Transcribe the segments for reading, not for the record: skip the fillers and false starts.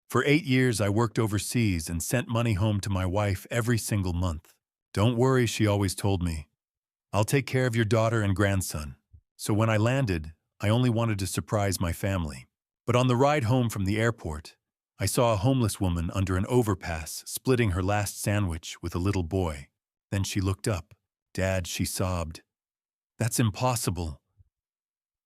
For 8 years, I worked overseas and sent money home to my wife every single month. Don't worry, she always told me. I'll take care of your daughter and grandson. So when I landed, I only wanted to surprise my family. But on the ride home from the airport, I saw a homeless woman under an overpass splitting her last sandwich with a little boy. Then she looked up. "Dad," she sobbed. "That's impossible.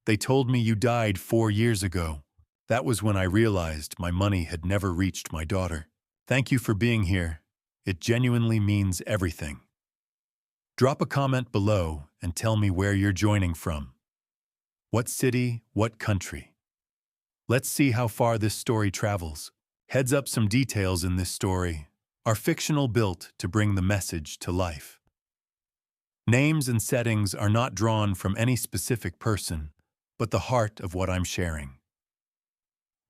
They told me you died 4 years ago." That was when I realized my money had never reached my daughter. Thank you for being here. It genuinely means everything. Drop a comment below and tell me where you're joining from. What city, what country? Let's see how far this story travels. Heads up, some details in this story are fictional, built to bring the message to life. Names and settings are not drawn from any specific person, but the heart of what I'm sharing.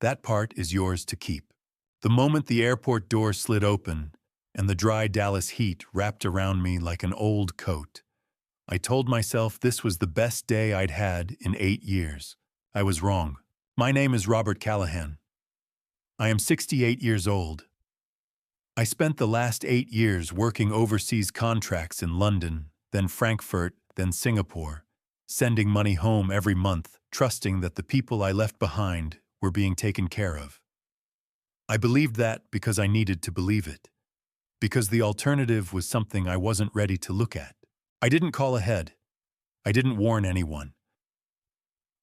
That part is yours to keep. The moment the airport door slid open and the dry Dallas heat wrapped around me like an old coat, I told myself this was the best day I'd had in 8 years. I was wrong. My name is Robert Callahan. I am 68 years old. I spent the last 8 years working overseas contracts in London, then Frankfurt, then Singapore, sending money home every month, trusting that the people I left behind were being taken care of. I believed that because I needed to believe it, because the alternative was something I wasn't ready to look at. I didn't call ahead. I didn't warn anyone.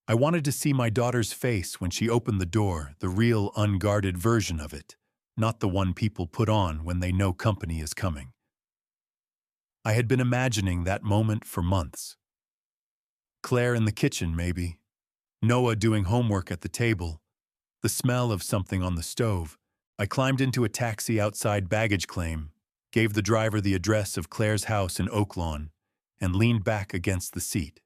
I wanted to see my daughter's face when she opened the door, the real, unguarded version of it, not the one people put on when they know company is coming. I had been imagining that moment for months. Claire in the kitchen, maybe. Noah doing homework at the table. The smell of something on the stove. I climbed into a taxi outside baggage claim, gave the driver the address of Claire's house in Oaklawn, and leaned back against the seat.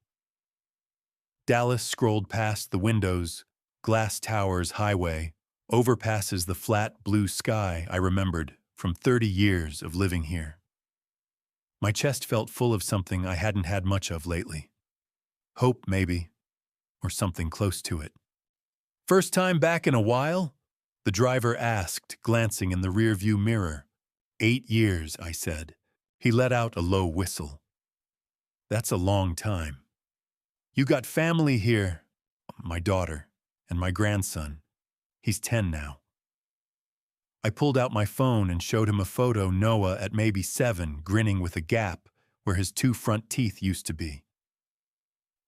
Dallas scrolled past the windows, glass towers, highway, overpasses, the flat blue sky I remembered from 30 years of living here. My chest felt full of something I hadn't had much of lately. Hope, maybe, or something close to it. "First time back in a while?" the driver asked, glancing in the rearview mirror. 8 years, I said. He let out a low whistle. "That's a long time. You got family here?" "My daughter and my grandson. He's 10 now." I pulled out my phone and showed him a photo, Noah at maybe 7, grinning with a gap where his 2 front teeth used to be.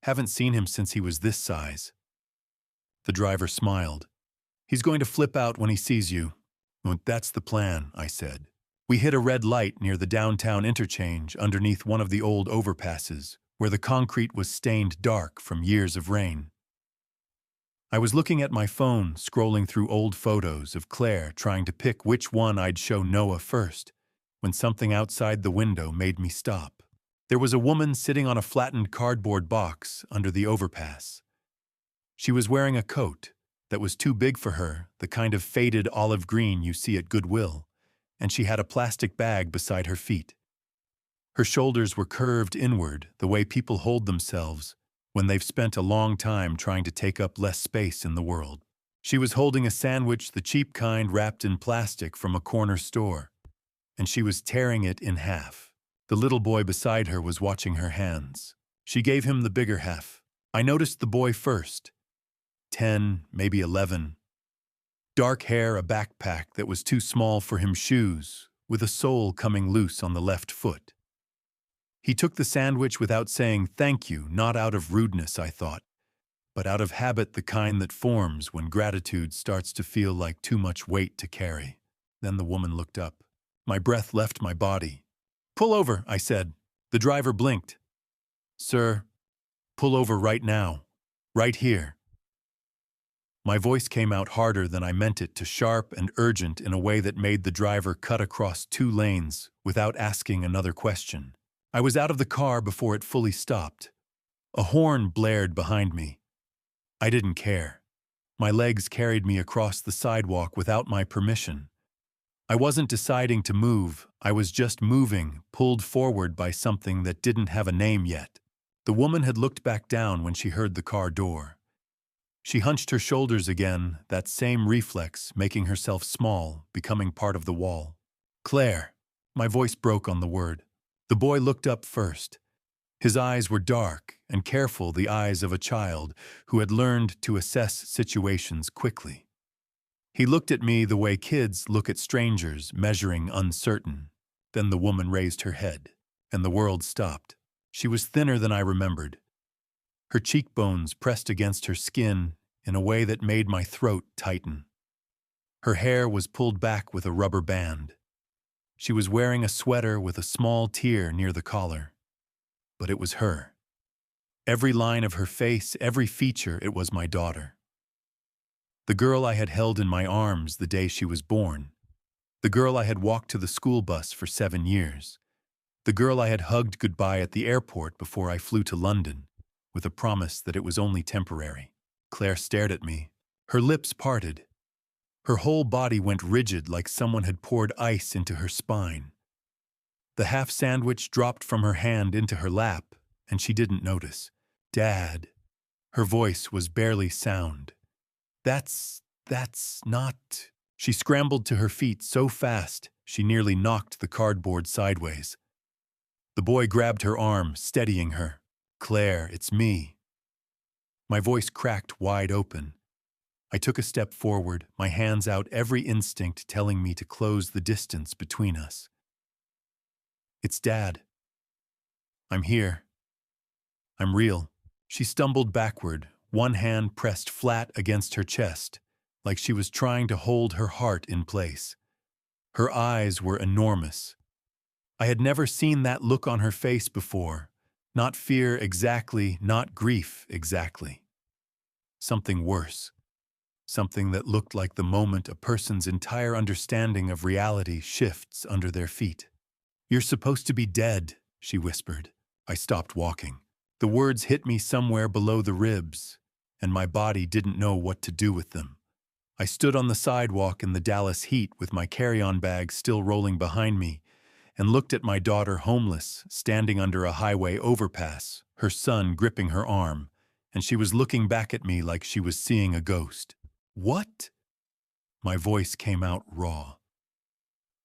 "Haven't seen him since he was this size." The driver smiled. "He's going to flip out when he sees you." "Well, that's the plan," I said. We hit a red light near the downtown interchange underneath one of the old overpasses, where the concrete was stained dark from years of rain. I was looking at my phone, scrolling through old photos of Claire, trying to pick which one I'd show Noah first, when something outside the window made me stop. There was a woman sitting on a flattened cardboard box under the overpass. She was wearing a coat that was too big for her, the kind of faded olive green you see at Goodwill, and she had a plastic bag beside her feet. Her shoulders were curved inward, the way people hold themselves when they've spent a long time trying to take up less space in the world. She was holding a sandwich, the cheap kind wrapped in plastic from a corner store, and she was tearing it in half. The little boy beside her was watching her hands. She gave him the bigger half. I noticed the boy first. 10, maybe 11. Dark hair, a backpack that was too small for him, shoes, with a sole coming loose on the left foot. He took the sandwich without saying thank you, not out of rudeness, I thought, but out of habit, the kind that forms when gratitude starts to feel like too much weight to carry. Then the woman looked up. My breath left my body. "Pull over," I said. The driver blinked. "Sir, pull over right now. Right here." My voice came out harder than I meant it to, sharp and urgent in a way that made the driver cut across 2 lanes without asking another question. I was out of the car before it fully stopped. A horn blared behind me. I didn't care. My legs carried me across the sidewalk without my permission. I wasn't deciding to move, I was just moving, pulled forward by something that didn't have a name yet. The woman had looked back down when she heard the car door. She hunched her shoulders again, that same reflex, making herself small, becoming part of the wall. Claire. My voice broke on the word. The boy looked up first. His eyes were dark and careful, the eyes of a child who had learned to assess situations quickly. He looked at me the way kids look at strangers, measuring uncertain. Then the woman raised her head, and the world stopped. She was thinner than I remembered. Her cheekbones pressed against her skin in a way that made my throat tighten. Her hair was pulled back with a rubber band. She was wearing a sweater with a small tear near the collar. But it was her. Every line of her face, every feature, it was my daughter. The girl I had held in my arms the day she was born. The girl I had walked to the school bus for 7 years. The girl I had hugged goodbye at the airport before I flew to London, with a promise that it was only temporary. Claire stared at me. Her lips parted. Her whole body went rigid like someone had poured ice into her spine. The half sandwich dropped from her hand into her lap, and she didn't notice. Dad. Her voice was barely sound. That's not... She scrambled to her feet so fast, she nearly knocked the cardboard sideways. The boy grabbed her arm, steadying her. Claire, it's me. My voice cracked wide open. I took a step forward, my hands out, every instinct telling me to close the distance between us. It's Dad. I'm here. I'm real. She stumbled backward, one hand pressed flat against her chest, like she was trying to hold her heart in place. Her eyes were enormous. I had never seen that look on her face before. Not fear exactly, not grief exactly. Something worse. Something that looked like the moment a person's entire understanding of reality shifts under their feet. You're supposed to be dead, she whispered. I stopped walking. The words hit me somewhere below the ribs, and my body didn't know what to do with them. I stood on the sidewalk in the Dallas heat with my carry-on bag still rolling behind me, and looked at my daughter homeless, standing under a highway overpass, her son gripping her arm, and she was looking back at me like she was seeing a ghost. What? My voice came out raw.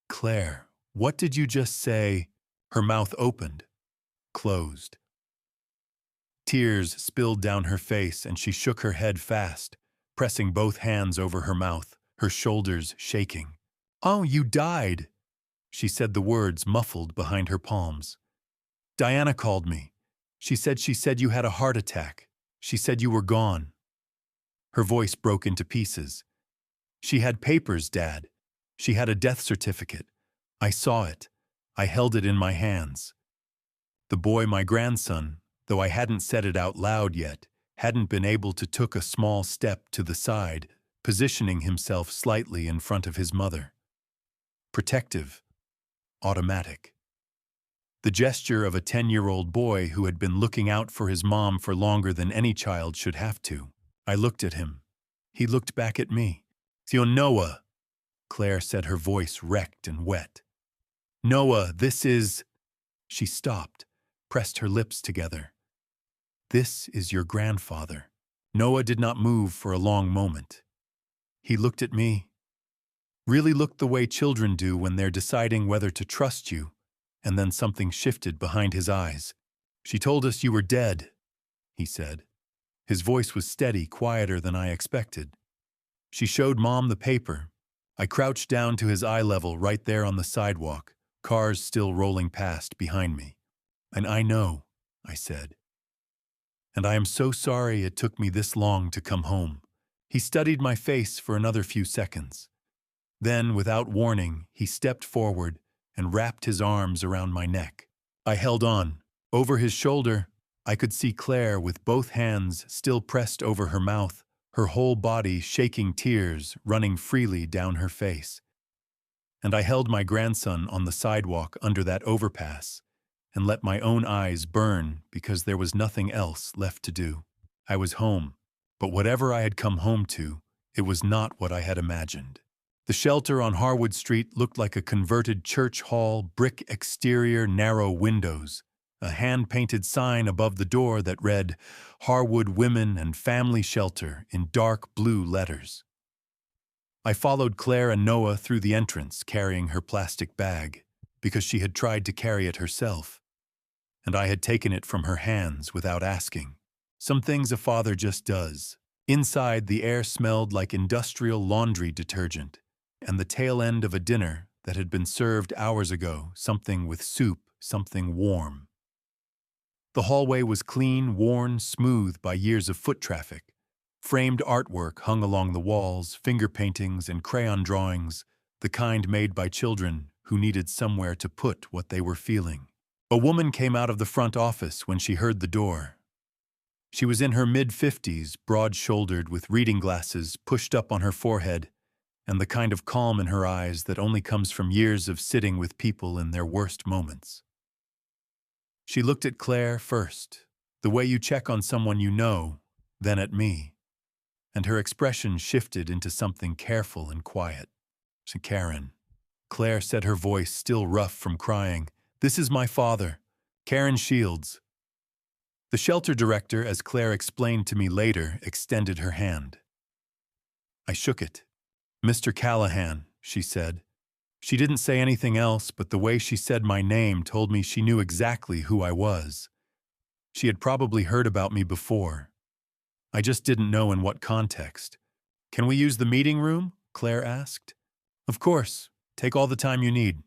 Claire, what did you just say? Her mouth opened, closed. Tears spilled down her face and she shook her head fast, pressing both hands over her mouth, her shoulders shaking. Oh, you died, she said, the words muffled behind her palms. Diana called me. She said you had a heart attack. She said you were gone. Her voice broke into pieces. She had papers, Dad. She had a death certificate. I saw it. I held it in my hands. The boy, my grandson, though I hadn't said it out loud yet, hadn't been able to took a small step to the side, positioning himself slightly in front of his mother. Protective. Automatic. The gesture of a 10-year-old boy who had been looking out for his mom for longer than any child should have to. I looked at him. He looked back at me. "Theo Noah," Claire said, her voice wrecked and wet. "Noah, this is..." She stopped, pressed her lips together. "This is your grandfather." Noah did not move for a long moment. He looked at me. Really looked the way children do when they're deciding whether to trust you, and then something shifted behind his eyes. "She told us you were dead," he said. His voice was steady, quieter than I expected. "She showed Mom the paper." I crouched down to his eye level right there on the sidewalk, cars still rolling past behind me. "And I know," I said. "And I am so sorry it took me this long to come home." He studied my face for another few seconds. Then, without warning, he stepped forward and wrapped his arms around my neck. I held on. Over his shoulder, I could see Claire with both hands still pressed over her mouth, her whole body shaking, tears running freely down her face. And I held my grandson on the sidewalk under that overpass and let my own eyes burn because there was nothing else left to do. I was home, but whatever I had come home to, it was not what I had imagined. The shelter on Harwood Street looked like a converted church hall, brick exterior, narrow windows, a hand-painted sign above the door that read, Harwood Women and Family Shelter in dark blue letters. I followed Claire and Noah through the entrance, carrying her plastic bag, because she had tried to carry it herself, and I had taken it from her hands without asking. Some things a father just does. Inside, the air smelled like industrial laundry detergent, and the tail end of a dinner that had been served hours ago, something with soup, something warm. The hallway was clean, worn, smooth by years of foot traffic. Framed artwork hung along the walls, finger paintings and crayon drawings, the kind made by children who needed somewhere to put what they were feeling. A woman came out of the front office when she heard the door. She was in her mid-50s, broad-shouldered, with reading glasses pushed up on her forehead, and the kind of calm in her eyes that only comes from years of sitting with people in their worst moments. She looked at Claire first, the way you check on someone you know, then at me, and her expression shifted into something careful and quiet. Karen. Claire said, her voice still rough from crying. This is my father, Karen Shields. The shelter director, as Claire explained to me later, extended her hand. I shook it. Mr. Callahan, she said. She didn't say anything else, but the way she said my name told me she knew exactly who I was. She had probably heard about me before. I just didn't know in what context. Can we use the meeting room? Claire asked. Of course. Take all the time you need.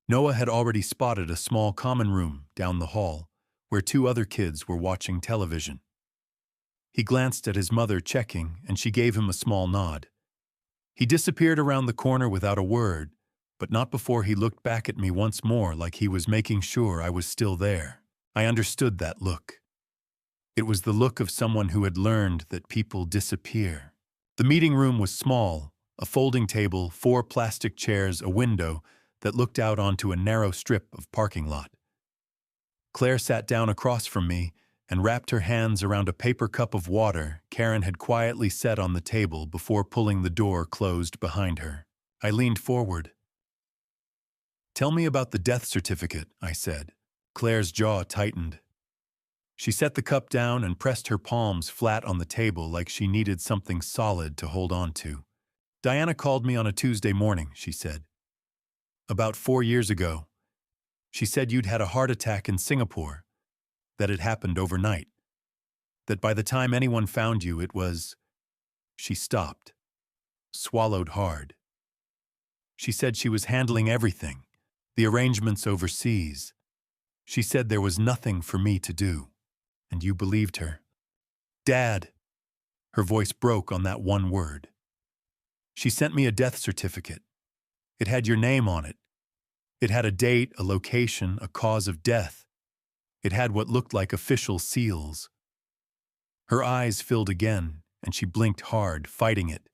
Noah had already spotted a small common room down the hall, where 2 other kids were watching television. He glanced at his mother checking, and she gave him a small nod. He disappeared around the corner without a word, but not before he looked back at me once more like he was making sure I was still there. I understood that look. It was the look of someone who had learned that people disappear. The meeting room was small, a folding table, 4 plastic chairs, a window that looked out onto a narrow strip of parking lot. Claire sat down across from me and wrapped her hands around a paper cup of water Karen had quietly set on the table before pulling the door closed behind her. I leaned forward. Tell me about the death certificate, I said. Claire's jaw tightened. She set the cup down and pressed her palms flat on the table like she needed something solid to hold on to. Diana called me on a Tuesday morning, she said. About 4 years ago. She said you'd had a heart attack in Singapore, that it happened overnight, that by the time anyone found you it was... She stopped, swallowed hard. She said she was handling everything, the arrangements overseas. She said there was nothing for me to do, and you believed her. Dad! Her voice broke on that one word. She sent me a death certificate. It had your name on it. It had a date, a location, a cause of death. It had what looked like official seals. Her eyes filled again, and she blinked hard, fighting it.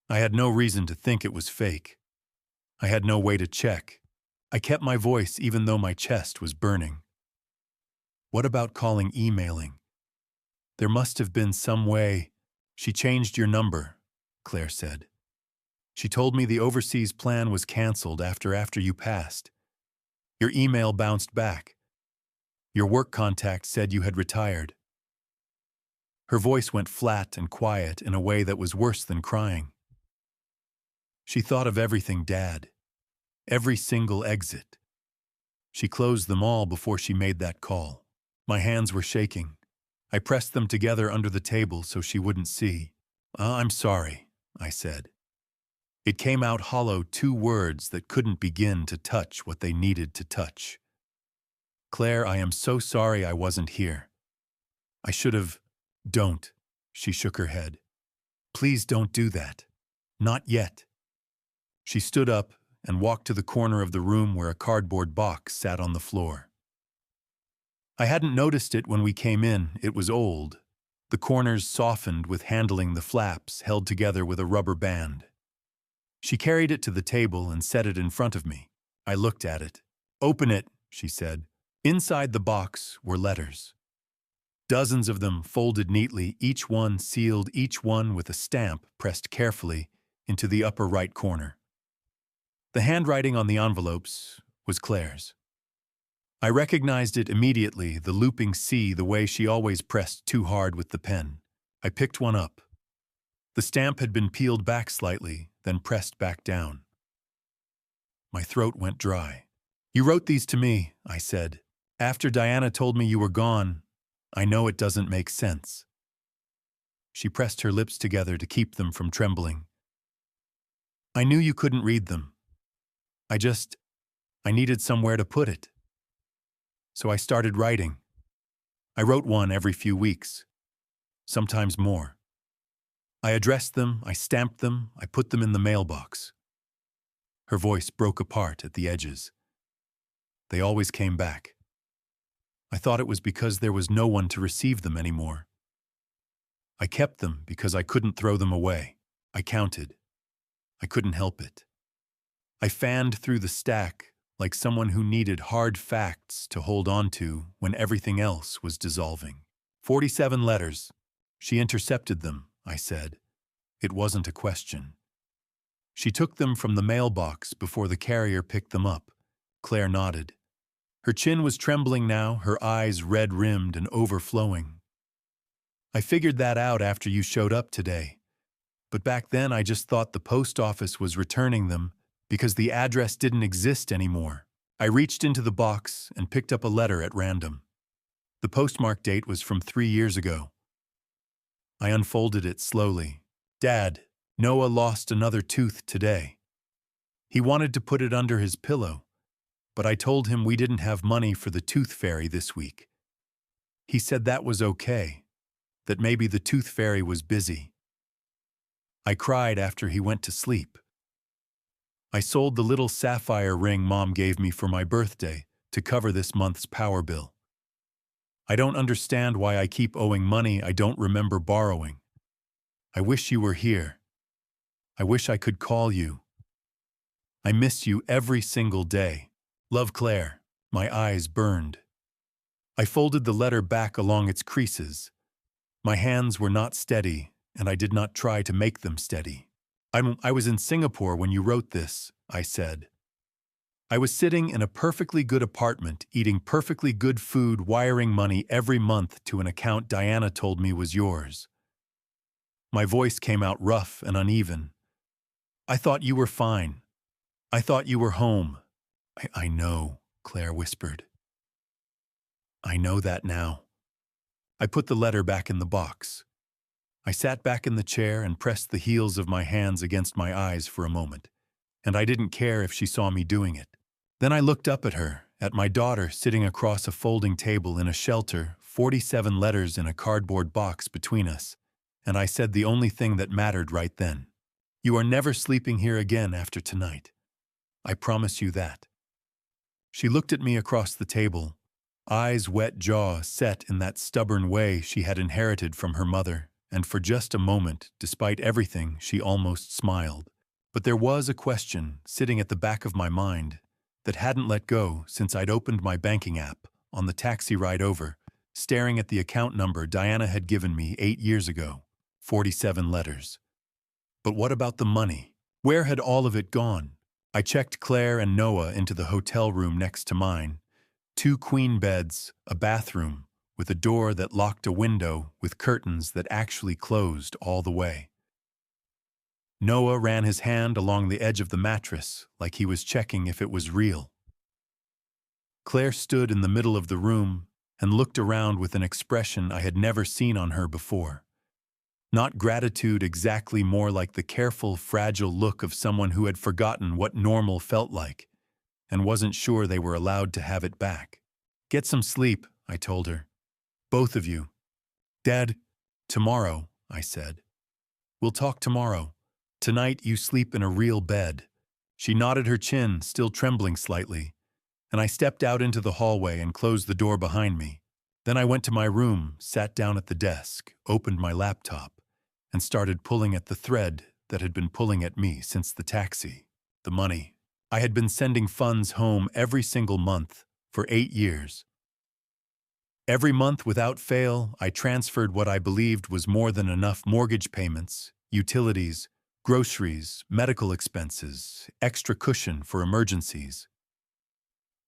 I had no reason to think it was fake. I had no way to check. I kept my voice even though my chest was burning. What about calling, emailing? There must have been some way. She changed your number, Claire said. She told me the overseas plan was canceled after you passed. Your email bounced back. Your work contact said you had retired. Her voice went flat and quiet in a way that was worse than crying. She thought of everything, Dad. Every single exit. She closed them all before she made that call. My hands were shaking. I pressed them together under the table so she wouldn't see. I'm sorry, I said. It came out hollow, 2 words that couldn't begin to touch what they needed to touch. Claire, I am so sorry I wasn't here. I should have... Don't. She shook her head. Please don't do that. Not yet. She stood up and walked to the corner of the room where a cardboard box sat on the floor. I hadn't noticed it when we came in. It was old. The corners softened with handling the flaps held together with a rubber band. She carried it to the table and set it in front of me. I looked at it. Open it, she said. Inside the box were letters. Dozens of them folded neatly, each one sealed, each one with a stamp pressed carefully into the upper right corner. The handwriting on the envelopes was Claire's. I recognized it immediately, the looping C, the way she always pressed too hard with the pen. I picked one up. The stamp had been peeled back slightly, then pressed back down. My throat went dry. "You wrote these to me," I said. "After Diana told me you were gone. I know it doesn't make sense." She pressed her lips together to keep them from trembling. "I knew you couldn't read them. I needed somewhere to put it. So I started writing. I wrote one every few weeks, sometimes more. I addressed them, I stamped them, I put them in the mailbox." Her voice broke apart at the edges. "They always came back. I thought it was because there was no one to receive them anymore. I kept them because I couldn't throw them away. I counted. I couldn't help it. I fanned through the stack like someone who needed hard facts to hold on to when everything else was dissolving. 47 letters. She intercepted them," I said. It wasn't a question. "She took them from the mailbox before the carrier picked them up." Claire nodded. Her chin was trembling now, her eyes red-rimmed and overflowing. "I figured that out after you showed up today. But back then I just thought the post office was returning them because the address didn't exist anymore." I reached into the box and picked up a letter at random. The postmark date was from 3 years ago. I unfolded it slowly. "Dad, Noah lost another tooth today. He wanted to put it under his pillow, but I told him we didn't have money for the tooth fairy this week. He said that was okay, that maybe the tooth fairy was busy. I cried after he went to sleep. I sold the little sapphire ring Mom gave me for my birthday to cover this month's power bill. I don't understand why I keep owing money I don't remember borrowing. I wish you were here. I wish I could call you. I miss you every single day. Love, Claire." My eyes burned. I folded the letter back along its creases. My hands were not steady, and I did not try to make them steady. I was in Singapore when you wrote this," I said. "I was sitting in a perfectly good apartment, eating perfectly good food, wiring money every month to an account Diana told me was yours." My voice came out rough and uneven. "I thought you were fine. I thought you were home." I know," Claire whispered. "I know that now." I put the letter back in the box. I sat back in the chair and pressed the heels of my hands against my eyes for a moment, and I didn't care if she saw me doing it. Then I looked up at her, at my daughter sitting across a folding table in a shelter, 47 letters in a cardboard box between us, and I said the only thing that mattered right then. "You are never sleeping here again after tonight. I promise you that." She looked at me across the table, eyes wet, jaw set in that stubborn way she had inherited from her mother, and for just a moment, despite everything, she almost smiled. But there was a question sitting at the back of my mind that hadn't let go since I'd opened my banking app on the taxi ride over, staring at the account number Diana had given me 8 years ago. 47 letters. But what about the money? Where had all of it gone? I checked Claire and Noah into the hotel room next to mine. 2 queen beds, a bathroom, with a door that locked a window with curtains that actually closed all the way. Noah ran his hand along the edge of the mattress like he was checking if it was real. Claire stood in the middle of the room and looked around with an expression I had never seen on her before. Not gratitude exactly, more like the careful, fragile look of someone who had forgotten what normal felt like and wasn't sure they were allowed to have it back. "Get some sleep," I told her. "Both of you." "Dad, tomorrow," I said. "We'll talk tomorrow. Tonight you sleep in a real bed." She nodded her chin, still trembling slightly, and I stepped out into the hallway and closed the door behind me. Then I went to my room, sat down at the desk, opened my laptop, and started pulling at the thread that had been pulling at me since the taxi. The money. I had been sending funds home every single month for 8 years. Every month without fail, I transferred what I believed was more than enough: mortgage payments, utilities, groceries, medical expenses, extra cushion for emergencies.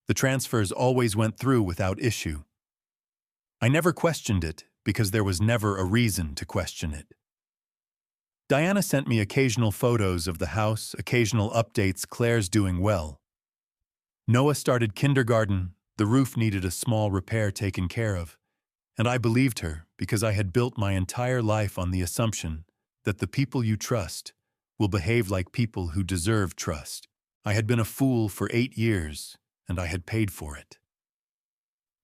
The transfers always went through without issue. I never questioned it because there was never a reason to question it. Diana sent me occasional photos of the house, occasional updates Claire's doing well. Noah started kindergarten, the roof needed a small repair taken care of, and I believed her because I had built my entire life on the assumption that the people you trust will behave like people who deserve trust. I had been a fool for 8 years, and I had paid for it.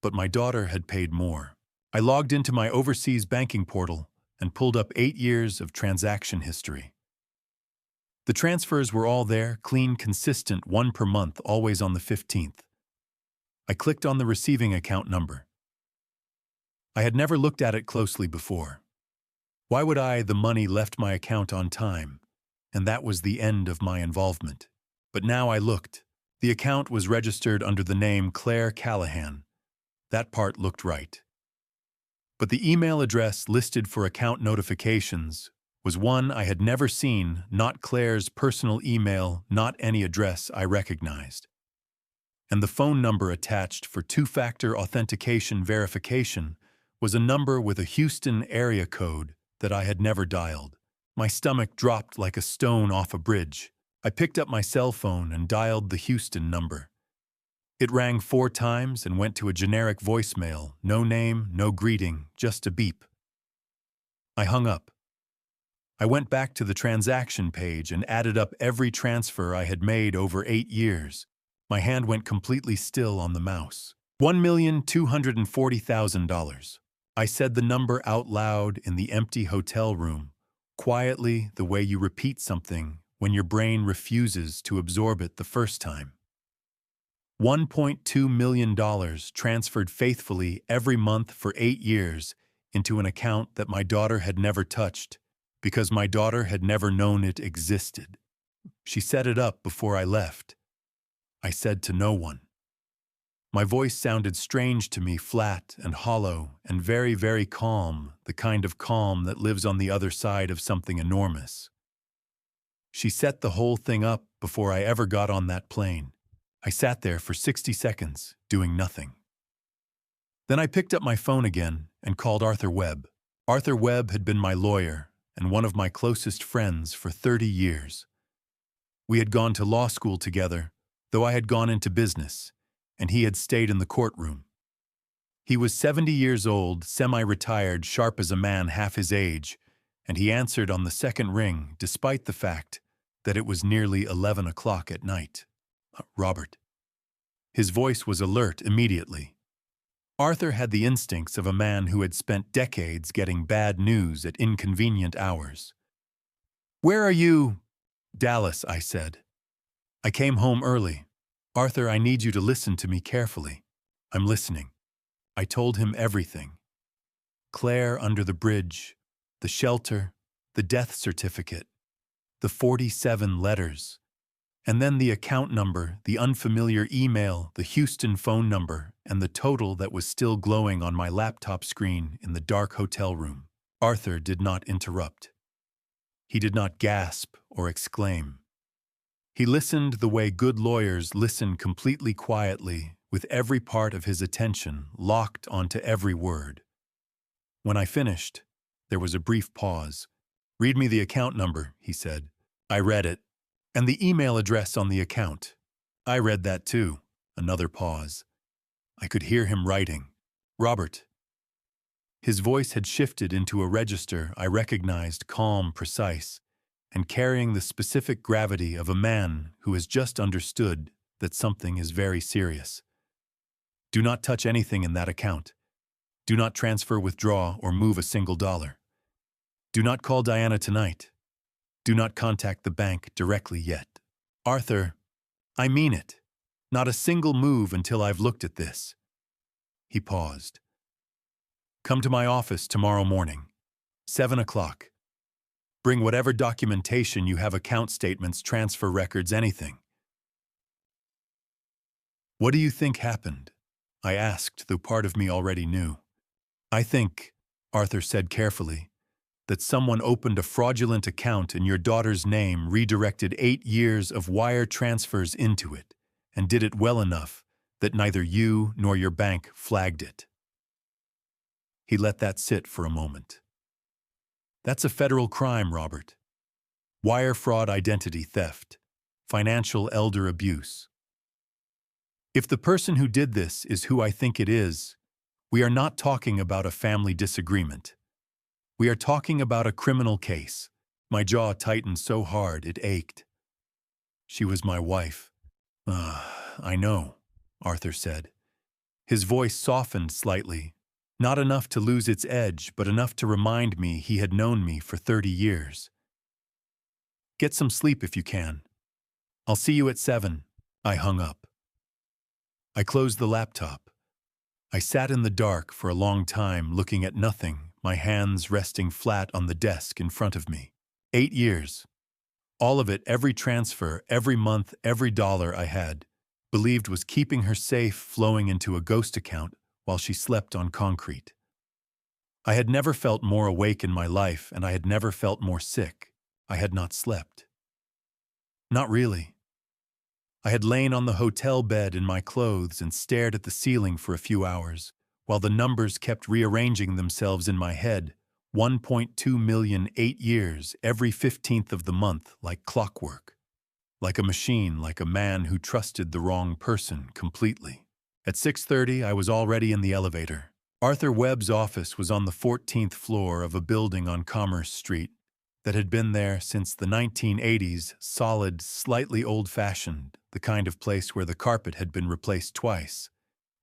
But my daughter had paid more. I logged into my overseas banking portal and pulled up 8 years of transaction history. The transfers were all there, clean, consistent, one per month, always on the 15th. I clicked on the receiving account number. I had never looked at it closely before. Why would I? The money left my account on time, and that was the end of my involvement. But now I looked. The account was registered under the name Clare Callahan. That part looked right. But the email address listed for account notifications was one I had never seen, not Claire's personal email, not any address I recognized. And the phone number attached for two-factor authentication verification was a number with a Houston area code that I had never dialed. My stomach dropped like a stone off a bridge. I picked up my cell phone and dialed the Houston number. It rang 4 times and went to a generic voicemail, no name, no greeting, just a beep. I hung up. I went back to the transaction page and added up every transfer I had made over 8 years. My hand went completely still on the mouse. $1,240,000. I said the number out loud in the empty hotel room, quietly, the way you repeat something when your brain refuses to absorb it the first time. $1.2 million transferred faithfully every month for 8 years into an account that my daughter had never touched because my daughter had never known it existed. She set it up before I left. I said to no one. My voice sounded strange to me, flat and hollow and very, very calm, the kind of calm that lives on the other side of something enormous. She set the whole thing up before I ever got on that plane. I sat there for 60 seconds, doing nothing. Then I picked up my phone again and called Arthur Webb. Arthur Webb had been my lawyer and one of my closest friends for 30 years. We had gone to law school together, though I had gone into business, and he had stayed in the courtroom. He was 70 years old, semi-retired, sharp as a man half his age, and he answered on the second ring despite the fact that it was nearly 11 o'clock at night. Robert. His voice was alert immediately. Arthur had the instincts of a man who had spent decades getting bad news at inconvenient hours. "Where are you?" "Dallas," I said. "I came home early. Arthur, I need you to listen to me carefully." "I'm listening." I told him everything. Clare under the bridge, the shelter, the death certificate, the 47 letters, and then the account number, the unfamiliar email, the Houston phone number, and the total that was still glowing on my laptop screen in the dark hotel room. Arthur did not interrupt. He did not gasp or exclaim. He listened the way good lawyers listen, completely quietly, with every part of his attention locked onto every word. When I finished, there was a brief pause. "Read me the account number," he said. I read it. "And the email address on the account." "I read that too." Another pause. I could hear him writing. "Robert." His voice had shifted into a register I recognized, calm, precise, and carrying the specific gravity of a man who has just understood that something is very serious. "Do not touch anything in that account. Do not transfer, withdraw, or move a single dollar. Do not call Diana tonight. Do not contact the bank directly yet. Arthur, I mean it. Not a single move until I've looked at this." He paused. "Come to my office tomorrow morning, 7 o'clock. Bring whatever documentation you have, account statements, transfer records, anything." "What do you think happened?" I asked, though part of me already knew. "I think," Arthur said carefully, "that someone opened a fraudulent account in your daughter's name, redirected 8 years of wire transfers into it, and did it well enough that neither you nor your bank flagged it. He let that sit for a moment. That's a federal crime, Robert. Wire fraud, identity theft, financial elder abuse. If the person who did this is who I think it is, we are not talking about a family disagreement. We are talking about a criminal case. My jaw tightened so hard it ached. She was my wife. I know, Arthur said. His voice softened slightly, not enough to lose its edge, but enough to remind me he had known me for 30 years. Get some sleep if you can. I'll see you at 7. I hung up. I closed the laptop. I sat in the dark for a long time, looking at nothing, my hands resting flat on the desk in front of me. 8 years. All of it, every transfer, every month, every dollar I had, believed was keeping her safe, flowing into a ghost account while she slept on concrete. I had never felt more awake in my life, and I had never felt more sick. I had not slept. Not really. I had lain on the hotel bed in my clothes and stared at the ceiling for a few hours, while the numbers kept rearranging themselves in my head. 1.2 million, 8 years, every 15th of the month, like clockwork. Like a machine, like a man who trusted the wrong person completely. At 6:30, I was already in the elevator. Arthur Webb's office was on the 14th floor of a building on Commerce Street that had been there since the 1980s, solid, slightly old-fashioned, the kind of place where the carpet had been replaced twice,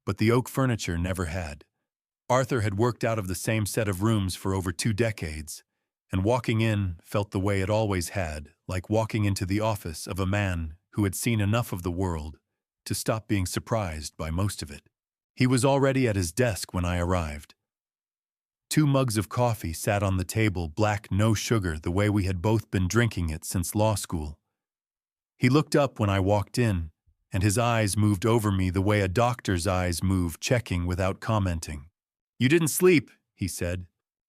but the oak furniture never had. Arthur had worked out of the same set of rooms for over 2 decades, and walking in felt the way it always had, like walking into the office of a man who had seen enough of the world to stop being surprised by most of it. He was already at his desk when I arrived. 2 mugs of coffee sat on the table, black, no sugar, the way we had both been drinking it since law school. He looked up when I walked in, and his eyes moved over me the way a doctor's eyes move, checking without commenting. "You didn't sleep," he said.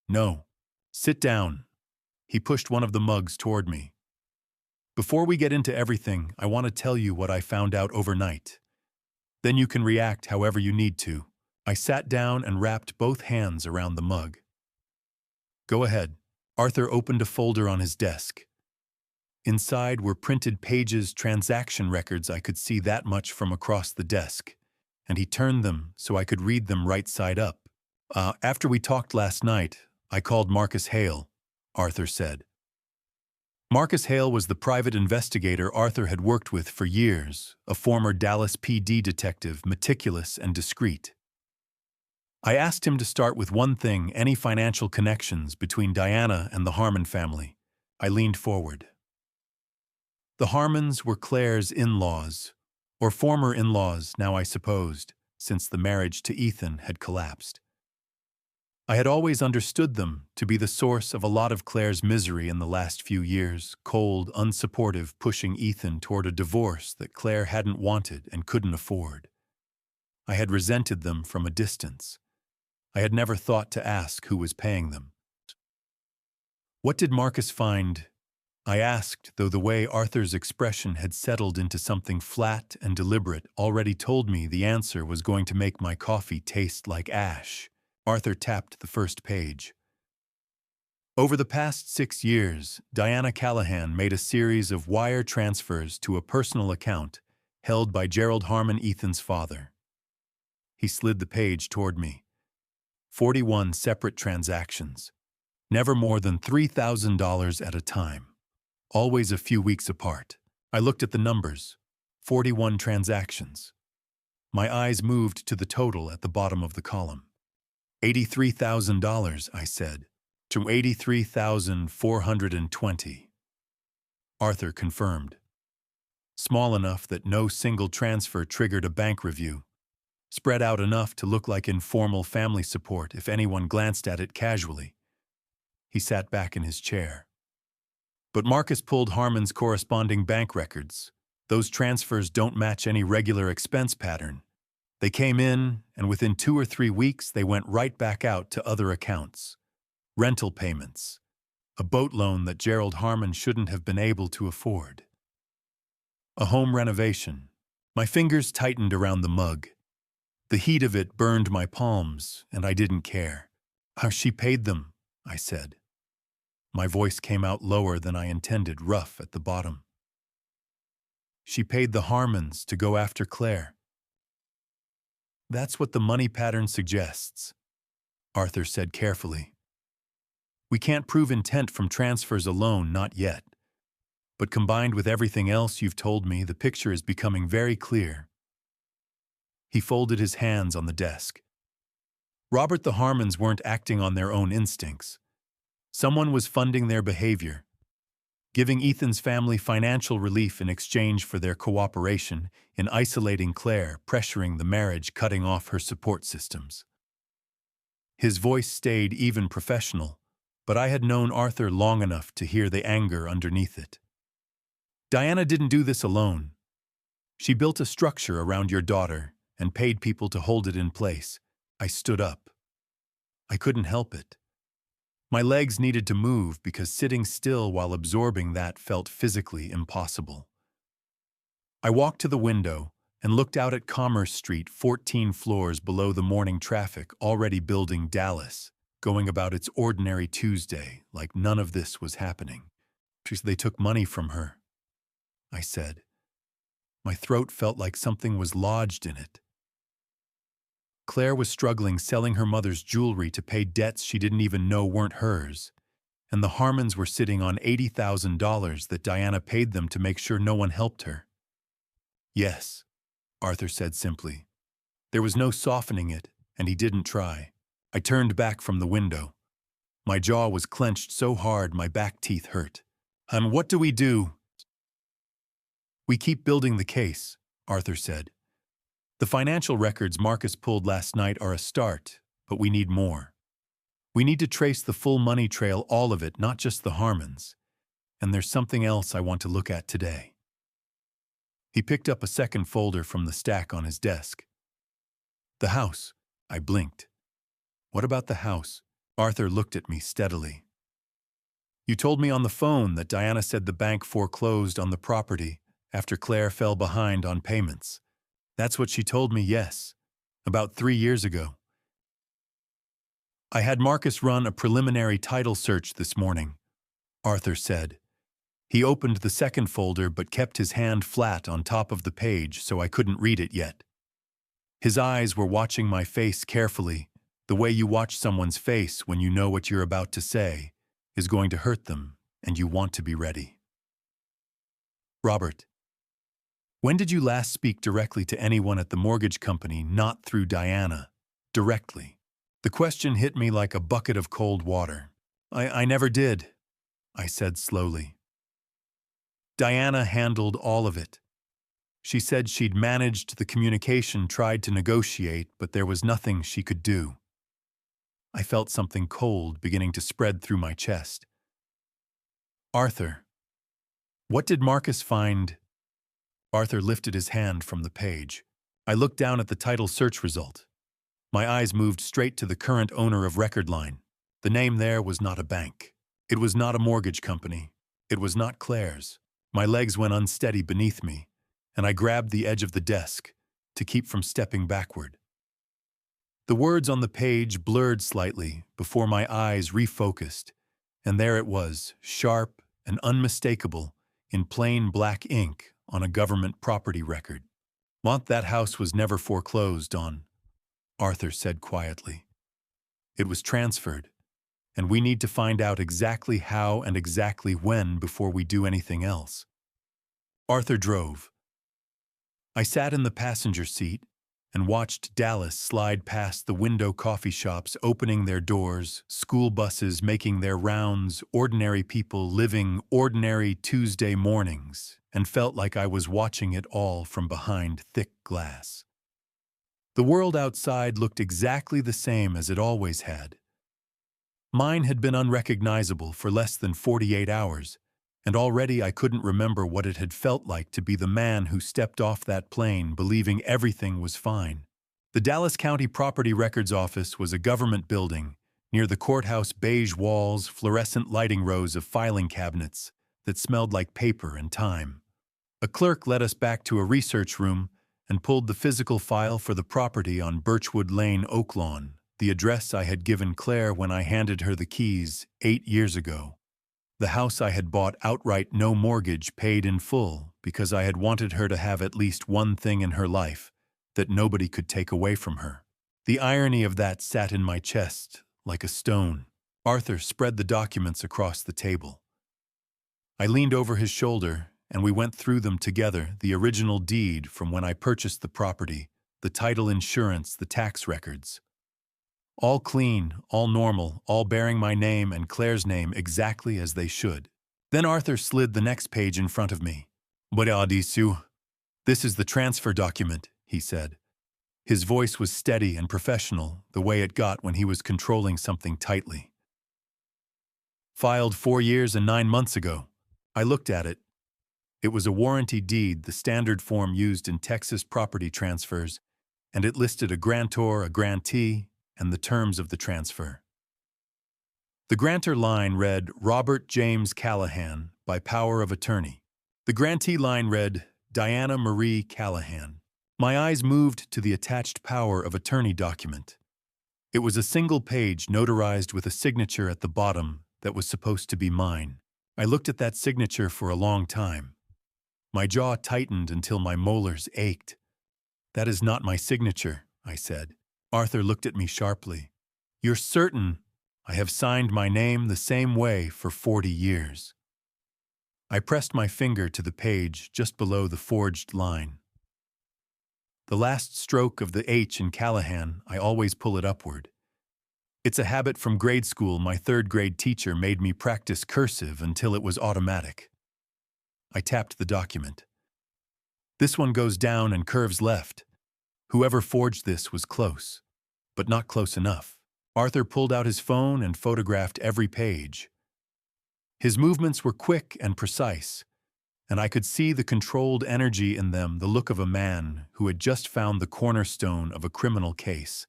"No. Sit down." He pushed one of the mugs toward me. "Before we get into everything, I want to tell you what I found out overnight. Then you can react however you need to." I sat down and wrapped both hands around the mug. "Go ahead." Arthur opened a folder on his desk. Inside were printed pages, transaction records. I could see that much from across the desk, and he turned them so I could read them right side up. After we talked last night, I called Marcus Hale," Arthur said. Marcus Hale was the private investigator Arthur had worked with for years, a former Dallas PD detective, meticulous and discreet. I asked him to start with one thing: any financial connections between Diana and the Harmon family. I leaned forward. The Harmons were Claire's in-laws, or former in-laws now, I supposed, since the marriage to Ethan had collapsed. I had always understood them to be the source of a lot of Claire's misery in the last few years, cold, unsupportive, pushing Ethan toward a divorce that Claire hadn't wanted and couldn't afford. I had resented them from a distance. I had never thought to ask who was paying them. "What did Marcus find?" I asked, though the way Arthur's expression had settled into something flat and deliberate already told me the answer was going to make my coffee taste like ash. Arthur tapped the first page. "Over the past 6 years, Diana Callahan made a series of wire transfers to a personal account held by Gerald Harmon, Ethan's father." He slid the page toward me. 41 separate transactions. Never more than $3,000 at a time. Always a few weeks apart. I looked at the numbers. 41 transactions. My eyes moved to the total at the bottom of the column. $83,000, I said, to 83,420. Arthur confirmed. Small enough that no single transfer triggered a bank review. Spread out enough to look like informal family support if anyone glanced at it casually. He sat back in his chair. "But Marcus pulled Harmon's corresponding bank records. Those transfers don't match any regular expense pattern. They came in, and within 2 or 3 weeks they went right back out to other accounts. Rental payments. A boat loan that Gerald Harmon shouldn't have been able to afford. A home renovation." My fingers tightened around the mug. The heat of it burned my palms, and I didn't care. "How she paid them," I said. My voice came out lower than I intended, rough at the bottom. "She paid the Harmons to go after Claire." "That's what the money pattern suggests," Arthur said carefully. "We can't prove intent from transfers alone, not yet. But combined with everything else you've told me, the picture is becoming very clear." He folded his hands on the desk. Robert, the Harmons weren't acting on their own instincts. Someone was funding their behavior, giving Ethan's family financial relief in exchange for their cooperation in isolating Claire, pressuring the marriage, cutting off her support systems. His voice stayed even professional, but I had known Arthur long enough to hear the anger underneath it. "Diana didn't do this alone. She built a structure around your daughter and paid people to hold it in place." I stood up. I couldn't help it. My legs needed to move because sitting still while absorbing that felt physically impossible. I walked to the window and looked out at Commerce Street, 14 floors below the morning traffic, already building Dallas, going about its ordinary Tuesday like none of this was happening. "They took money from her," I said. My throat felt like something was lodged in it. Claire was struggling selling her mother's jewelry to pay debts she didn't even know weren't hers, and the Harmons were sitting on $80,000 that Diana paid them to make sure no one helped her. "Yes," Arthur said simply. There was no softening it, and he didn't try. I turned back from the window. My jaw was clenched so hard my back teeth hurt. What do we do?" "We keep building the case," Arthur said. "The financial records Marcus pulled last night are a start, but we need more. We need to trace the full money trail, all of it, not just the Harmons. And there's something else I want to look at today." He picked up a second folder from the stack on his desk. "The house." I blinked. "What about the house?" Arthur looked at me steadily. "You told me on the phone that Diana said the bank foreclosed on the property after Claire fell behind on payments. That's what she told me, yes, about 3 years ago. I had Marcus run a preliminary title search this morning," Arthur said. He opened the second folder but kept his hand flat on top of the page so I couldn't read it yet. His eyes were watching my face carefully, the way you watch someone's face when you know what you're about to say is going to hurt them and you want to be ready. "Robert, when did you last speak directly to anyone at the mortgage company, not through Diana, directly?" The question hit me like a bucket of cold water. I never did," I said slowly. "Diana handled all of it. She said she'd managed the communication, tried to negotiate, but there was nothing she could do." I felt something cold beginning to spread through my chest. "Arthur, what did Marcus find?" Arthur lifted his hand from the page. I looked down at the title search result. My eyes moved straight to the current owner of record line. The name there was not a bank. It was not a mortgage company. It was not Claire's. My legs went unsteady beneath me, and I grabbed the edge of the desk to keep from stepping backward. The words on the page blurred slightly before my eyes refocused, and there it was, sharp and unmistakable, in plain black ink on a government property record. "That house was never foreclosed on," Arthur said quietly. "It was transferred, and we need to find out exactly how and exactly when before we do anything else." Arthur drove. I sat in the passenger seat and watched Dallas slide past the window coffee shops opening their doors, school buses making their rounds, ordinary people living ordinary Tuesday mornings, and felt like I was watching it all from behind thick glass. The world outside looked exactly the same as it always had. Mine had been unrecognizable for less than 48 hours, and already I couldn't remember what it had felt like to be the man who stepped off that plane believing everything was fine. The Dallas County Property Records Office was a government building, near the courthouse, beige walls, fluorescent lighting, rows of filing cabinets that smelled like paper and time. A clerk led us back to a research room, and pulled the physical file for the property on Birchwood Lane, Oaklawn, the address I had given Claire when I handed her the keys 8 years ago. The house I had bought outright, no mortgage, paid in full, because I had wanted her to have at least one thing in her life that nobody could take away from her. The irony of that sat in my chest like a stone. Arthur spread the documents across the table. I leaned over his shoulder, and we went through them together, the original deed from when I purchased the property, the title insurance, the tax records. All clean, all normal, all bearing my name and Claire's name exactly as they should. Then Arthur slid the next page in front of me. This is the transfer document, he said. His voice was steady and professional, the way it got when he was controlling something tightly. Filed 4 years and 9 months ago. I looked at it. It was a warranty deed, the standard form used in Texas property transfers, and it listed a grantor, a grantee, and the terms of the transfer. The grantor line read, Robert James Callahan, by power of attorney. The grantee line read, Diana Marie Callahan. My eyes moved to the attached power of attorney document. It was a single page notarized with a signature at the bottom that was supposed to be mine. I looked at that signature for a long time. My jaw tightened until my molars ached. That is not my signature, I said. Arthur looked at me sharply. You're certain? I have signed my name the same way for 40 years. I pressed my finger to the page just below the forged line. The last stroke of the H in Callahan, I always pull it upward. It's a habit from grade school. My third-grade teacher made me practice cursive until it was automatic. I tapped the document. This one goes down and curves left. Whoever forged this was close, but not close enough. Arthur pulled out his phone and photographed every page. His movements were quick and precise, and I could see the controlled energy in them, the look of a man who had just found the cornerstone of a criminal case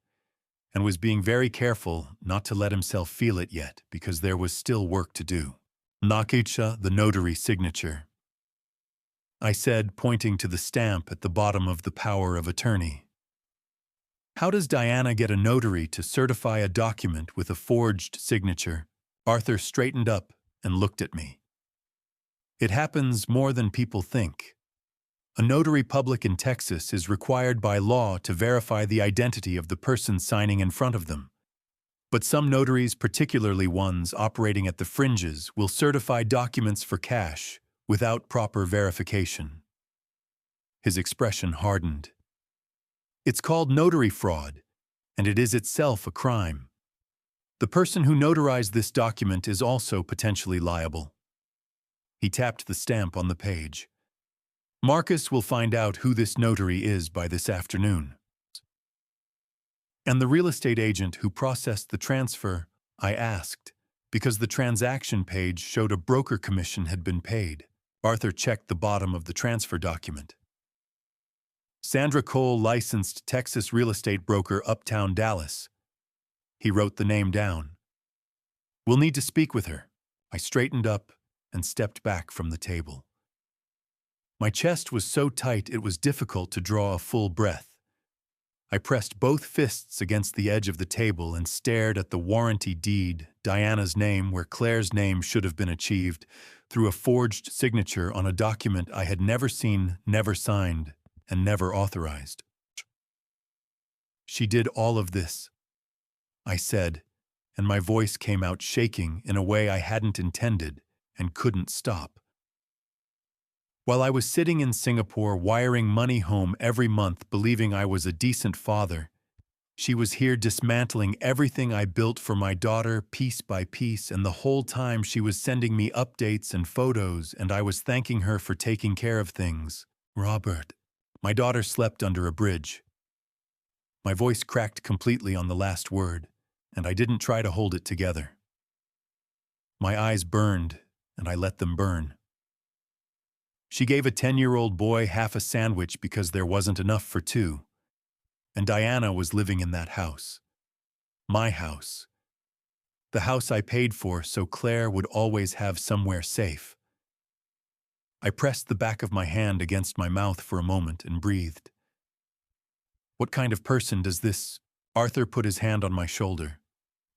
and was being very careful not to let himself feel it yet because there was still work to do. Nakicha, the notary signature, I said, pointing to the stamp at the bottom of the power of attorney. How does Diana get a notary to certify a document with a forged signature? Arthur straightened up and looked at me. It happens more than people think. A notary public in Texas is required by law to verify the identity of the person signing in front of them. But some notaries, particularly ones operating at the fringes, will certify documents for cash without proper verification. His expression hardened. It's called notary fraud, and it is itself a crime. The person who notarized this document is also potentially liable. He tapped the stamp on the page. Marcus will find out who this notary is by this afternoon. And the real estate agent who processed the transfer, I asked, because the transaction page showed a broker commission had been paid. Arthur checked the bottom of the transfer document. Sandra Cole, licensed Texas real estate broker, Uptown Dallas. He wrote the name down. We'll need to speak with her. I straightened up and stepped back from the table. My chest was so tight it was difficult to draw a full breath. I pressed both fists against the edge of the table and stared at the warranty deed, Diana's name where Claire's name should have been achieved, through a forged signature on a document I had never seen, never signed, and never authorized. She did all of this, I said, and my voice came out shaking in a way I hadn't intended and couldn't stop. While I was sitting in Singapore wiring money home every month believing I was a decent father, she was here dismantling everything I built for my daughter piece by piece, and the whole time she was sending me updates and photos, and I was thanking her for taking care of things. Robert. My daughter slept under a bridge. My voice cracked completely on the last word, and I didn't try to hold it together. My eyes burned, and I let them burn. She gave a 10-year-old boy half a sandwich because there wasn't enough for two. And Diana was living in that house. My house. The house I paid for so Claire would always have somewhere safe. I pressed the back of my hand against my mouth for a moment and breathed. What kind of person does this? Arthur put his hand on my shoulder.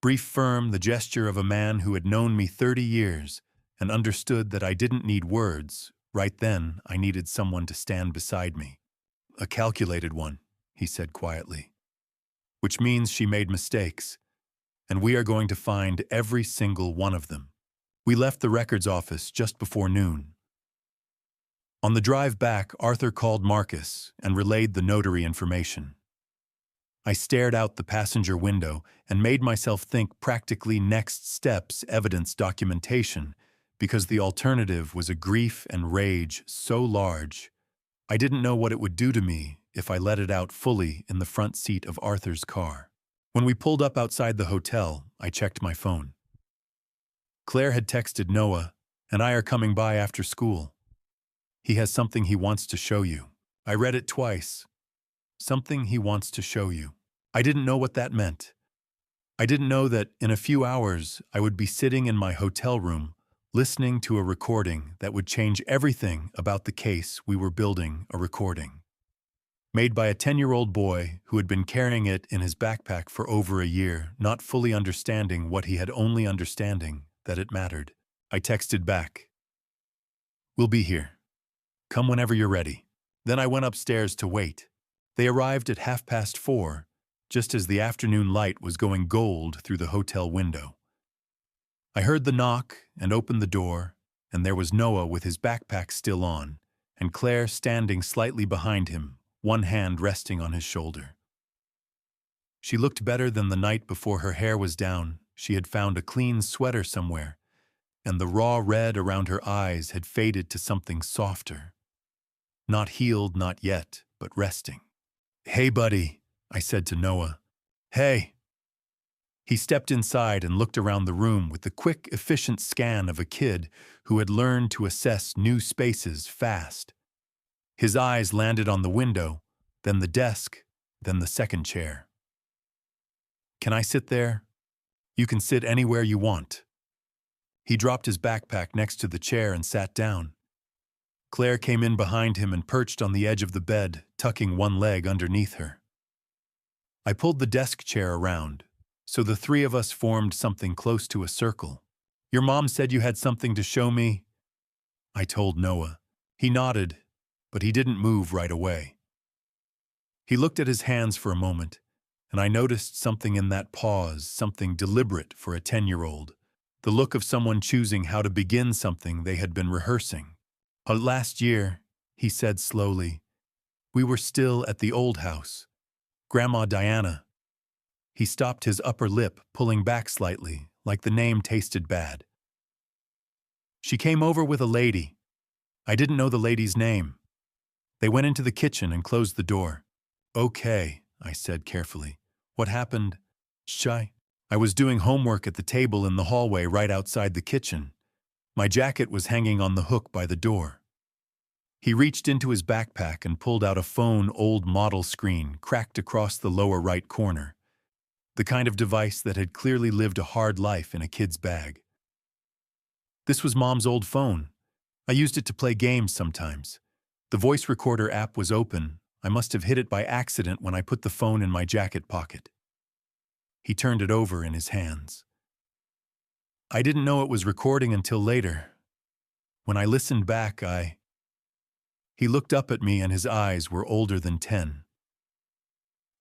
Brief, firm, the gesture of a man who had known me 30 years and understood that I didn't need words. Right then, I needed someone to stand beside me. A calculated one, he said quietly. Which means she made mistakes, and we are going to find every single one of them. We left the records office just before noon. On the drive back, Arthur called Marcus and relayed the notary information. I stared out the passenger window and made myself think practically next steps evidence documentation, because the alternative was a grief and rage so large, I didn't know what it would do to me if I let it out fully in the front seat of Arthur's car. When we pulled up outside the hotel, I checked my phone. Claire had texted Noah, and I are coming by after school. He has something he wants to show you. I read it twice. Something he wants to show you. I didn't know what that meant. I didn't know that in a few hours I would be sitting in my hotel room listening to a recording that would change everything about the case we were building a recording. Made by a 10-year-old boy who had been carrying it in his backpack for over a year, not fully understanding what he had, only understanding that it mattered. I texted back, "We'll be here. Come whenever you're ready." Then I went upstairs to wait. They arrived at 4:30, just as the afternoon light was going gold through the hotel window. I heard the knock and opened the door, and there was Noah with his backpack still on, and Claire standing slightly behind him, one hand resting on his shoulder. She looked better than the night before. Her hair was down. She had found a clean sweater somewhere, and the raw red around her eyes had faded to something softer. Not healed, not yet, but resting. "Hey, buddy," I said to Noah. "Hey." He stepped inside and looked around the room with the quick, efficient scan of a kid who had learned to assess new spaces fast. His eyes landed on the window, then the desk, then the second chair. "Can I sit there?" "You can sit anywhere you want." He dropped his backpack next to the chair and sat down. Claire came in behind him and perched on the edge of the bed, tucking one leg underneath her. I pulled the desk chair around, so the three of us formed something close to a circle. "Your mom said you had something to show me," I told Noah. He nodded, but he didn't move right away. He looked at his hands for a moment, and I noticed something in that pause, something deliberate for a 10-year-old, the look of someone choosing how to begin something they had been rehearsing. "Last year," he said slowly, "we were still at the old house. Grandma Diana." He stopped, his upper lip pulling back slightly, like the name tasted bad. "She came over with a lady. I didn't know the lady's name. They went into the kitchen and closed the door." "Okay," I said carefully. "What happened?" "Shy. I was doing homework at the table in the hallway right outside the kitchen. My jacket was hanging on the hook by the door." He reached into his backpack and pulled out a phone, old model screen, cracked across the lower right corner. The kind of device that had clearly lived a hard life in a kid's bag. This was Mom's old phone. I used it to play games sometimes. The voice recorder app was open. I must have hit it by accident when I put the phone in my jacket pocket. He turned it over in his hands. I didn't know it was recording until later. When I listened back, He looked up at me and his eyes were older than 10.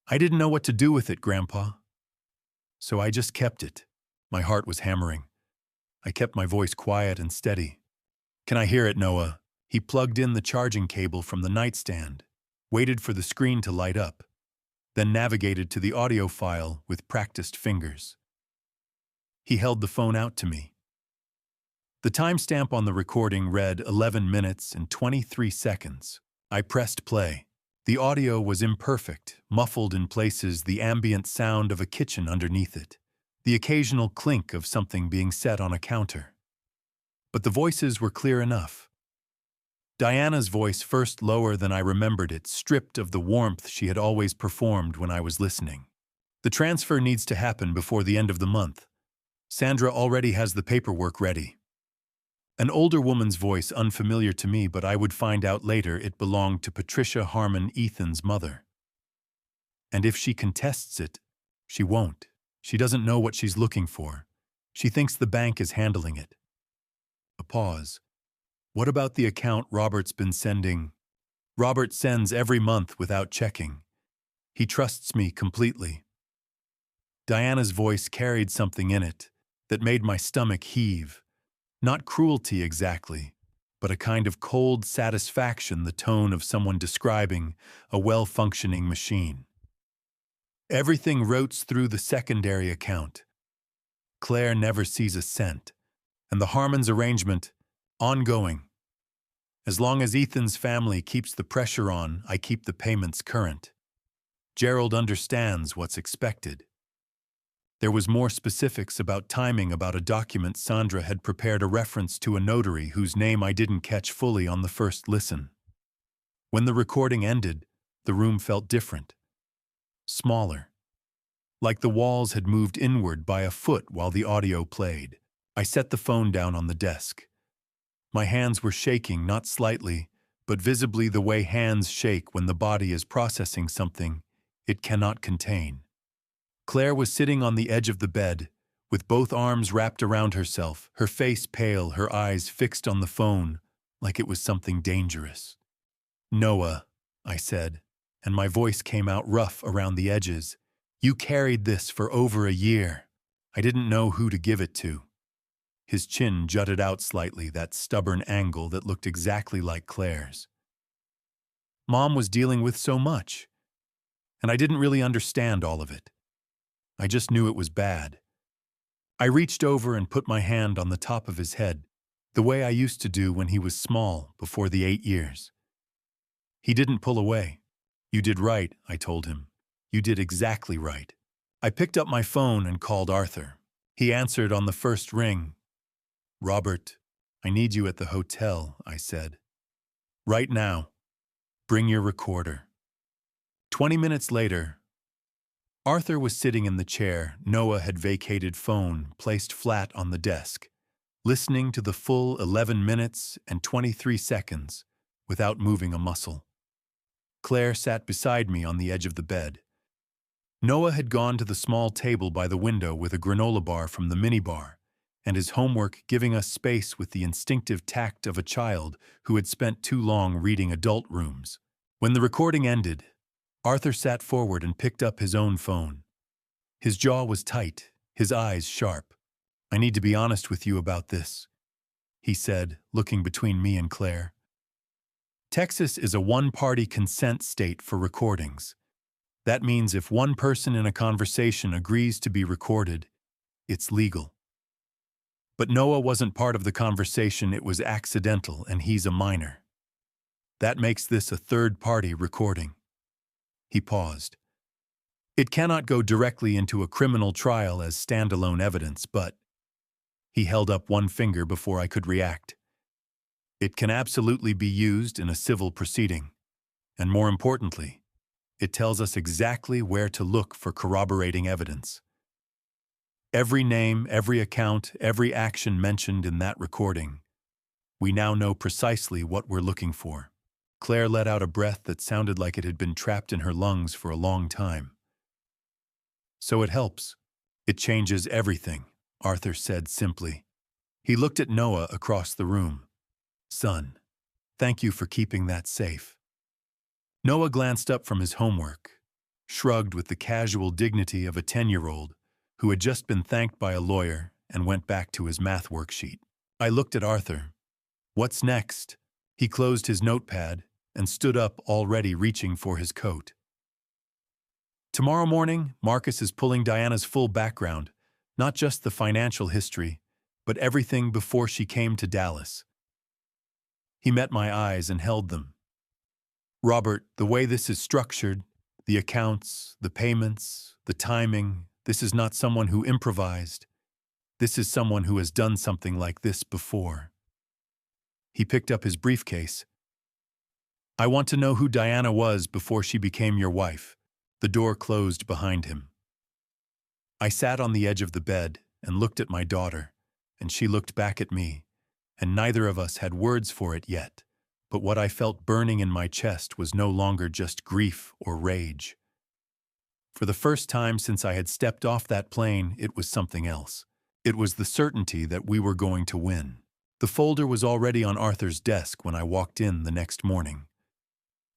"I didn't know what to do with it, Grandpa. So I just kept it." My heart was hammering. I kept my voice quiet and steady. "Can I hear it, Noah?" He plugged in the charging cable from the nightstand, waited for the screen to light up, then navigated to the audio file with practiced fingers. He held the phone out to me. The timestamp on the recording read 11 minutes and 23 seconds. I pressed play. The audio was imperfect, muffled in places, the ambient sound of a kitchen underneath it, the occasional clink of something being set on a counter. But the voices were clear enough. Diana's voice, first lower than I remembered it, stripped of the warmth she had always performed when I was listening. "The transfer needs to happen before the end of the month. Sandra already has the paperwork ready." An older woman's voice, unfamiliar to me, but I would find out later it belonged to Patricia Harmon, Ethan's mother. And if she contests it, she won't. She doesn't know what she's looking for. She thinks the bank is handling it. A pause. What about the account Robert's been sending? Robert sends every month without checking. He trusts me completely. Diana's voice carried something in it that made my stomach heave. Not cruelty exactly, but a kind of cold satisfaction, the tone of someone describing a well-functioning machine. Everything routes through the secondary account. Claire never sees a cent, and the Harmon's arrangement, ongoing. As long as Ethan's family keeps the pressure on, I keep the payments current. Gerald understands what's expected. There was more specifics about timing about a document Sandra had prepared a reference to a notary whose name I didn't catch fully on the first listen. When the recording ended, the room felt different. Smaller. Like the walls had moved inward by a foot while the audio played. I set the phone down on the desk. My hands were shaking, not slightly, but visibly the way hands shake when the body is processing something it cannot contain. Claire was sitting on the edge of the bed, with both arms wrapped around herself, her face pale, her eyes fixed on the phone, like it was something dangerous. "Noah," I said, and my voice came out rough around the edges. "You carried this for over a year. I didn't know who to give it to." His chin jutted out slightly, that stubborn angle that looked exactly like Claire's. Mom was dealing with so much, and I didn't really understand all of it. I just knew it was bad. I reached over and put my hand on the top of his head, the way I used to do when he was small, before the 8 years. He didn't pull away. "You did right," I told him. "You did exactly right." I picked up my phone and called Arthur. He answered on the first ring. "Robert, I need you at the hotel," I said. "Right now. Bring your recorder." 20 minutes later, Arthur was sitting in the chair Noah had vacated, phone placed flat on the desk, listening to the full 11 minutes and 23 seconds without moving a muscle. Claire sat beside me on the edge of the bed. Noah had gone to the small table by the window with a granola bar from the minibar, and his homework giving us space with the instinctive tact of a child who had spent too long reading adult rooms. When the recording ended, Arthur sat forward and picked up his own phone. His jaw was tight, his eyes sharp. "I need to be honest with you about this," he said, looking between me and Claire. "Texas is a one-party consent state for recordings. That means if one person in a conversation agrees to be recorded, it's legal. But Noah wasn't part of the conversation, it was accidental, and he's a minor. That makes this a third-party recording." He paused. "It cannot go directly into a criminal trial as standalone evidence, but—" He held up one finger before I could react. "It can absolutely be used in a civil proceeding. And more importantly, it tells us exactly where to look for corroborating evidence. Every name, every account, every action mentioned in that recording. We now know precisely what we're looking for." Claire let out a breath that sounded like it had been trapped in her lungs for a long time. "So it helps. It changes everything," Arthur said simply. He looked at Noah across the room. "Son, thank you for keeping that safe." Noah glanced up from his homework, shrugged with the casual dignity of a 10-year-old who had just been thanked by a lawyer, and went back to his math worksheet. I looked at Arthur. "What's next?" He closed his notepad and stood up, already reaching for his coat. "Tomorrow morning, Marcus is pulling Diana's full background, not just the financial history, but everything before she came to Dallas." He met my eyes and held them. "Robert, the way this is structured, the accounts, the payments, the timing, this is not someone who improvised. This is someone who has done something like this before." He picked up his briefcase. "I want to know who Diana was before she became your wife." The door closed behind him. I sat on the edge of the bed and looked at my daughter, and she looked back at me, and neither of us had words for it yet, but what I felt burning in my chest was no longer just grief or rage. For the first time since I had stepped off that plane, it was something else. It was the certainty that we were going to win. The folder was already on Arthur's desk when I walked in the next morning.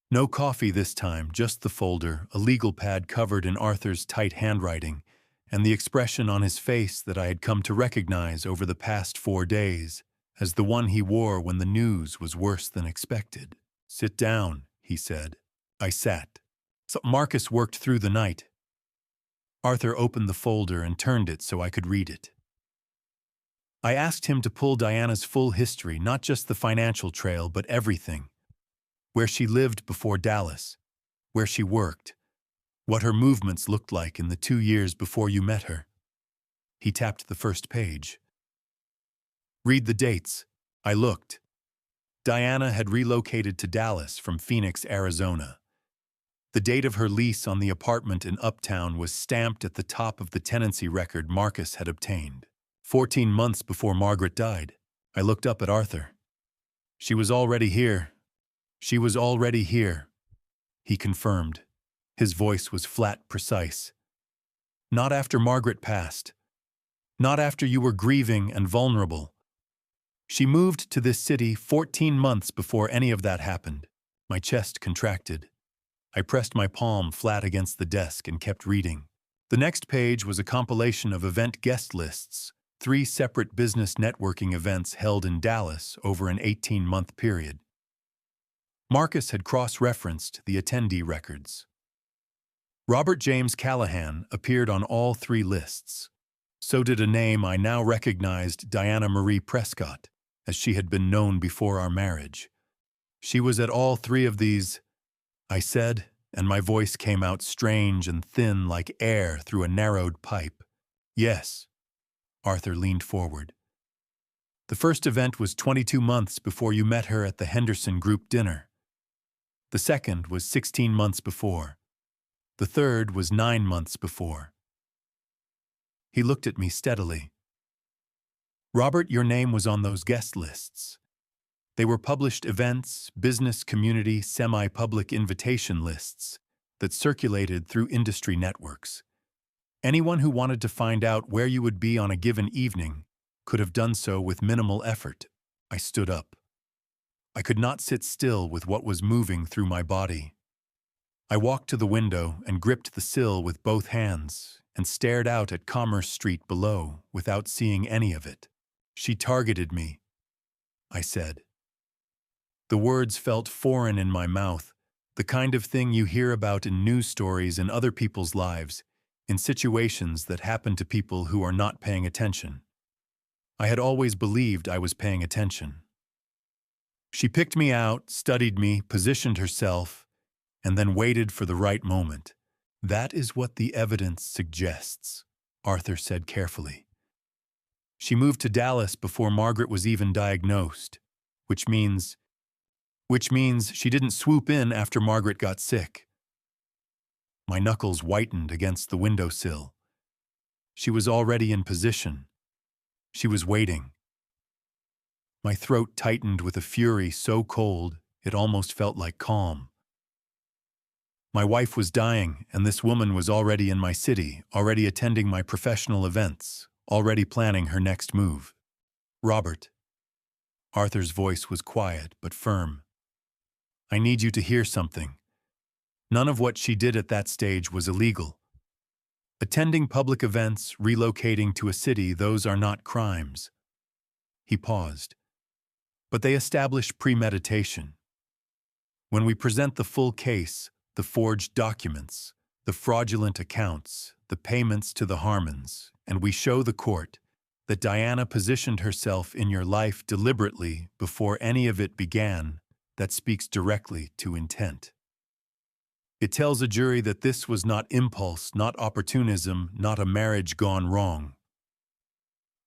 No coffee this time, just the folder, a legal pad covered in Arthur's tight handwriting, and the expression on his face that I had come to recognize over the past 4 days as the one he wore when the news was worse than expected. "Sit down," he said. I sat. So Marcus worked through the night. Arthur opened the folder and turned it so I could read it. I asked him to pull Diana's full history, not just the financial trail, but everything. Where she lived before Dallas, where she worked, what her movements looked like in the 2 years before you met her. He tapped the first page. "Read the dates." I looked. Diana had relocated to Dallas from Phoenix, Arizona. The date of her lease on the apartment in Uptown was stamped at the top of the tenancy record Marcus had obtained. 14 months before Margaret died. I looked up at Arthur. "She was already here. She was already here," he confirmed. His voice was flat, precise. "Not after Margaret passed. Not after you were grieving and vulnerable. She moved to this city 14 months before any of that happened." My chest contracted. I pressed my palm flat against the desk and kept reading. The next page was a compilation of event guest lists, 3 separate business networking events held in Dallas over an 18-month period. Marcus had cross-referenced the attendee records. Robert James Callahan appeared on all 3 lists. So did a name I now recognized, Diana Marie Prescott, as she had been known before our marriage. "She was at all 3 of these," I said, and my voice came out strange and thin like air through a narrowed pipe. "Yes." Arthur leaned forward. "The first event was 22 months before you met her at the Henderson Group dinner. The second was 16 months before. The third was 9 months before." He looked at me steadily. "Robert, your name was on those guest lists. They were published events, business community, semi-public invitation lists that circulated through industry networks. Anyone who wanted to find out where you would be on a given evening could have done so with minimal effort." I stood up. I could not sit still with what was moving through my body. I walked to the window and gripped the sill with both hands and stared out at Commerce Street below without seeing any of it. "She targeted me," I said. The words felt foreign in my mouth, the kind of thing you hear about in news stories in other people's lives, in situations that happen to people who are not paying attention. I had always believed I was paying attention. "She picked me out, studied me, positioned herself, and then waited for the right moment. That is what the evidence suggests," Arthur said carefully. "She moved to Dallas before Margaret was even diagnosed, which means she didn't swoop in after Margaret got sick." My knuckles whitened against the windowsill. She was already in position. She was waiting. My throat tightened with a fury so cold it almost felt like calm. My wife was dying, and this woman was already in my city, already attending my professional events, already planning her next move. "Robert." Arthur's voice was quiet but firm. "I need you to hear something. None of what she did at that stage was illegal. Attending public events, relocating to a city, those are not crimes." He paused. "But they establish premeditation. When we present the full case, the forged documents, the fraudulent accounts, the payments to the Harmons, and we show the court that Diana positioned herself in your life deliberately before any of it began, that speaks directly to intent. It tells a jury that this was not impulse, not opportunism, not a marriage gone wrong."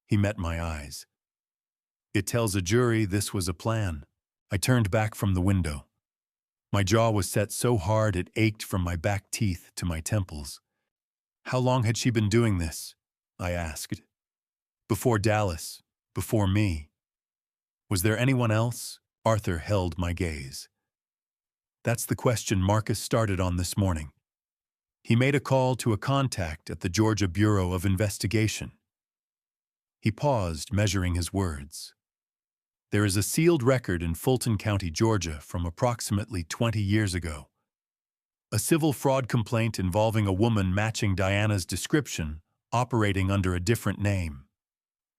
He met my eyes. "It tells a jury this was a plan." I turned back from the window. My jaw was set so hard it ached from my back teeth to my temples. "How long had she been doing this?" I asked. "Before Dallas, before me. Was there anyone else?" Arthur held my gaze. "That's the question Marcus started on this morning. He made a call to a contact at the Georgia Bureau of Investigation. He paused, measuring his words. There is a sealed record in Fulton County, Georgia, from approximately 20 years ago. A civil fraud complaint involving a woman matching Diana's description, operating under a different name.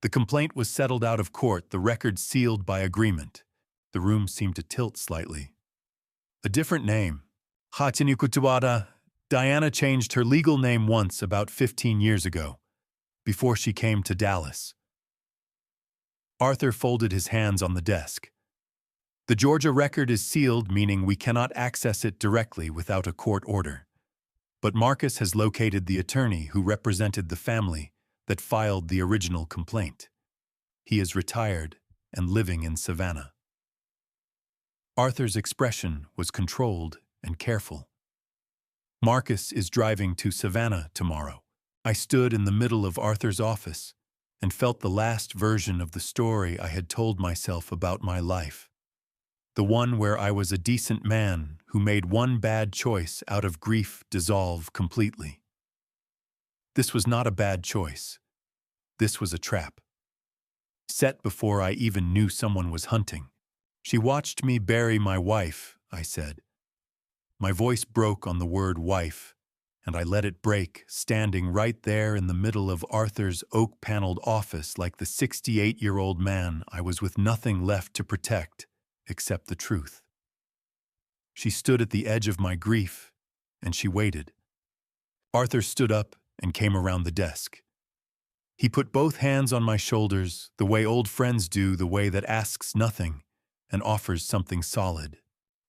The complaint was settled out of court, the record sealed by agreement. The room seemed to tilt slightly. A different name. Hatinukutuada. Diana changed her legal name once about 15 years ago, before she came to Dallas. Arthur folded his hands on the desk. The Georgia record is sealed, meaning we cannot access it directly without a court order. But Marcus has located the attorney who represented the family that filed the original complaint. He is retired and living in Savannah. Arthur's expression was controlled and careful. Marcus is driving to Savannah tomorrow. I stood in the middle of Arthur's office and felt the last version of the story I had told myself about my life. The one where I was a decent man who made one bad choice out of grief dissolve completely. This was not a bad choice. This was a trap. Set before I even knew someone was hunting. She watched me bury my wife, I said. My voice broke on the word wife, and I let it break, standing right there in the middle of Arthur's oak-paneled office like the 68-year-old man I was with nothing left to protect except the truth. She stood at the edge of my grief, and she waited. Arthur stood up and came around the desk. He put both hands on my shoulders, the way old friends do, the way that asks nothing and offers something solid.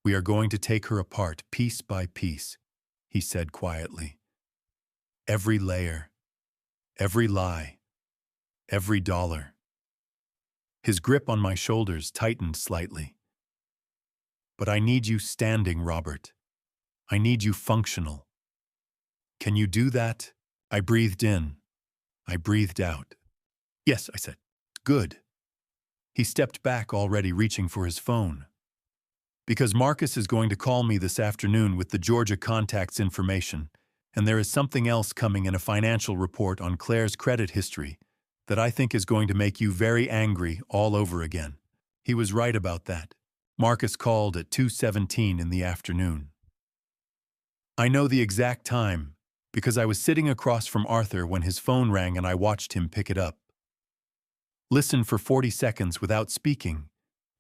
We are going to take her apart piece by piece, he said quietly. Every layer, every lie, every dollar. His grip on my shoulders tightened slightly. But I need you standing, Robert. I need you functional. Can you do that? I breathed in. I breathed out. Yes, I said. Good. He stepped back, already reaching for his phone. Because Marcus is going to call me this afternoon with the Georgia contact's information, and there is something else coming in a financial report on Claire's credit history that I think is going to make you very angry all over again. He was right about that. Marcus called at 2:17 in the afternoon. I know the exact time because I was sitting across from Arthur when his phone rang and I watched him pick it up. Listen for 40 seconds without speaking,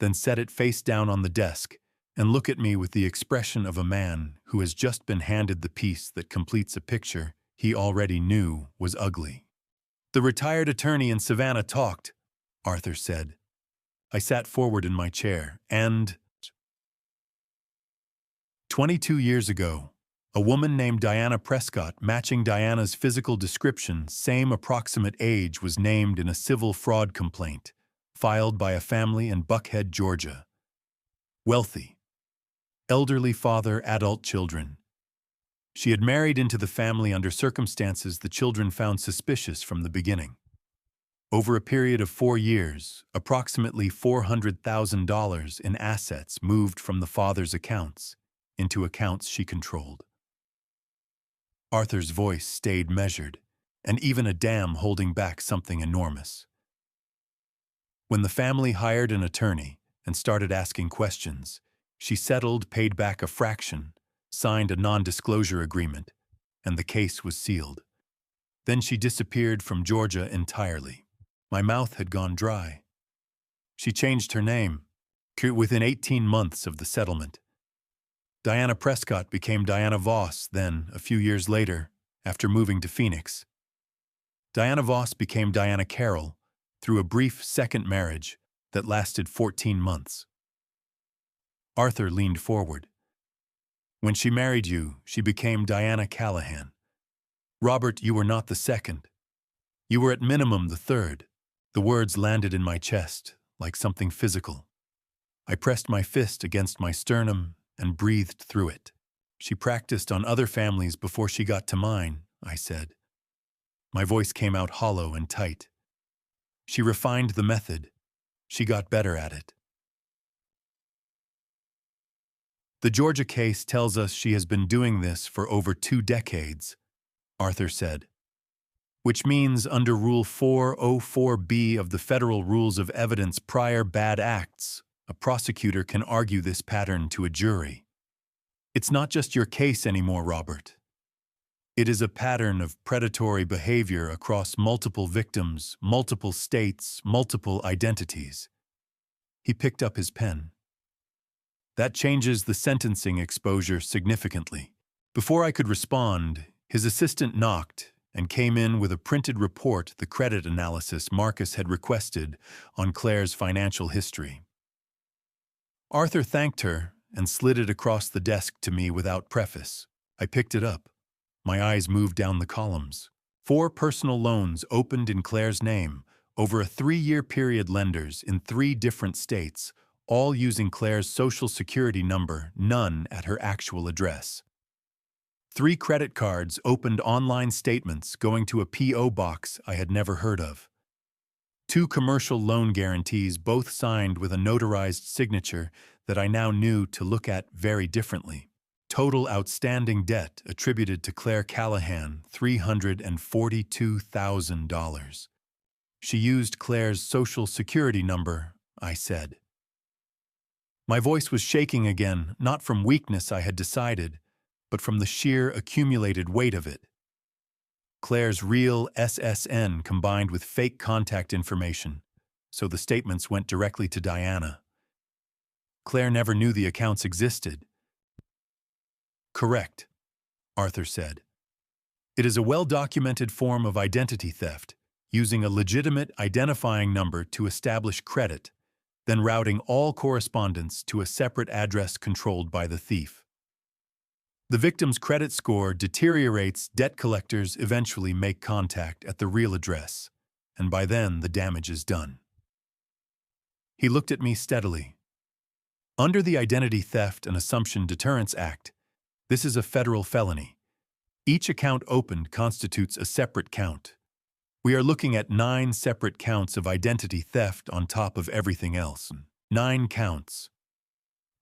then set it face down on the desk and look at me with the expression of a man who has just been handed the piece that completes a picture he already knew was ugly. The retired attorney in Savannah talked, Arthur said. I sat forward in my chair, and 22 years ago, a woman named Diana Prescott, matching Diana's physical description, same approximate age, was named in a civil fraud complaint filed by a family in Buckhead, Georgia. Wealthy. Elderly father, adult children. She had married into the family under circumstances the children found suspicious from the beginning. Over a period of 4 years, approximately $400,000 in assets moved from the father's accounts into accounts she controlled. Arthur's voice stayed measured, and even a dam holding back something enormous. When the family hired an attorney and started asking questions, she settled, paid back a fraction, signed a non-disclosure agreement, and the case was sealed. Then she disappeared from Georgia entirely. My mouth had gone dry. She changed her name within 18 months of the settlement. Diana Prescott became Diana Voss, then, a few years later, after moving to Phoenix. Diana Voss became Diana Carroll through a brief second marriage that lasted 14 months. Arthur leaned forward. When she married you, she became Diana Callahan. Robert, you were not the second. You were at minimum the third. The words landed in my chest, like something physical. I pressed my fist against my sternum and breathed through it. She practiced on other families before she got to mine, I said. My voice came out hollow and tight. She refined the method. She got better at it. The Georgia case tells us she has been doing this for over 2 decades, Arthur said. Which means under Rule 404B of the Federal Rules of Evidence prior bad acts, a prosecutor can argue this pattern to a jury. It's not just your case anymore, Robert. It is a pattern of predatory behavior across multiple victims, multiple states, multiple identities. He picked up his pen. That changes the sentencing exposure significantly. Before I could respond, his assistant knocked and came in with a printed report, the credit analysis Marcus had requested on Claire's financial history. Arthur thanked her and slid it across the desk to me without preface. I picked it up. My eyes moved down the columns. 4 personal loans opened in Claire's name over a 3-year period, lenders in 3 different states, all using Claire's social security number, none at her actual address. 3 credit cards opened, online statements going to a P.O. box I had never heard of. 2 commercial loan guarantees, both signed with a notarized signature that I now knew to look at very differently. Total outstanding debt attributed to Clare Callahan, $342,000. She used Claire's social security number, I said. My voice was shaking again, not from weakness I had decided, but from the sheer accumulated weight of it. Claire's real SSN combined with fake contact information, so the statements went directly to Diana. Claire never knew the accounts existed. Correct, Arthur said. It is a well-documented form of identity theft, using a legitimate identifying number to establish credit, then routing all correspondence to a separate address controlled by the thief. The victim's credit score deteriorates, debt collectors eventually make contact at the real address, and by then the damage is done. He looked at me steadily. Under the Identity Theft and Assumption Deterrence Act, this is a federal felony. Each account opened constitutes a separate count. We are looking at 9 separate counts of identity theft on top of everything else. 9 counts.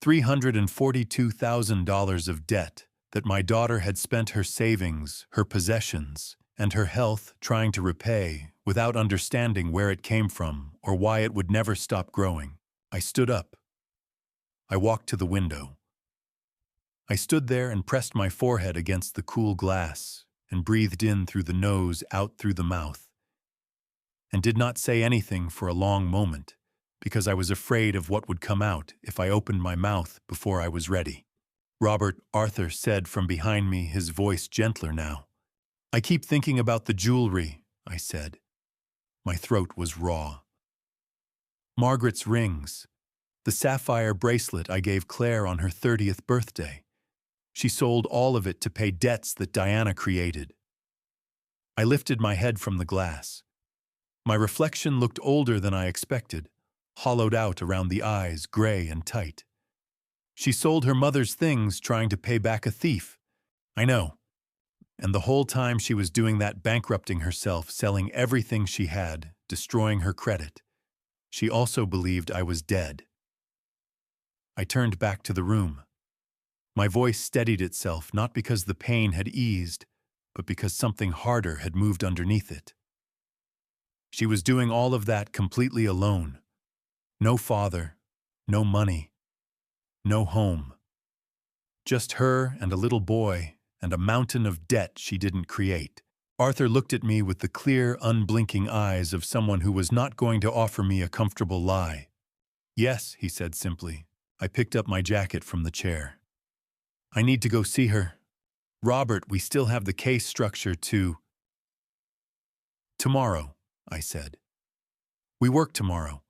$342,000 of debt that my daughter had spent her savings, her possessions, and her health trying to repay without understanding where it came from or why it would never stop growing. I stood up. I walked to the window. I stood there and pressed my forehead against the cool glass and breathed in through the nose, out through the mouth, and did not say anything for a long moment because I was afraid of what would come out if I opened my mouth before I was ready. Robert, Arthur said from behind me, his voice gentler now. I keep thinking about the jewelry, I said. My throat was raw. Margaret's rings, the sapphire bracelet I gave Claire on her 30th birthday. She sold all of it to pay debts that Diana created. I lifted my head from the glass. My reflection looked older than I expected, hollowed out around the eyes, gray and tight. She sold her mother's things trying to pay back a thief. I know. And the whole time she was doing that, bankrupting herself, selling everything she had, destroying her credit. She also believed I was dead. I turned back to the room. My voice steadied itself, not because the pain had eased, but because something harder had moved underneath it. She was doing all of that completely alone. No father, no money, no home. Just her and a little boy and a mountain of debt she didn't create. Arthur looked at me with the clear, unblinking eyes of someone who was not going to offer me a comfortable lie. Yes, he said simply. I picked up my jacket from the chair. I need to go see her. Robert, we still have the case structure to... Tomorrow, I said. We work tomorrow.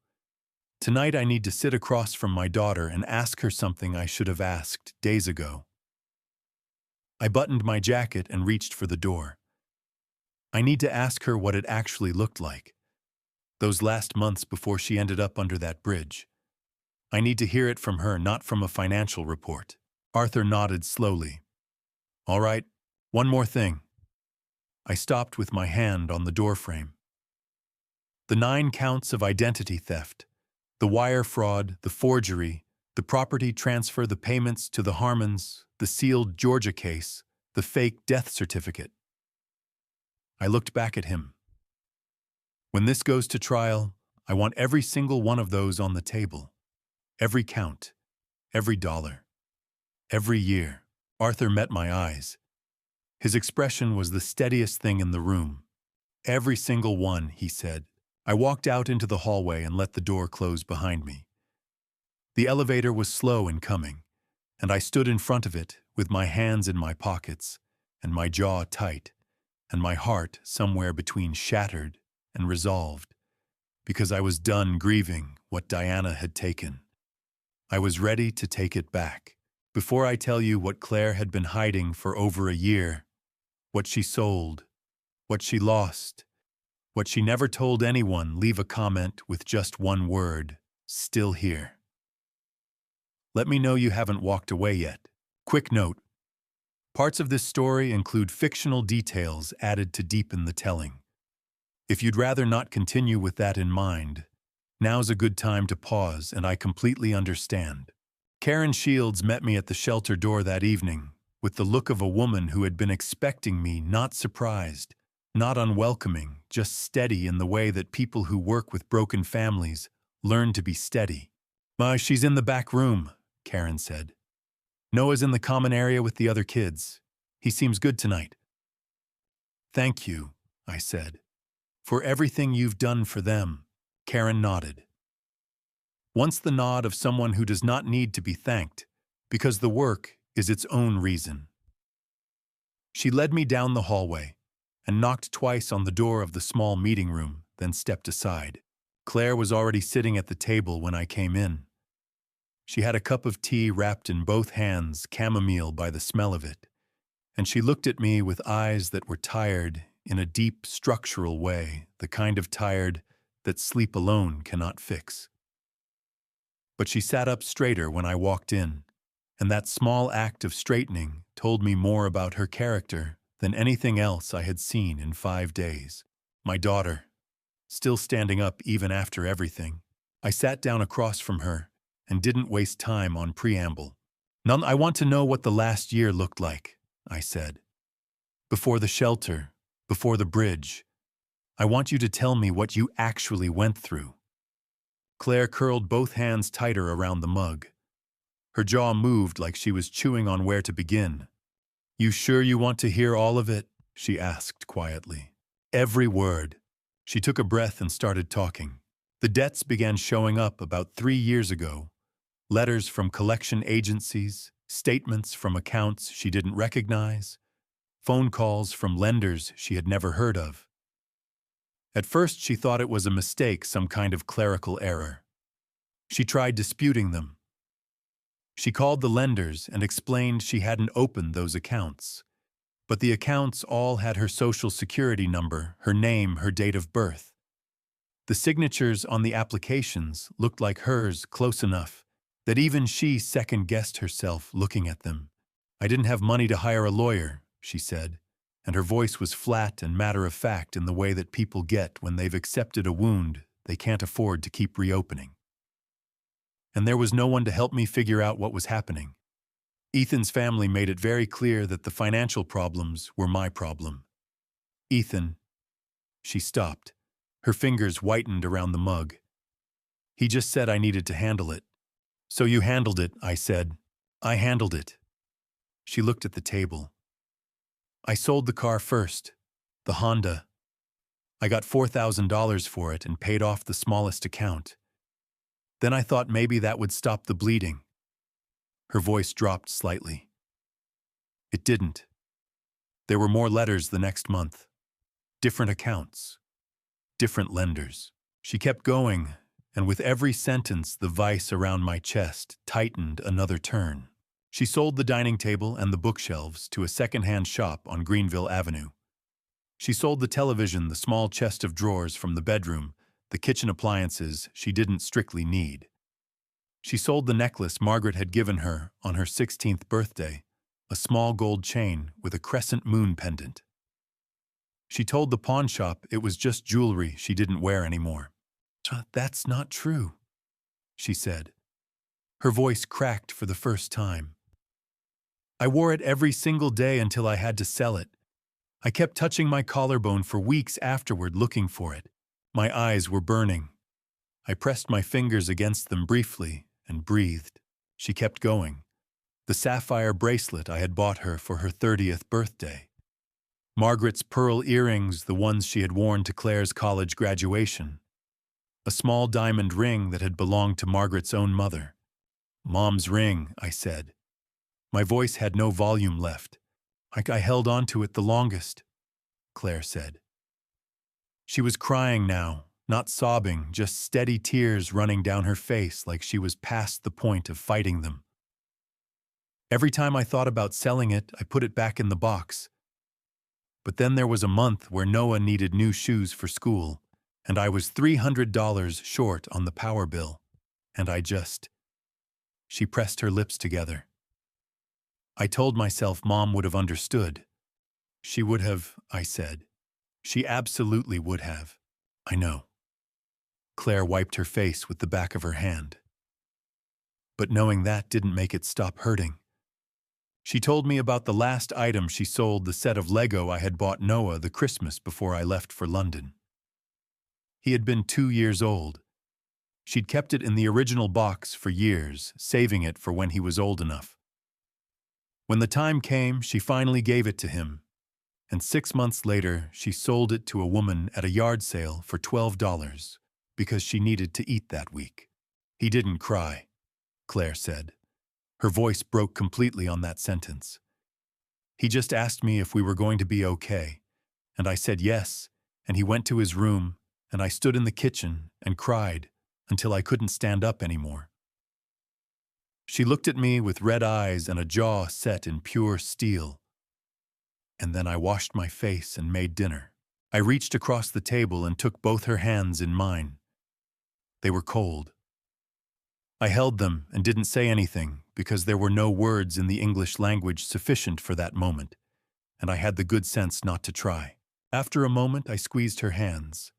Tonight I need to sit across from my daughter and ask her something I should have asked days ago. I buttoned my jacket and reached for the door. I need to ask her what it actually looked like. Those last months before she ended up under that bridge. I need to hear it from her, not from a financial report. Arthur nodded slowly. All right, one more thing. I stopped with my hand on the doorframe. The 9 counts of identity theft, the wire fraud, the forgery, The property transfer, the payments to the Harmons, the sealed Georgia case, the fake death certificate. I looked back at him. When this goes to trial, I want every single one of those on the table. Every count, every dollar, every year. Arthur met my eyes. His expression was the steadiest thing in the room. Every single one, he said. I walked out into the hallway and let the door close behind me. The elevator was slow in coming, and I stood in front of it with my hands in my pockets and my jaw tight and my heart somewhere between shattered and resolved, because I was done grieving what Diana had taken. I was ready to take it back. Before I tell you what Claire had been hiding for over a year, what she sold, what she lost, what she never told anyone, leave a comment with just one word: still here. Let me know you haven't walked away yet. Quick note: parts of this story include fictional details added to deepen the telling. If you'd rather not continue with that in mind, now's a good time to pause, and I completely understand. Karen Shields met me at the shelter door that evening with the look of a woman who had been expecting me, not surprised, not unwelcoming, just steady in the way that people who work with broken families learn to be steady. She's in the back room," Karen said. "Noah's in the common area with the other kids. He seems good tonight." "Thank you," I said, "for everything you've done for them." Karen nodded. Once the nod of someone who does not need to be thanked, because the work is its own reason. She led me down the hallway and knocked twice on the door of the small meeting room, then stepped aside. Claire was already sitting at the table when I came in. She had a cup of tea wrapped in both hands, chamomile by the smell of it, and she looked at me with eyes that were tired in a deep, structural way, the kind of tired that sleep alone cannot fix. But she sat up straighter when I walked in, and that small act of straightening told me more about her character than anything else I had seen in 5 days. My daughter, still standing up even after everything. I sat down across from her and didn't waste time on preamble. "None, I want to know what the last year looked like," I said. "Before the shelter, before the bridge. I want you to tell me what you actually went through." Claire curled both hands tighter around the mug. Her jaw moved like she was chewing on where to begin. "You sure you want to hear all of it?" she asked quietly. "Every word." She took a breath and started talking. The debts began showing up about 3 years ago. Letters from collection agencies, statements from accounts she didn't recognize, phone calls from lenders she had never heard of. At first she thought it was a mistake, some kind of clerical error. She tried disputing them. She called the lenders and explained she hadn't opened those accounts. But the accounts all had her social security number, her name, her date of birth. The signatures on the applications looked like hers close enough that even she second-guessed herself looking at them. "I didn't have money to hire a lawyer," she said, and her voice was flat and matter-of-fact in the way that people get when they've accepted a wound they can't afford to keep reopening. "And there was no one to help me figure out what was happening. Ethan's family made it very clear that the financial problems were my problem. Ethan..." She stopped. Her fingers whitened around the mug. "He just said I needed to handle it." "So you handled it," I said. "I handled it." She looked at the table. "I sold the car first, the Honda. I got $4,000 for it and paid off the smallest account. Then I thought maybe that would stop the bleeding." Her voice dropped slightly. It didn't. There were more letters the next month. Different accounts. Different lenders. She kept going, and with every sentence the vice around my chest tightened another turn. She sold the dining table and the bookshelves to a second-hand shop on Greenville Avenue. She sold the television, the small chest of drawers from the bedroom, the kitchen appliances she didn't strictly need. She sold the necklace Margaret had given her on her 16th birthday, a small gold chain with a crescent moon pendant. She told the pawn shop it was just jewelry she didn't wear anymore. "That's not true," she said. Her voice cracked for the first time. I wore it every single day until I had to sell it. I kept touching my collarbone for weeks afterward looking for it. My eyes were burning. I pressed my fingers against them briefly and breathed. She kept going. The sapphire bracelet I had bought her for her 30th birthday. Margaret's pearl earrings, the ones she had worn to Claire's college graduation. A small diamond ring that had belonged to Margaret's own mother. "Mom's ring," I said. My voice had no volume left. I held on to it the longest, Claire said. She was crying now, not sobbing, just steady tears running down her face like she was past the point of fighting them. Every time I thought about selling it, I put it back in the box. But then there was a month where Noah needed new shoes for school, and I was $300 short on the power bill, and She pressed her lips together. I told myself Mom would have understood. She would have, I said. She absolutely would have. I know. Claire wiped her face with the back of her hand. But knowing that didn't make it stop hurting. She told me about the last item she sold, the set of Lego I had bought Noah the Christmas before I left for London. He had been 2 years old. She'd kept it in the original box for years, saving it for when he was old enough. When the time came, she finally gave it to him, and 6 months later, she sold it to a woman at a yard sale for $12 because she needed to eat that week. He didn't cry, Claire said. Her voice broke completely on that sentence. He just asked me if we were going to be okay, and I said yes, and he went to his room, and I stood in the kitchen and cried until I couldn't stand up anymore. She looked at me with red eyes and a jaw set in pure steel. And then I washed my face and made dinner. I reached across the table and took both her hands in mine. They were cold. I held them and didn't say anything because there were no words in the English language sufficient for that moment, and I had the good sense not to try. After a moment, I squeezed her hands.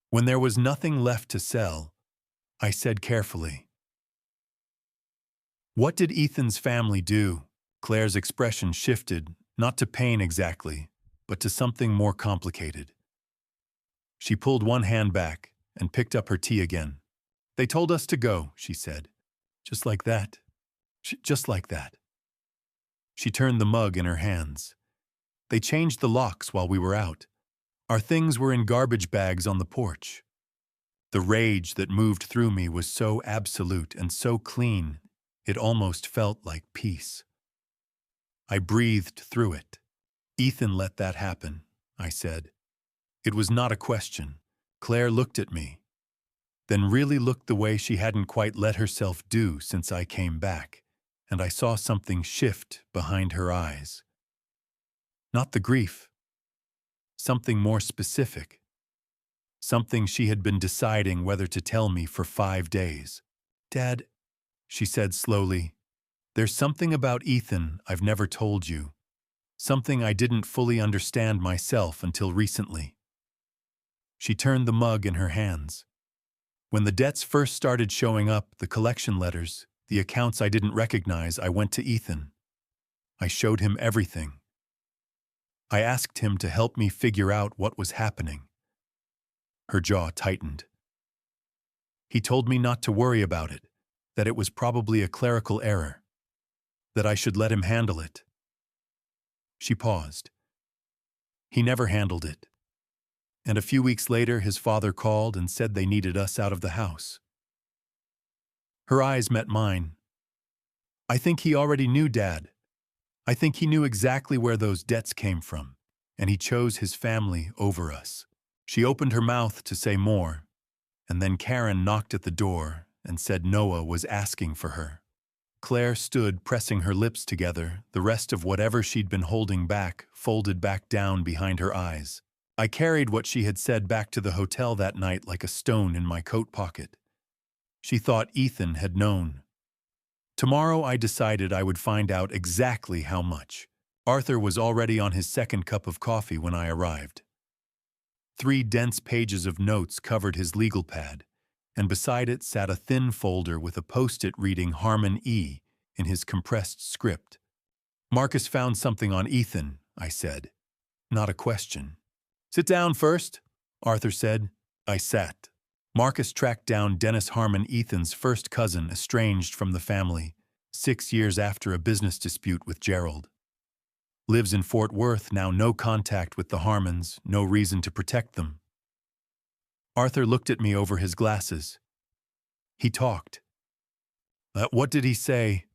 When there was nothing left to sell, I said carefully, "What did Ethan's family do?" Claire's expression shifted, not to pain exactly, but to something more complicated. She pulled one hand back and picked up her tea again. "They told us to go," she said. Just like that. Just like that. She turned the mug in her hands. "They changed the locks while we were out. Our things were in garbage bags on the porch." The rage that moved through me was so absolute and so clean, it almost felt like peace. I breathed through it. "Ethan let that happen," I said. It was not a question. Claire looked at me, then really looked the way she hadn't quite let herself do since I came back, and I saw something shift behind her eyes. Not the grief. Something more specific. Something she had been deciding whether to tell me for 5 days. "Dad," she said slowly, "there's something about Ethan I've never told you. Something I didn't fully understand myself until recently." She turned the mug in her hands. "When the debts first started showing up, the collection letters, the accounts I didn't recognize, I went to Ethan. I showed him everything. I asked him to help me figure out what was happening." Her jaw tightened. "He told me not to worry about it, that it was probably a clerical error, that I should let him handle it." She paused. "He never handled it. And a few weeks later, his father called and said they needed us out of the house." Her eyes met mine. "I think he already knew, Dad. I think he knew exactly where those debts came from, and he chose his family over us." She opened her mouth to say more, and then Karen knocked at the door and said Noah was asking for her. Claire stood pressing her lips together, the rest of whatever she'd been holding back folded back down behind her eyes. I carried what she had said back to the hotel that night like a stone in my coat pocket. She thought Ethan had known. Tomorrow I decided I would find out exactly how much. Arthur was already on his second cup of coffee when I arrived. 3 dense pages of notes covered his legal pad, and beside it sat a thin folder with a post-it reading Harmon E. in his compressed script. "Marcus found something on Ethan," I said. Not a question. "Sit down first," Arthur said. I sat. Marcus tracked down Dennis Harmon, Ethan's first cousin, estranged from the family, 6 years after a business dispute with Gerald. Lives in Fort Worth now, no contact with the Harmons, no reason to protect them. Arthur looked at me over his glasses. He talked. What did he say?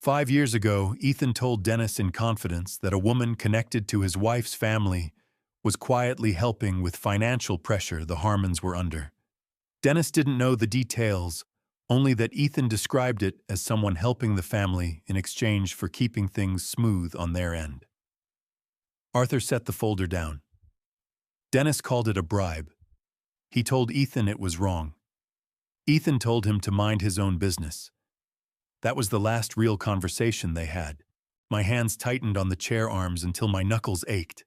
5 years ago, Ethan told Dennis in confidence that a woman connected to his wife's family was quietly helping with financial pressure the Harmons were under. Dennis didn't know the details, only that Ethan described it as someone helping the family in exchange for keeping things smooth on their end. Arthur set the folder down. Dennis called it a bribe. He told Ethan it was wrong. Ethan told him to mind his own business. That was the last real conversation they had. My hands tightened on the chair arms until my knuckles ached.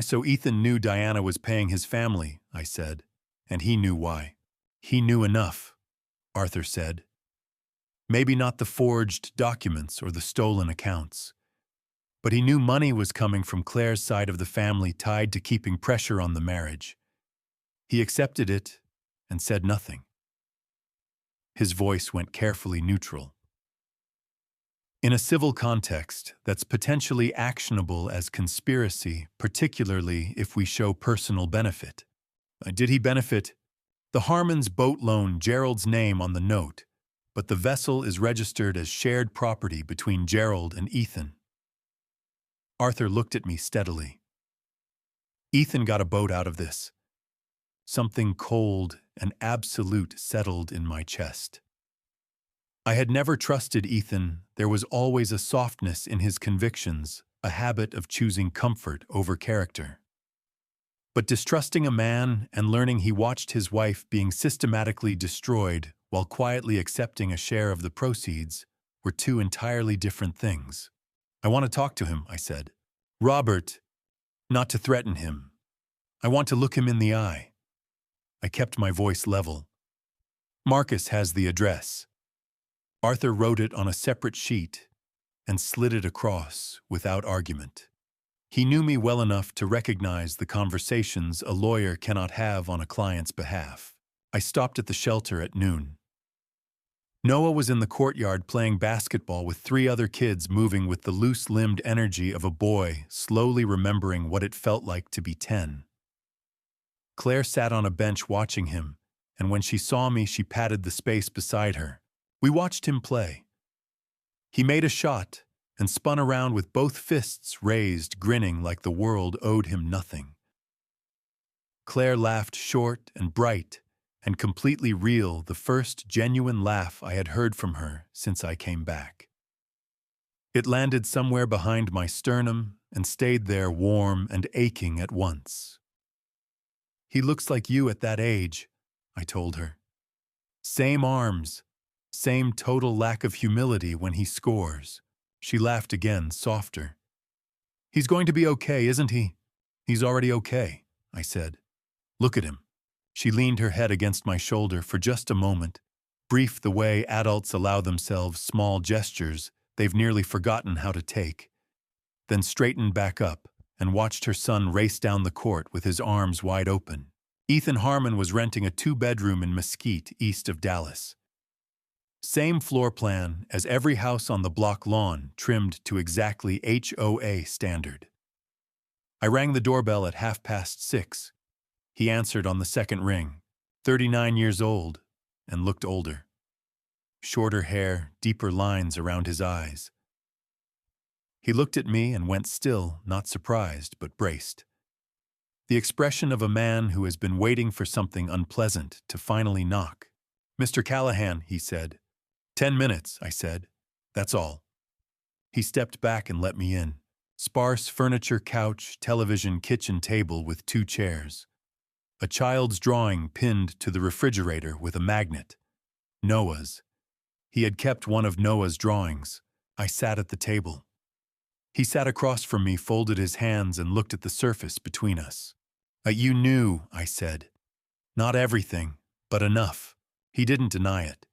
So Ethan knew Diana was paying his family, I said, and he knew why. He knew enough, Arthur said. Maybe not the forged documents or the stolen accounts, but he knew money was coming from Claire's side of the family tied to keeping pressure on the marriage. He accepted it and said nothing. His voice went carefully neutral. In a civil context, that's potentially actionable as conspiracy, particularly if we show personal benefit. Did he benefit? The Harmons boat loan Gerald's name on the note, but the vessel is registered as shared property between Gerald and Ethan. Arthur looked at me steadily. Ethan got a boat out of this. Something cold and absolute settled in my chest. I had never trusted Ethan. There was always a softness in his convictions, a habit of choosing comfort over character. But distrusting a man and learning he watched his wife being systematically destroyed while quietly accepting a share of the proceeds were two entirely different things. "I want to talk to him," I said. "Robert, not to threaten him. I want to look him in the eye." I kept my voice level. "Marcus has the address." Arthur wrote it on a separate sheet and slid it across without argument. He knew me well enough to recognize the conversations a lawyer cannot have on a client's behalf. I stopped at the shelter at noon. Noah was in the courtyard playing basketball with 3 other kids, moving with the loose-limbed energy of a boy slowly remembering what it felt like to be 10. Claire sat on a bench watching him, and when she saw me, she patted the space beside her. We watched him play. He made a shot and spun around with both fists raised, grinning like the world owed him nothing. Claire laughed short and bright and completely real, the first genuine laugh I had heard from her since I came back. It landed somewhere behind my sternum and stayed there warm and aching at once. "He looks like you at that age," I told her. "Same arms. Same total lack of humility when he scores." She laughed again, softer. "He's going to be okay, isn't he?" "He's already okay," I said. "Look at him." She leaned her head against my shoulder for just a moment, brief the way adults allow themselves small gestures they've nearly forgotten how to take, then straightened back up and watched her son race down the court with his arms wide open. Ethan Harmon was renting a 2-bedroom in Mesquite, east of Dallas. Same floor plan as every house on the block lawn, trimmed to exactly HOA standard. I rang the doorbell at 6:30. He answered on the second ring, 39 years old, and looked older. Shorter hair, deeper lines around his eyes. He looked at me and went still, not surprised, but braced. The expression of a man who has been waiting for something unpleasant to finally knock. "Mr. Callahan," he said. 10 minutes, I said. "That's all." He stepped back and let me in. Sparse furniture, couch, television, kitchen table with 2 chairs. A child's drawing pinned to the refrigerator with a magnet. Noah's. He had kept one of Noah's drawings. I sat at the table. He sat across from me, folded his hands, and looked at the surface between us. "You knew," I said. Not everything, but enough. He didn't deny it.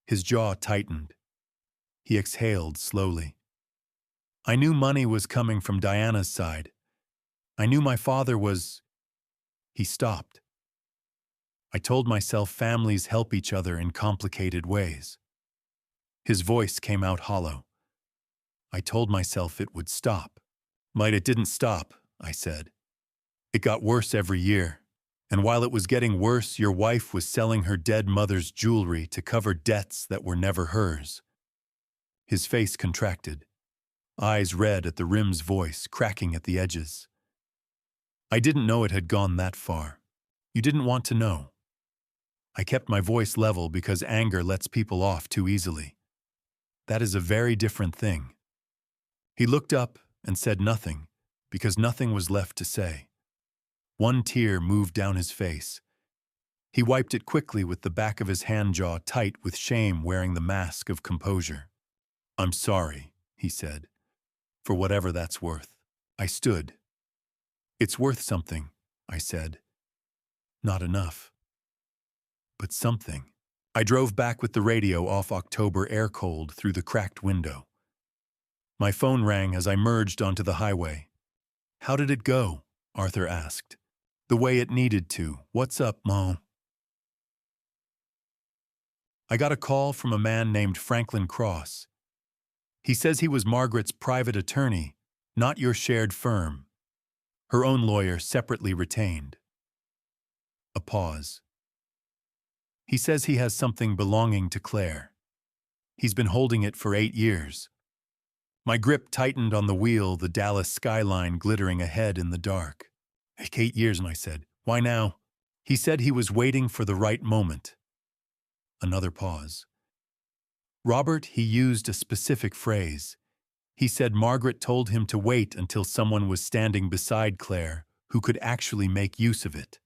His jaw tightened. He exhaled slowly. I knew money was coming from Diana's side. I knew my father was... He stopped. I told myself families help each other in complicated ways. His voice came out hollow. I told myself it would stop. Might it didn't stop, I said. It got worse every year. And while it was getting worse, your wife was selling her dead mother's jewelry to cover debts that were never hers. His face contracted, eyes red at the rim's voice, cracking at the edges. I didn't know it had gone that far. You didn't want to know. I kept my voice level because anger lets people off too easily. That is a very different thing. He looked up and said nothing, because nothing was left to say. One tear moved down his face. He wiped it quickly with the back of his hand jaw tight with shame, wearing the mask of composure. I'm sorry, he said, for whatever that's worth. I stood. It's worth something, I said. Not enough. But something. I drove back with the radio off October air cold through the cracked window. My phone rang as I merged onto the highway. How did it go? Arthur asked. The way it needed to. What's up, Mo? I got a call from a man named Franklin Cross. He says he was Margaret's private attorney, not your shared firm. Her own lawyer separately retained. A pause. He says he has something belonging to Clare. He's been holding it for 8 years. My grip tightened on the wheel, the Dallas skyline glittering ahead in the dark. 8 years, I said. Why now? He said he was waiting for the right moment. Another pause. Robert, he used a specific phrase. He said Margaret told him to wait until someone was standing beside Clare who could actually make use of it.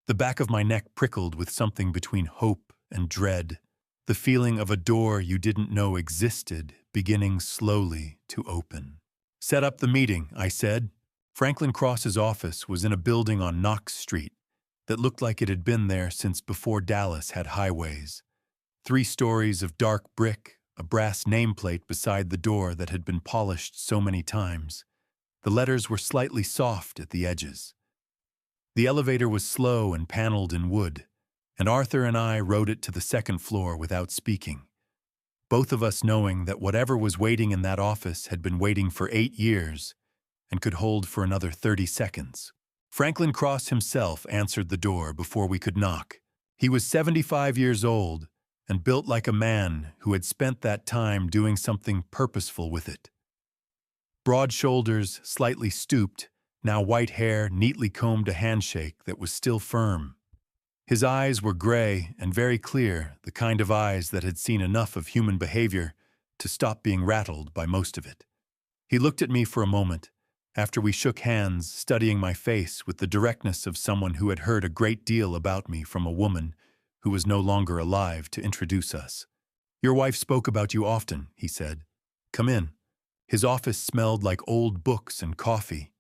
The back of my neck prickled with something between hope and dread, the feeling of a door you didn't know existed beginning slowly to open. Set up the meeting, I said. Franklin Cross's office was in a building on Knox Street that looked like it had been there since before Dallas had highways. 3 stories of dark brick, a brass nameplate beside the door that had been polished so many times. The letters were slightly soft at the edges. The elevator was slow and paneled in wood, and Arthur and I rode it to the 2nd floor without speaking, both of us knowing that whatever was waiting in that office had been waiting for 8 years and could hold for another 30 seconds. Franklin Cross himself answered the door before we could knock. He was 75 years old and built like a man who had spent that time doing something purposeful with it. Broad shoulders, slightly stooped, now white hair, neatly combed, a handshake that was still firm. His eyes were gray and very clear, the kind of eyes that had seen enough of human behavior to stop being rattled by most of it. He looked at me for a moment, after we shook hands, studying my face with the directness of someone who had heard a great deal about me from a woman who was no longer alive to introduce us. Your wife spoke about you often, he said. Come in. His office smelled like old books and coffee.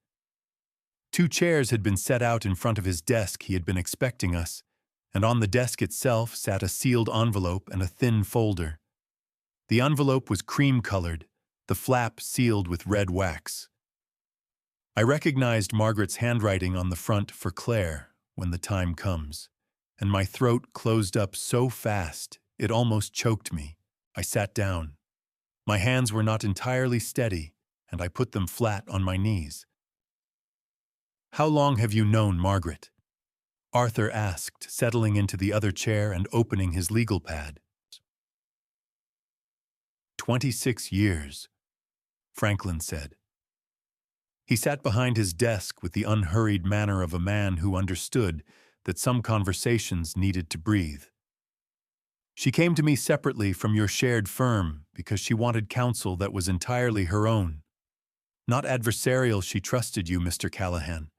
2 chairs had been set out in front of his desk. He had been expecting us, and on the desk itself sat a sealed envelope and a thin folder. The envelope was cream-colored, the flap sealed with red wax. I recognized Margaret's handwriting on the front for Clare, when the time comes, and my throat closed up so fast it almost choked me. I sat down. My hands were not entirely steady, and I put them flat on my knees. How long have you known Margaret? Arthur asked, settling into the other chair and opening his legal pad. 26 years, Franklin said. He sat behind his desk with the unhurried manner of a man who understood that some conversations needed to breathe. She came to me separately from your shared firm because she wanted counsel that was entirely her own. Not adversarial, she trusted you, Mr. Callahan.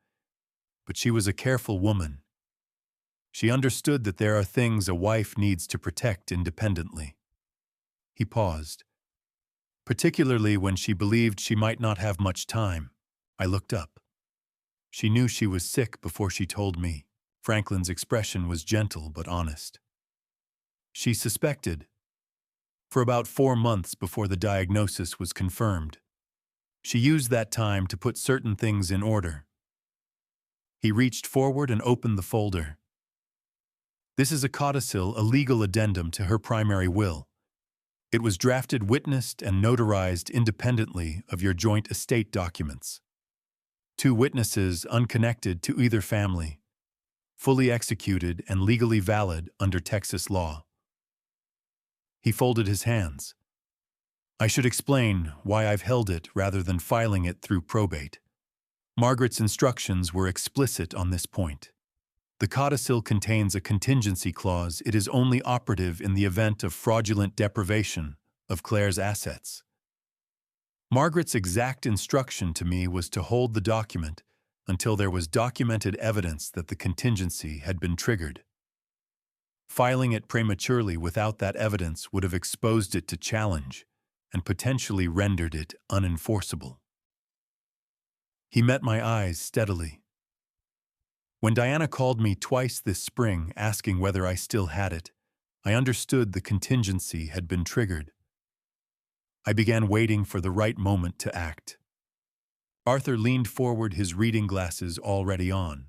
But she was a careful woman. She understood that there are things a wife needs to protect independently. He paused. Particularly when she believed she might not have much time. I looked up. She knew she was sick before she told me. Franklin's expression was gentle but honest. She suspected, for about 4 months before the diagnosis was confirmed. She used that time to put certain things in order. He reached forward and opened the folder. This is a codicil, a legal addendum to her primary will. It was drafted, witnessed, and notarized independently of your joint estate documents. 2 witnesses unconnected to either family, fully executed and legally valid under Texas law. He folded his hands. I should explain why I've held it rather than filing it through probate. Margaret's instructions were explicit on this point. The codicil contains a contingency clause. It is only operative in the event of fraudulent deprivation of Clare's assets. Margaret's exact instruction to me was to hold the document until there was documented evidence that the contingency had been triggered. Filing it prematurely without that evidence would have exposed it to challenge and potentially rendered it unenforceable. He met my eyes steadily. When Diana called me twice this spring asking whether I still had it, I understood the contingency had been triggered. I began waiting for the right moment to act. Arthur leaned forward, his reading glasses already on.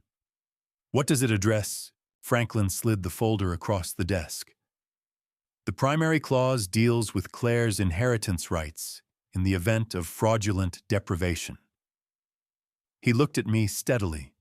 What does it address? Franklin slid the folder across the desk. The primary clause deals with Clare's inheritance rights in the event of fraudulent deprivation. He looked at me steadily.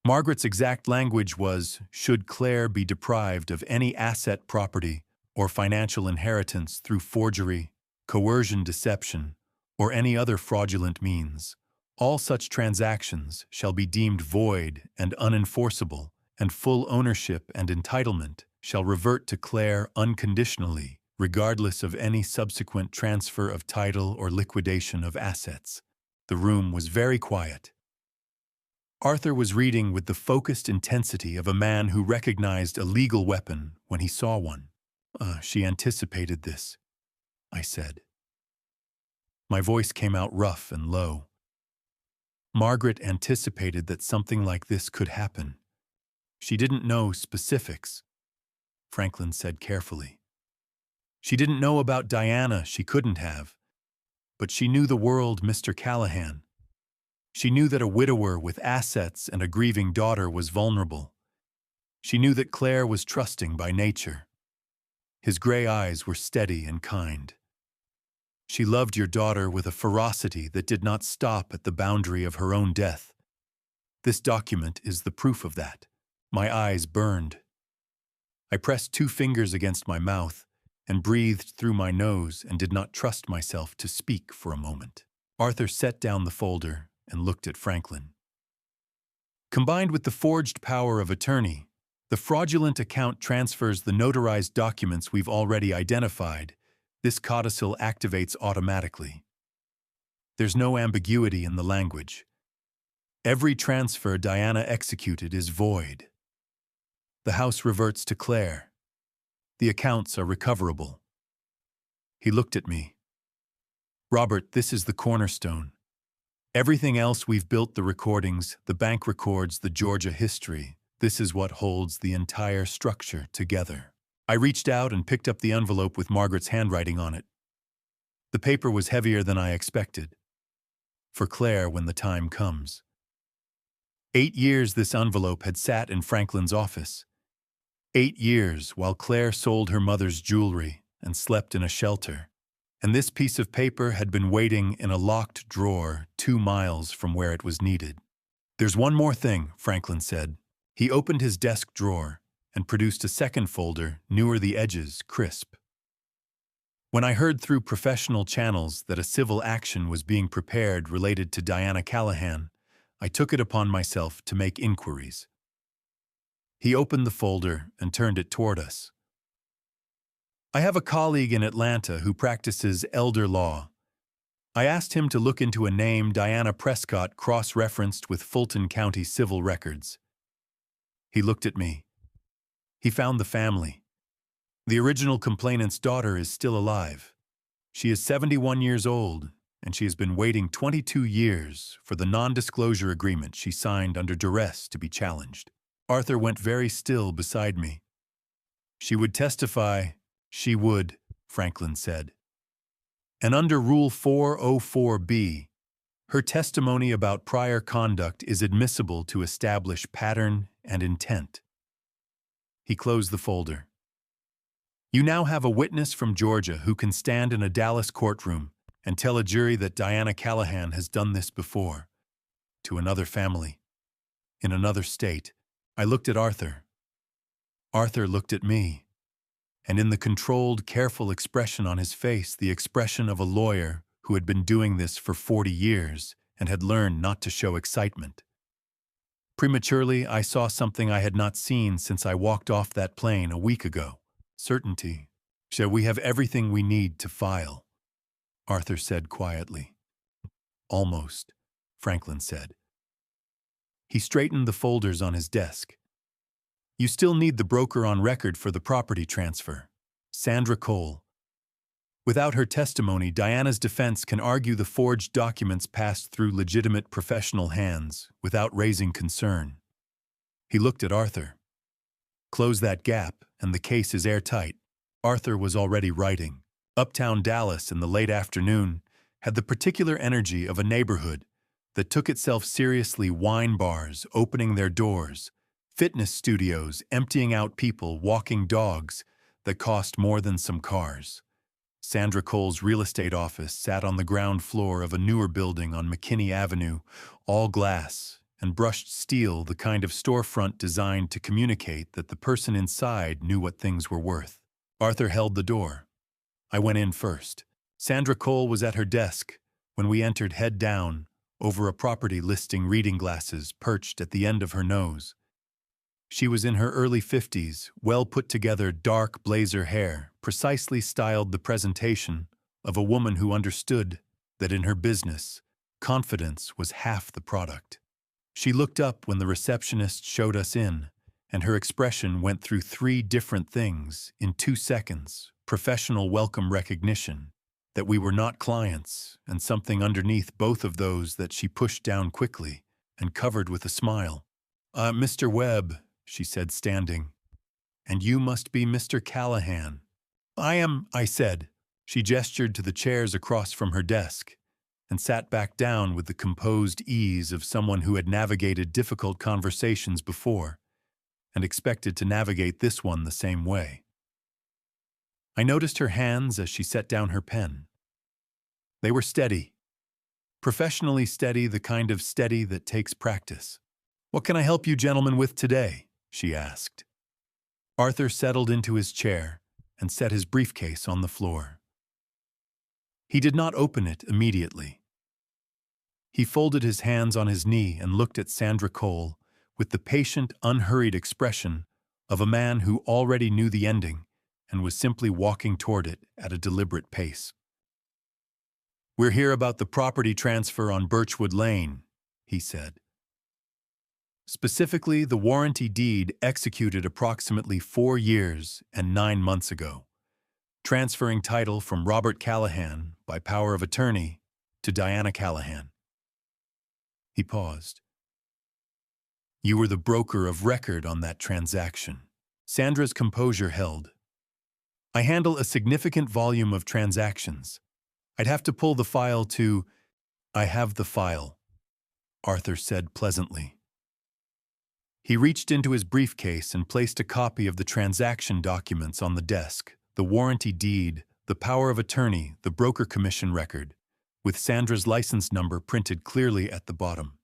Margaret's exact language was, should Clare be deprived of any asset, property, or financial inheritance through forgery, coercion, deception, or any other fraudulent means, all such transactions shall be deemed void and unenforceable, and full ownership and entitlement shall revert to Clare unconditionally, regardless of any subsequent transfer of title or liquidation of assets. The room was very quiet. Arthur was reading with the focused intensity of a man who recognized a legal weapon when he saw one. She anticipated this, I said. My voice came out rough and low. Margaret anticipated that something like this could happen. She didn't know specifics, Franklin said carefully. She didn't know about Diana, she couldn't have. But she knew the world, Mr. Callahan. She knew that a widower with assets and a grieving daughter was vulnerable. She knew that Clare was trusting by nature. His gray eyes were steady and kind. She loved your daughter with a ferocity that did not stop at the boundary of her own death. This document is the proof of that. My eyes burned. I pressed 2 fingers against my mouth and breathed through my nose and did not trust myself to speak for a moment. Arthur set down the folder and looked at Franklin. Combined with the forged power of attorney, the fraudulent account transfers the notarized documents we've already identified. This codicil activates automatically. There's no ambiguity in the language. Every transfer Diana executed is void. The house reverts to Clare. The accounts are recoverable. He looked at me. Robert, this is the cornerstone. Everything else we've built, the recordings, the bank records, the Georgia history, this is what holds the entire structure together. I reached out and picked up the envelope with Margaret's handwriting on it. The paper was heavier than I expected. For Clare when the time comes. 8 years this envelope had sat in Franklin's office. 8 years while Clare sold her mother's jewelry and slept in a shelter. And this piece of paper had been waiting in a locked drawer 2 miles from where it was needed. There's one more thing, Franklin said. He opened his desk drawer and produced a second folder, newer, the edges crisp. When I heard through professional channels that a civil action was being prepared related to Diana Callahan, I took it upon myself to make inquiries. He opened the folder and turned it toward us. I have a colleague in Atlanta who practices elder law. I asked him to look into a name Diana Prescott cross-referenced with Fulton County civil records. He looked at me. He found the family. The original complainant's daughter is still alive. She is 71 years old, and she has been waiting 22 years for the non-disclosure agreement she signed under duress to be challenged. Arthur went very still beside me. She would testify. She would, Franklin said. And under Rule 404B, her testimony about prior conduct is admissible to establish pattern and intent. He closed the folder. You now have a witness from Georgia who can stand in a Dallas courtroom and tell a jury that Diana Callahan has done this before, to another family, in another state. I looked at Arthur. Arthur looked at me, and in the controlled, careful expression on his face, the expression of a lawyer who had been doing this for 40 years and had learned not to show excitement. Prematurely, I saw something I had not seen since I walked off that plane a week ago. Certainty. Shall we have everything we need to file? Arthur said quietly. Almost, Franklin said. He straightened the folders on his desk. You still need the broker on record for the property transfer, Sandra Cole. Without her testimony, Diana's defense can argue the forged documents passed through legitimate professional hands without raising concern. He looked at Arthur. Close that gap, and the case is airtight. Arthur was already writing. Uptown Dallas in the late afternoon had the particular energy of a neighborhood that took itself seriously. Wine bars opening their doors, fitness studios emptying out people, walking dogs that cost more than some cars. Sandra Cole's real estate office sat on the ground floor of a newer building on McKinney Avenue, all glass and brushed steel, the kind of storefront designed to communicate that the person inside knew what things were worth. Arthur held the door. I went in first. Sandra Cole was at her desk when we entered, head down, over a property listing, reading glasses perched at the end of her nose. She was in her early 50s, well put together, dark blazer hair, precisely styled, the presentation of a woman who understood that in her business, confidence was half the product. She looked up when the receptionist showed us in, and her expression went through 3 different things in 2 seconds: professional welcome recognition, that we were not clients, and something underneath both of those that she pushed down quickly and covered with a smile. Mr. Webb, she said, standing. And you must be Mr. Callahan. I am, I said. She gestured to the chairs across from her desk and sat back down with the composed ease of someone who had navigated difficult conversations before and expected to navigate this one the same way. I noticed her hands as she set down her pen. They were steady, professionally steady, the kind of steady that takes practice. What can I help you gentlemen with today? She asked. Arthur settled into his chair and set his briefcase on the floor. He did not open it immediately. He folded his hands on his knee and looked at Sandra Cole with the patient, unhurried expression of a man who already knew the ending and was simply walking toward it at a deliberate pace. We're here about the property transfer on Birchwood Lane, he said. Specifically, the warranty deed executed approximately 4 years and 9 months ago, transferring title from Robert Callahan by power of attorney to Diana Callahan. He paused. You were the broker of record on that transaction. Sandra's composure held. I handle a significant volume of transactions. I'd have to pull the file to... I have the file, Arthur said pleasantly. He reached into his briefcase and placed a copy of the transaction documents on the desk, the warranty deed, the power of attorney, the broker commission record, with Sandra's license number printed clearly at the bottom.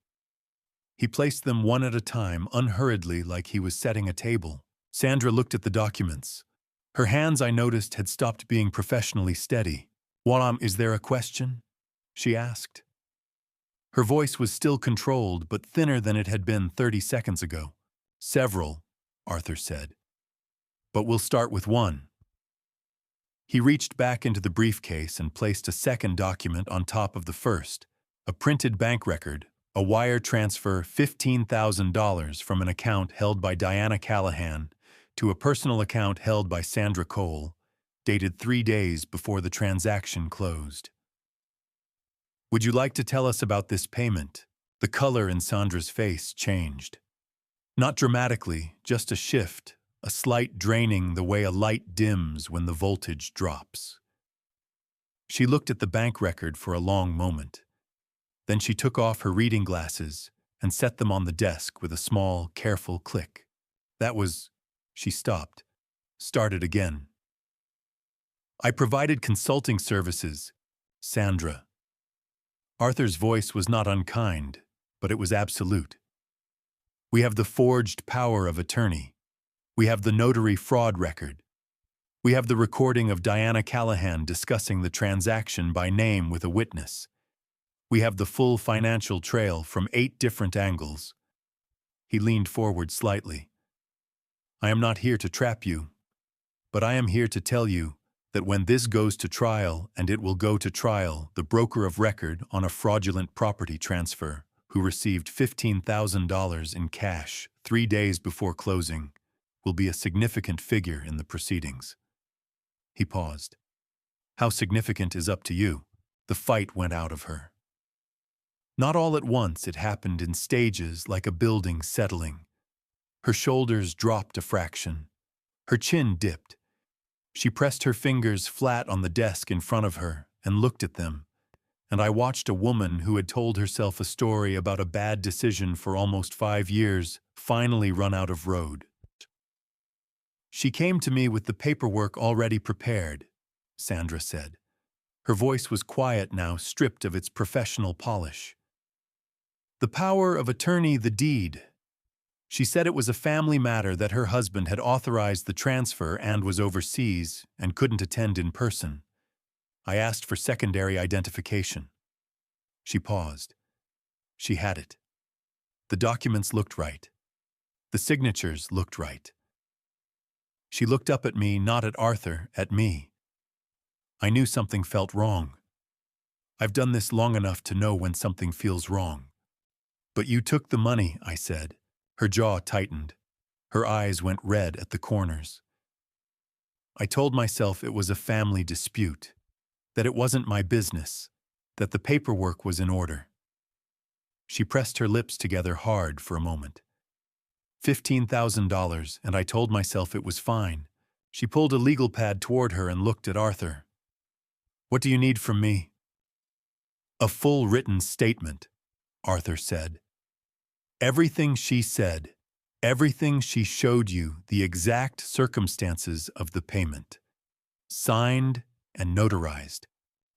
He placed them one at a time, unhurriedly, like he was setting a table. Sandra looked at the documents. Her hands, I noticed, had stopped being professionally steady. Is there a question? She asked. Her voice was still controlled, but thinner than it had been 30 seconds ago. Several, Arthur said. But we'll start with one. He reached back into the briefcase and placed a second document on top of the first, a printed bank record, a wire transfer $15,000 from an account held by Diana Callahan to a personal account held by Sandra Cole, dated 3 days before the transaction closed. Would you like to tell us about this payment? The color in Sandra's face changed. Not dramatically, just a shift, a slight draining the way a light dims when the voltage drops. She looked at the bank record for a long moment. Then she took off her reading glasses and set them on the desk with a small, careful click. That was... She stopped, started again. I provided consulting services, Sandra. Arthur's voice was not unkind, but it was absolute. We have the forged power of attorney. We have the notary fraud record. We have the recording of Diana Callahan discussing the transaction by name with a witness. We have the full financial trail from 8 different angles. He leaned forward slightly. I am not here to trap you, but I am here to tell you that when this goes to trial, and it will go to trial, the broker of record on a fraudulent property transfer, who received $15,000 in cash 3 days before closing, will be a significant figure in the proceedings. He paused. How significant is up to you? The fight went out of her. Not all at once, it happened in stages like a building settling. Her shoulders dropped a fraction. Her chin dipped. She pressed her fingers flat on the desk in front of her and looked at them, and I watched a woman who had told herself a story about a bad decision for almost 5 years finally run out of road. She came to me with the paperwork already prepared, Sandra said. Her voice was quiet now, stripped of its professional polish. The power of attorney, the deed. She said it was a family matter that her husband had authorized the transfer and was overseas and couldn't attend in person. I asked for secondary identification. She paused. She had it. The documents looked right. The signatures looked right. She looked up at me, not at Arthur, at me. I knew something felt wrong. I've done this long enough to know when something feels wrong. But you took the money, I said. Her jaw tightened. Her eyes went red at the corners. I told myself it was a family dispute, that it wasn't my business, that the paperwork was in order. She pressed her lips together hard for a moment. $15,000, and I told myself it was fine. She pulled a legal pad toward her and looked at Arthur. What do you need from me? A full written statement, Arthur said. Everything she said, everything she showed you, the exact circumstances of the payment. Signed and notarized.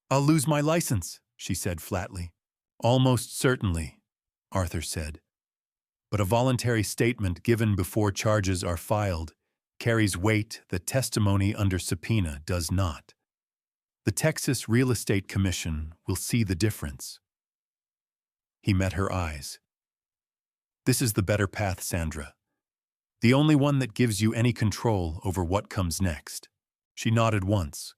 I'll lose my license, she said flatly. Almost certainly, Arthur said. But a voluntary statement given before charges are filed carries weight that testimony under subpoena does not. The Texas Real Estate Commission will see the difference. He met her eyes. This is the better path, Sandra. The only one that gives you any control over what comes next. She nodded once.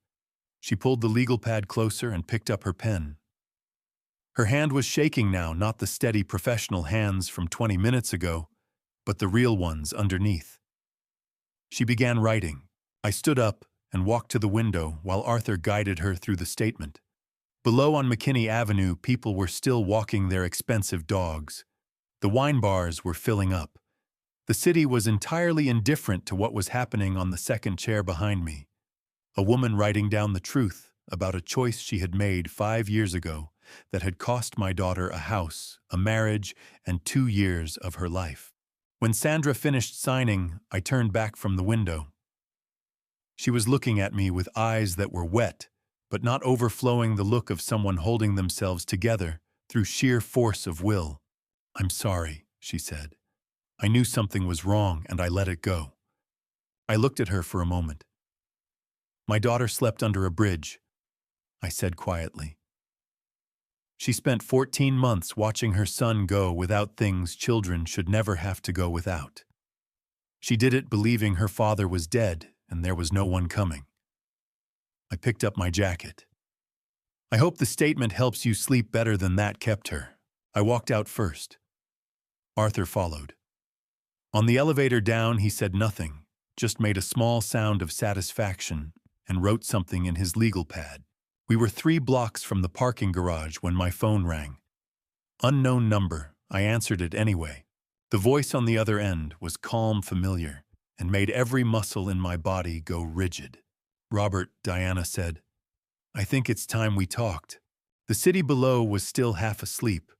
She pulled the legal pad closer and picked up her pen. Her hand was shaking now, not the steady professional hands from 20 minutes ago, but the real ones underneath. She began writing. I stood up and walked to the window while Arthur guided her through the statement. Below on McKinney Avenue, people were still walking their expensive dogs. The wine bars were filling up. The city was entirely indifferent to what was happening on the second chair behind me. A woman writing down the truth about a choice she had made 5 years ago that had cost my daughter a house, a marriage, and 2 years of her life. When Sandra finished signing, I turned back from the window. She was looking at me with eyes that were wet, but not overflowing the look of someone holding themselves together through sheer force of will. I'm sorry, she said. I knew something was wrong and I let it go. I looked at her for a moment. My daughter slept under a bridge, I said quietly. She spent 14 months watching her son go without things children should never have to go without. She did it believing her father was dead and there was no one coming. I picked up my jacket. I hope the statement helps you sleep better than that kept her. I walked out first. Arthur followed. On the elevator down, he said nothing, just made a small sound of satisfaction and wrote something in his legal pad. We were 3 blocks from the parking garage when my phone rang. Unknown number. I answered it anyway. The voice on the other end was calm, familiar, and made every muscle in my body go rigid. "Robert," Diana said, "I think it's time we talked." The city below was still half asleep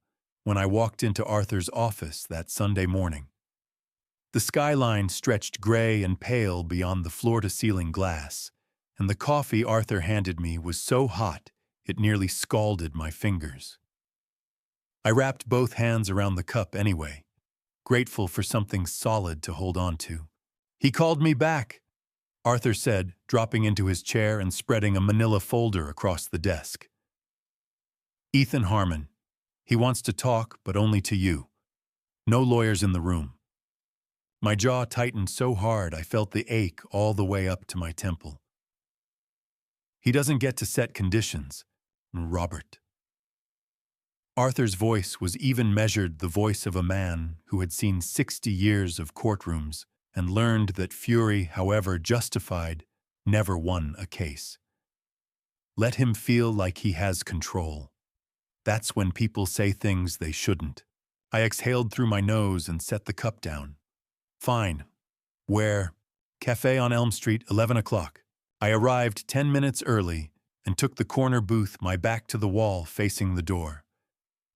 when I walked into Arthur's office that Sunday morning. The skyline stretched gray and pale beyond the floor-to-ceiling glass, and the coffee Arthur handed me was so hot it nearly scalded my fingers. I wrapped both hands around the cup anyway, grateful for something solid to hold on to. "He called me back," Arthur said, dropping into his chair and spreading a manila folder across the desk. "Ethan Harmon. He wants to talk, but only to you. No lawyers in the room." My jaw tightened so hard I felt the ache all the way up to my temple. "He doesn't get to set conditions, Robert." Arthur's voice was even measured the voice of a man who had seen 60 years of courtrooms and learned that fury, however justified, never won a case. Let him feel like he has control. That's when people say things they shouldn't. I exhaled through my nose and set the cup down. "Fine. Where?" "Cafe on Elm Street, 11 o'clock. I arrived 10 minutes early and took the corner booth, my back to the wall facing the door.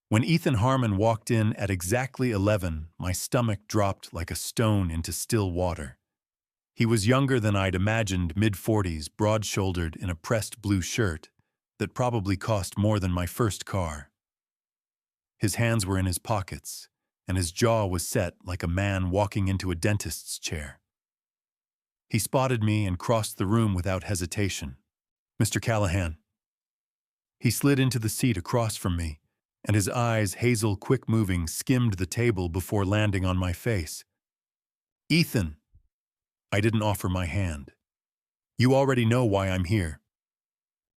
When Ethan Harmon walked in at exactly 11, my stomach dropped like a stone into still water. He was younger than I'd imagined, mid-40s, broad-shouldered in a pressed blue shirt that probably cost more than my first car. His hands were in his pockets, and his jaw was set like a man walking into a dentist's chair. He spotted me and crossed the room without hesitation. "Mr. Callahan." He slid into the seat across from me, and his eyes, hazel, quick-moving, skimmed the table before landing on my face. "Ethan." I didn't offer my hand. "You already know why I'm here."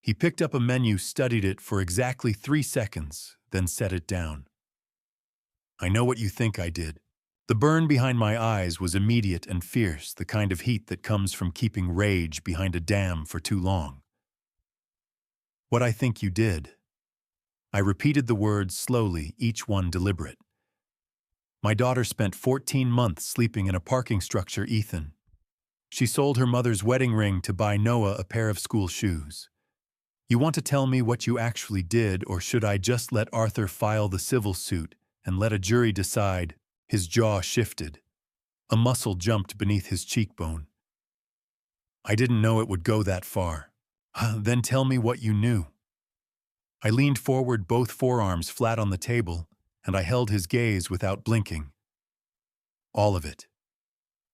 He picked up a menu, studied it for exactly 3 seconds, then set it down. "I know what you think I did." The burn behind my eyes was immediate and fierce, the kind of heat that comes from keeping rage behind a dam for too long. "What I think you did." I repeated the words slowly, each one deliberate. "My daughter spent 14 months sleeping in a parking structure, Ethan. She sold her mother's wedding ring to buy Noah a pair of school shoes. You want to tell me what you actually did, or should I just let Arthur file the civil suit and let a jury decide?" His jaw shifted. A muscle jumped beneath his cheekbone. "I didn't know it would go that far." "Then tell me what you knew." I leaned forward, both forearms flat on the table, and I held his gaze without blinking. "All of it.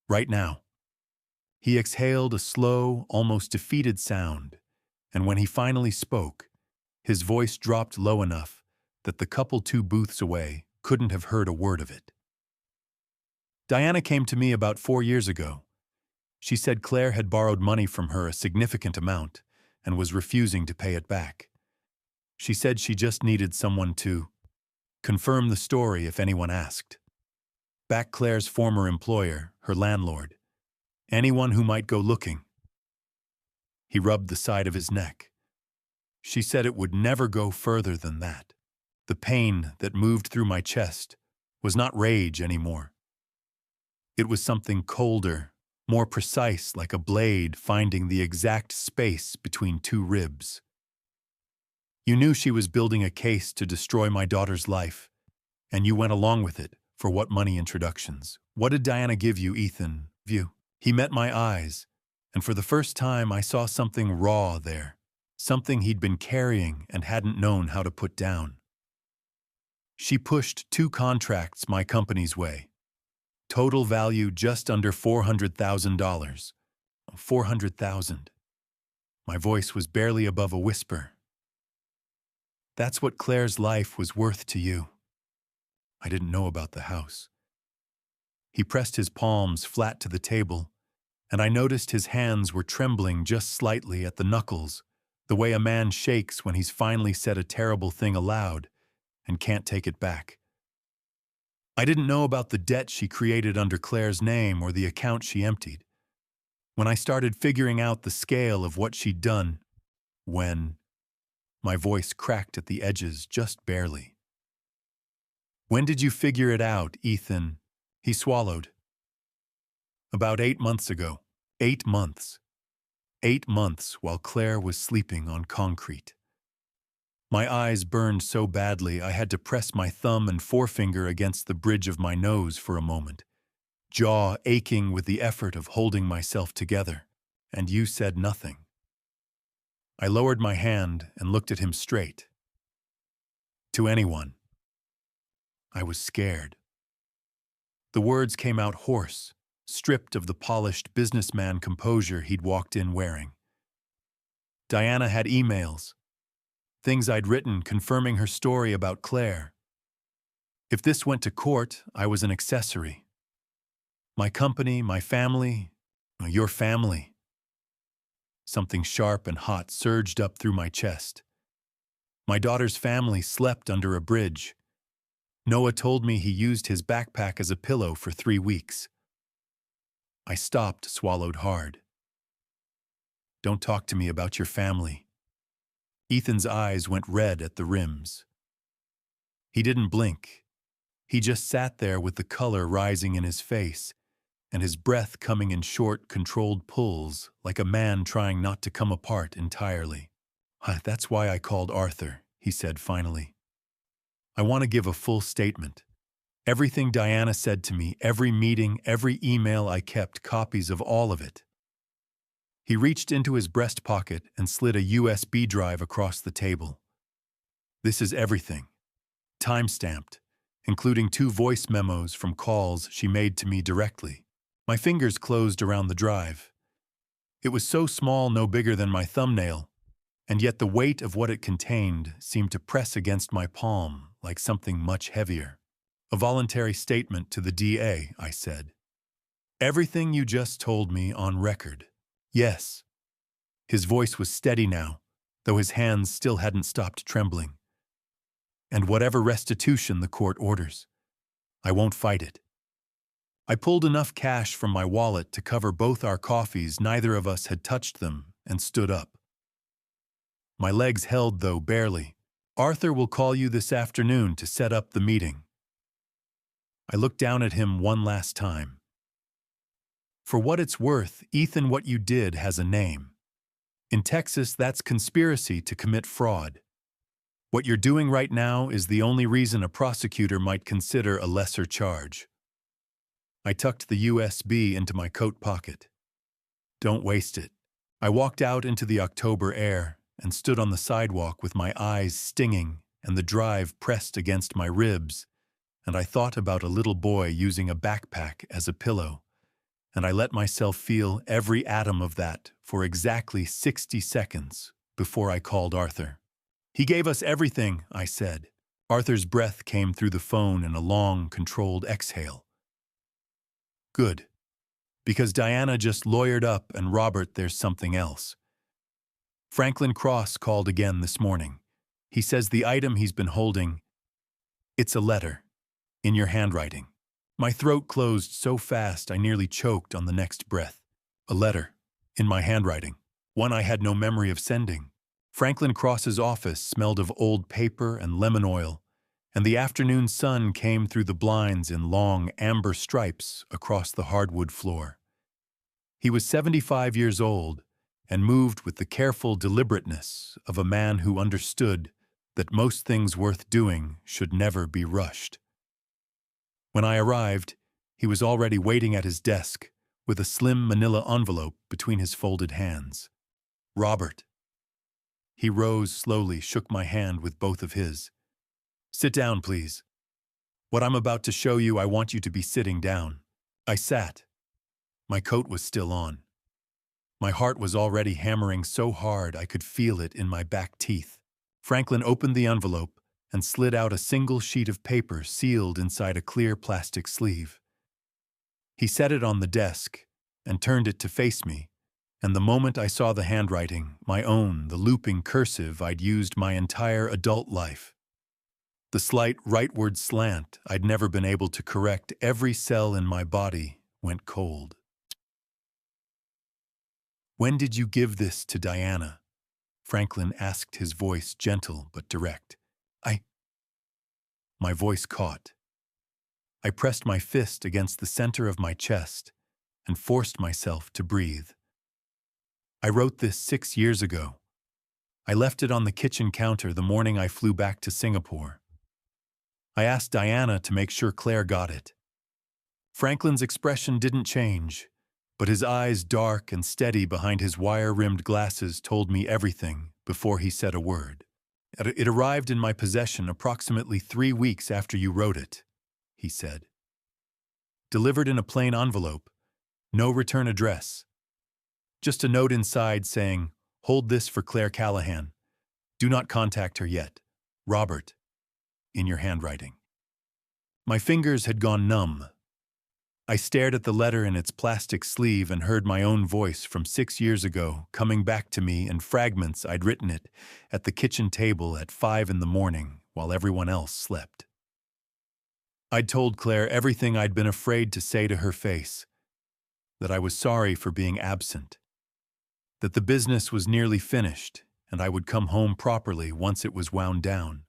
Right now." He exhaled a slow, almost defeated sound, and when he finally spoke, his voice dropped low enough that the couple 2 booths away couldn't have heard a word of it. "Diana came to me about 4 years ago. She said Claire had borrowed money from her, a significant amount, and was refusing to pay it back. She said she just needed someone to confirm the story if anyone asked. Back Claire's former employer, her landlord. Anyone who might go looking." He rubbed the side of his neck. "She said it would never go further than that." The pain that moved through my chest was not rage anymore. It was something colder, more precise, like a blade finding the exact space between 2 ribs. "You knew she was building a case to destroy my daughter's life, and you went along with it for what money introductions? What did Diana give you, Ethan?" He met my eyes, and for the first time I saw something raw there, something he'd been carrying and hadn't known how to put down. "She pushed 2 contracts my company's way. Total value just under $400,000. $400,000. My voice was barely above a whisper. "That's what Claire's life was worth to you." I didn't know about the house. He pressed his palms flat to the table, and I noticed his hands were trembling just slightly at the knuckles, the way a man shakes when he's finally said a terrible thing aloud and can't take it back. "I didn't know about the debt she created under Claire's name or the account she emptied. When I started figuring out the scale of what she'd done, when..." My voice cracked at the edges just barely. "When did you figure it out, Ethan?" He swallowed. About 8 months ago. 8 months. 8 months while Claire was sleeping on concrete. My eyes burned so badly I had to press my thumb and forefinger against the bridge of my nose for a moment, jaw aching with the effort of holding myself together, and you said nothing. I lowered my hand and looked at him straight. To anyone. I was scared. The words came out hoarse, stripped of the polished businessman composure he'd walked in wearing. Diana had emails, things I'd written confirming her story about Clare. If this went to court, I was an accessory. My company, my family, your family. Something sharp and hot surged up through my chest. My daughter's family slept under a bridge. Noah told me he used his backpack as a pillow for 3 weeks. I stopped, swallowed hard. Don't talk to me about your family. Ethan's eyes went red at the rims. He didn't blink. He just sat there with the color rising in his face and his breath coming in short, controlled pulls like a man trying not to come apart entirely. That's why I called Arthur, he said finally. I want to give a full statement. Everything Diana said to me, every meeting, every email, I kept copies of all of it. He reached into his breast pocket and slid a USB drive across the table. This is everything. Time-stamped, including 2 voice memos from calls she made to me directly. My fingers closed around the drive. It was so small, no bigger than my thumbnail, and yet the weight of what it contained seemed to press against my palm like something much heavier. A voluntary statement to the DA, I said. Everything you just told me on record. Yes. His voice was steady now, though his hands still hadn't stopped trembling. And whatever restitution the court orders, I won't fight it. I pulled enough cash from my wallet to cover both our coffees, neither of us had touched them, and stood up. My legs held, though, barely. Arthur will call you this afternoon to set up the meeting. I looked down at him one last time. For what it's worth, Ethan, what you did has a name. In Texas, that's conspiracy to commit fraud. What you're doing right now is the only reason a prosecutor might consider a lesser charge. I tucked the USB into my coat pocket. Don't waste it. I walked out into the October air and stood on the sidewalk with my eyes stinging and the drive pressed against my ribs, and I thought about a little boy using a backpack as a pillow, and I let myself feel every atom of that for exactly 60 seconds before I called Arthur. He gave us everything, I said. Arthur's breath came through the phone in a long, controlled exhale. Good. Because Diana just lawyered up, and Robert, there's something else. Franklin Cross called again this morning. He says the item he's been holding, it's a letter, in your handwriting. My throat closed so fast I nearly choked on the next breath. A letter, in my handwriting, one I had no memory of sending. Franklin Cross's office smelled of old paper and lemon oil, and the afternoon sun came through the blinds in long amber stripes across the hardwood floor. He was 75 years old and moved with the careful deliberateness of a man who understood that most things worth doing should never be rushed. When I arrived, he was already waiting at his desk with a slim manila envelope between his folded hands. Robert. He rose slowly, shook my hand with both of his. Sit down, please. What I'm about to show you, I want you to be sitting down. I sat. My coat was still on. My heart was already hammering so hard I could feel it in my back teeth. Franklin opened the envelope and slid out a single sheet of paper sealed inside a clear plastic sleeve. He set it on the desk and turned it to face me, and the moment I saw the handwriting, my own, the looping cursive I'd used my entire adult life, the slight rightward slant I'd never been able to correct, every cell in my body went cold. When did you give this to Diana? Franklin asked, his voice gentle but direct. My voice caught. I pressed my fist against the center of my chest and forced myself to breathe. I wrote this 6 years ago. I left it on the kitchen counter the morning I flew back to Singapore. I asked Diana to make sure Claire got it. Franklin's expression didn't change, but his eyes, dark and steady behind his wire-rimmed glasses, told me everything before he said a word. It arrived in my possession approximately 3 weeks after you wrote it, he said. Delivered in a plain envelope, no return address. Just a note inside saying, "Hold this for Claire Callahan. Do not contact her yet. Robert," in your handwriting. My fingers had gone numb. I stared at the letter in its plastic sleeve and heard my own voice from 6 years ago coming back to me in fragments. I'd written it at the kitchen table at 5 in the morning while everyone else slept. I'd told Claire everything I'd been afraid to say to her face, that I was sorry for being absent, that the business was nearly finished and I would come home properly once it was wound down,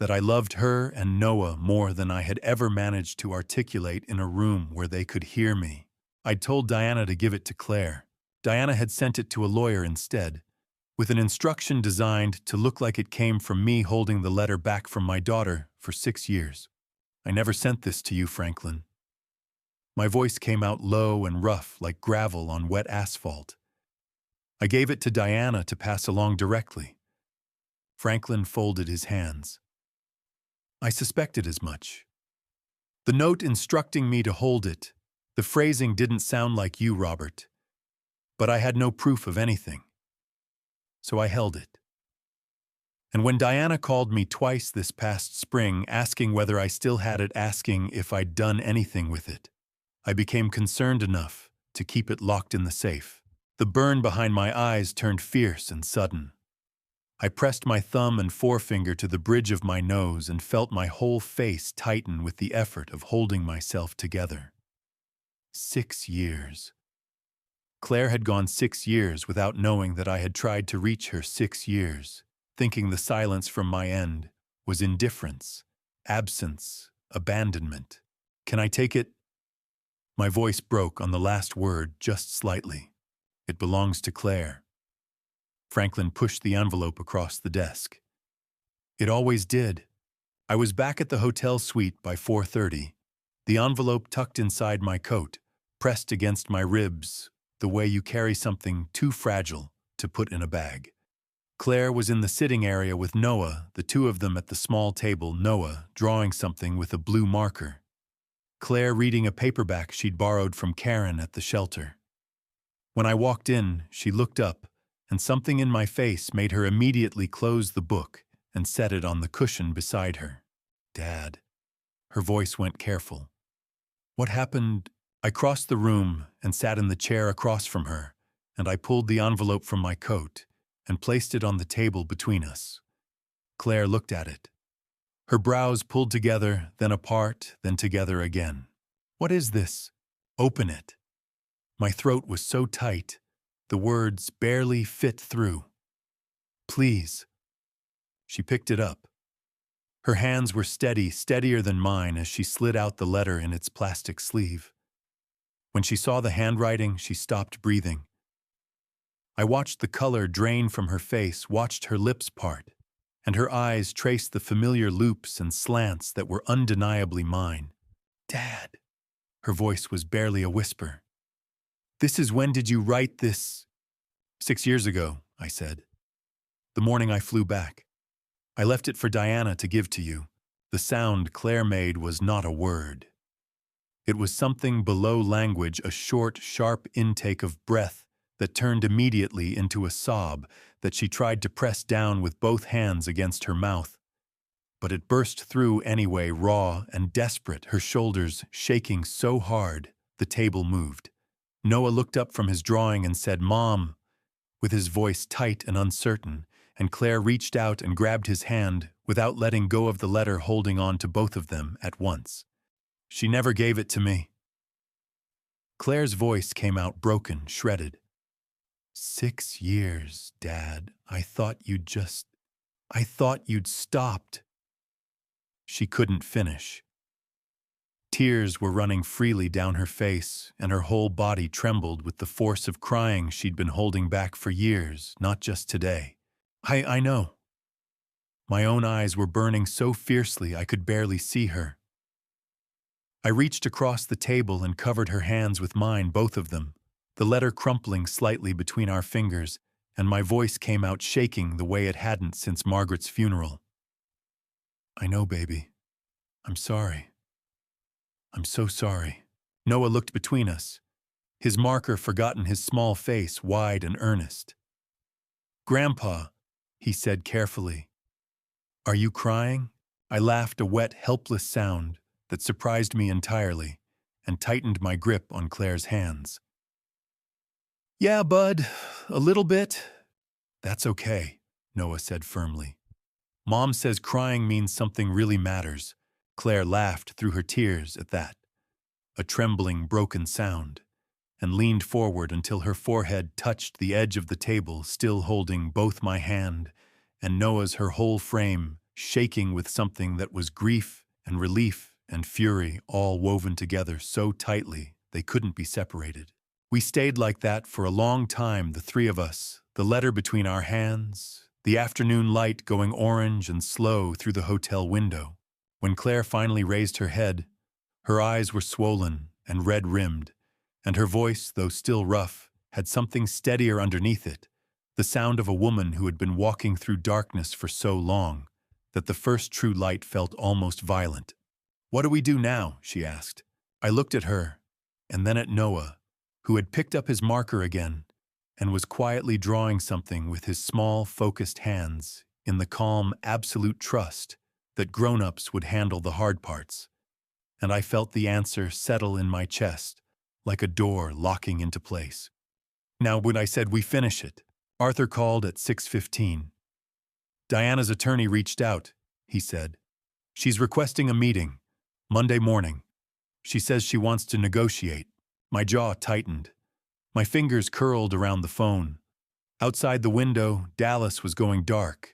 that I loved her and Noah more than I had ever managed to articulate in a room where they could hear me. I'd told Diana to give it to Claire. Diana had sent it to a lawyer instead, with an instruction designed to look like it came from me holding the letter back from my daughter for 6 years. I never sent this to you, Franklin. My voice came out low and rough like gravel on wet asphalt. I gave it to Diana to pass along directly. Franklin folded his hands. I suspected as much. The note instructing me to hold it, the phrasing didn't sound like you, Robert, but I had no proof of anything. So I held it. And when Diana called me twice this past spring asking whether I still had it, asking if I'd done anything with it, I became concerned enough to keep it locked in the safe. The burn behind my eyes turned fierce and sudden. I pressed my thumb and forefinger to the bridge of my nose and felt my whole face tighten with the effort of holding myself together. 6 years. Claire had gone 6 years without knowing that I had tried to reach her 6 years, thinking the silence from my end was indifference, absence, abandonment. Can I take it? My voice broke on the last word just slightly. It belongs to Claire. Franklin pushed the envelope across the desk. It always did. I was back at the hotel suite by 4:30, the envelope tucked inside my coat, pressed against my ribs, the way you carry something too fragile to put in a bag. Claire was in the sitting area with Noah, the two of them at the small table, Noah drawing something with a blue marker. Claire reading a paperback she'd borrowed from Karen at the shelter. When I walked in, she looked up, and something in my face made her immediately close the book and set it on the cushion beside her. Dad. Her voice went careful. What happened? I crossed the room and sat in the chair across from her, and I pulled the envelope from my coat and placed it on the table between us. Claire looked at it. Her brows pulled together, then apart, then together again. What is this? Open it. My throat was so tight, the words barely fit through. Please. She picked it up. Her hands were steady, steadier than mine as she slid out the letter in its plastic sleeve. When she saw the handwriting, she stopped breathing. I watched the color drain from her face, watched her lips part, and her eyes traced the familiar loops and slants that were undeniably mine. Dad. Her voice was barely a whisper. This is when did you write this? 6 years ago, I said. The morning I flew back. I left it for Diana to give to you. The sound Claire made was not a word. It was something below language, a short, sharp intake of breath that turned immediately into a sob that she tried to press down with both hands against her mouth. But it burst through anyway, raw and desperate, her shoulders shaking so hard the table moved. Noah looked up from his drawing and said, "Mom," with his voice tight and uncertain, and Claire reached out and grabbed his hand without letting go of the letter, holding on to both of them at once. She never gave it to me. Claire's voice came out broken, shredded. 6 years, Dad. I thought you'd stopped. She couldn't finish. Tears were running freely down her face, and her whole body trembled with the force of crying she'd been holding back for years, not just today. I know. My own eyes were burning so fiercely I could barely see her. I reached across the table and covered her hands with mine, both of them, the letter crumpling slightly between our fingers, and my voice came out shaking the way it hadn't since Margaret's funeral. I know, baby. I'm sorry. I'm so sorry. Noah looked between us, his marker forgotten, his small face wide and earnest. Grandpa, he said carefully. Are you crying? I laughed, a wet, helpless sound that surprised me entirely, and tightened my grip on Claire's hands. Yeah, bud, a little bit. That's okay, Noah said firmly. Mom says crying means something really matters. Claire laughed through her tears at that, a trembling, broken sound, and leaned forward until her forehead touched the edge of the table, still holding both my hand and Noah's, her whole frame shaking with something that was grief and relief and fury all woven together so tightly they couldn't be separated. We stayed like that for a long time, the three of us, the letter between our hands, the afternoon light going orange and slow through the hotel window. When Claire finally raised her head, her eyes were swollen and red-rimmed, and her voice, though still rough, had something steadier underneath it, the sound of a woman who had been walking through darkness for so long that the first true light felt almost violent. What do we do now? She asked. I looked at her, and then at Noah, who had picked up his marker again and was quietly drawing something with his small, focused hands in the calm, absolute trust that grown-ups would handle the hard parts. And I felt the answer settle in my chest, like a door locking into place. Now, when I said we finish it, Arthur called at 6:15. Diana's attorney reached out, he said. She's requesting a meeting, Monday morning. She says she wants to negotiate. My jaw tightened. My fingers curled around the phone. Outside the window, Dallas was going dark,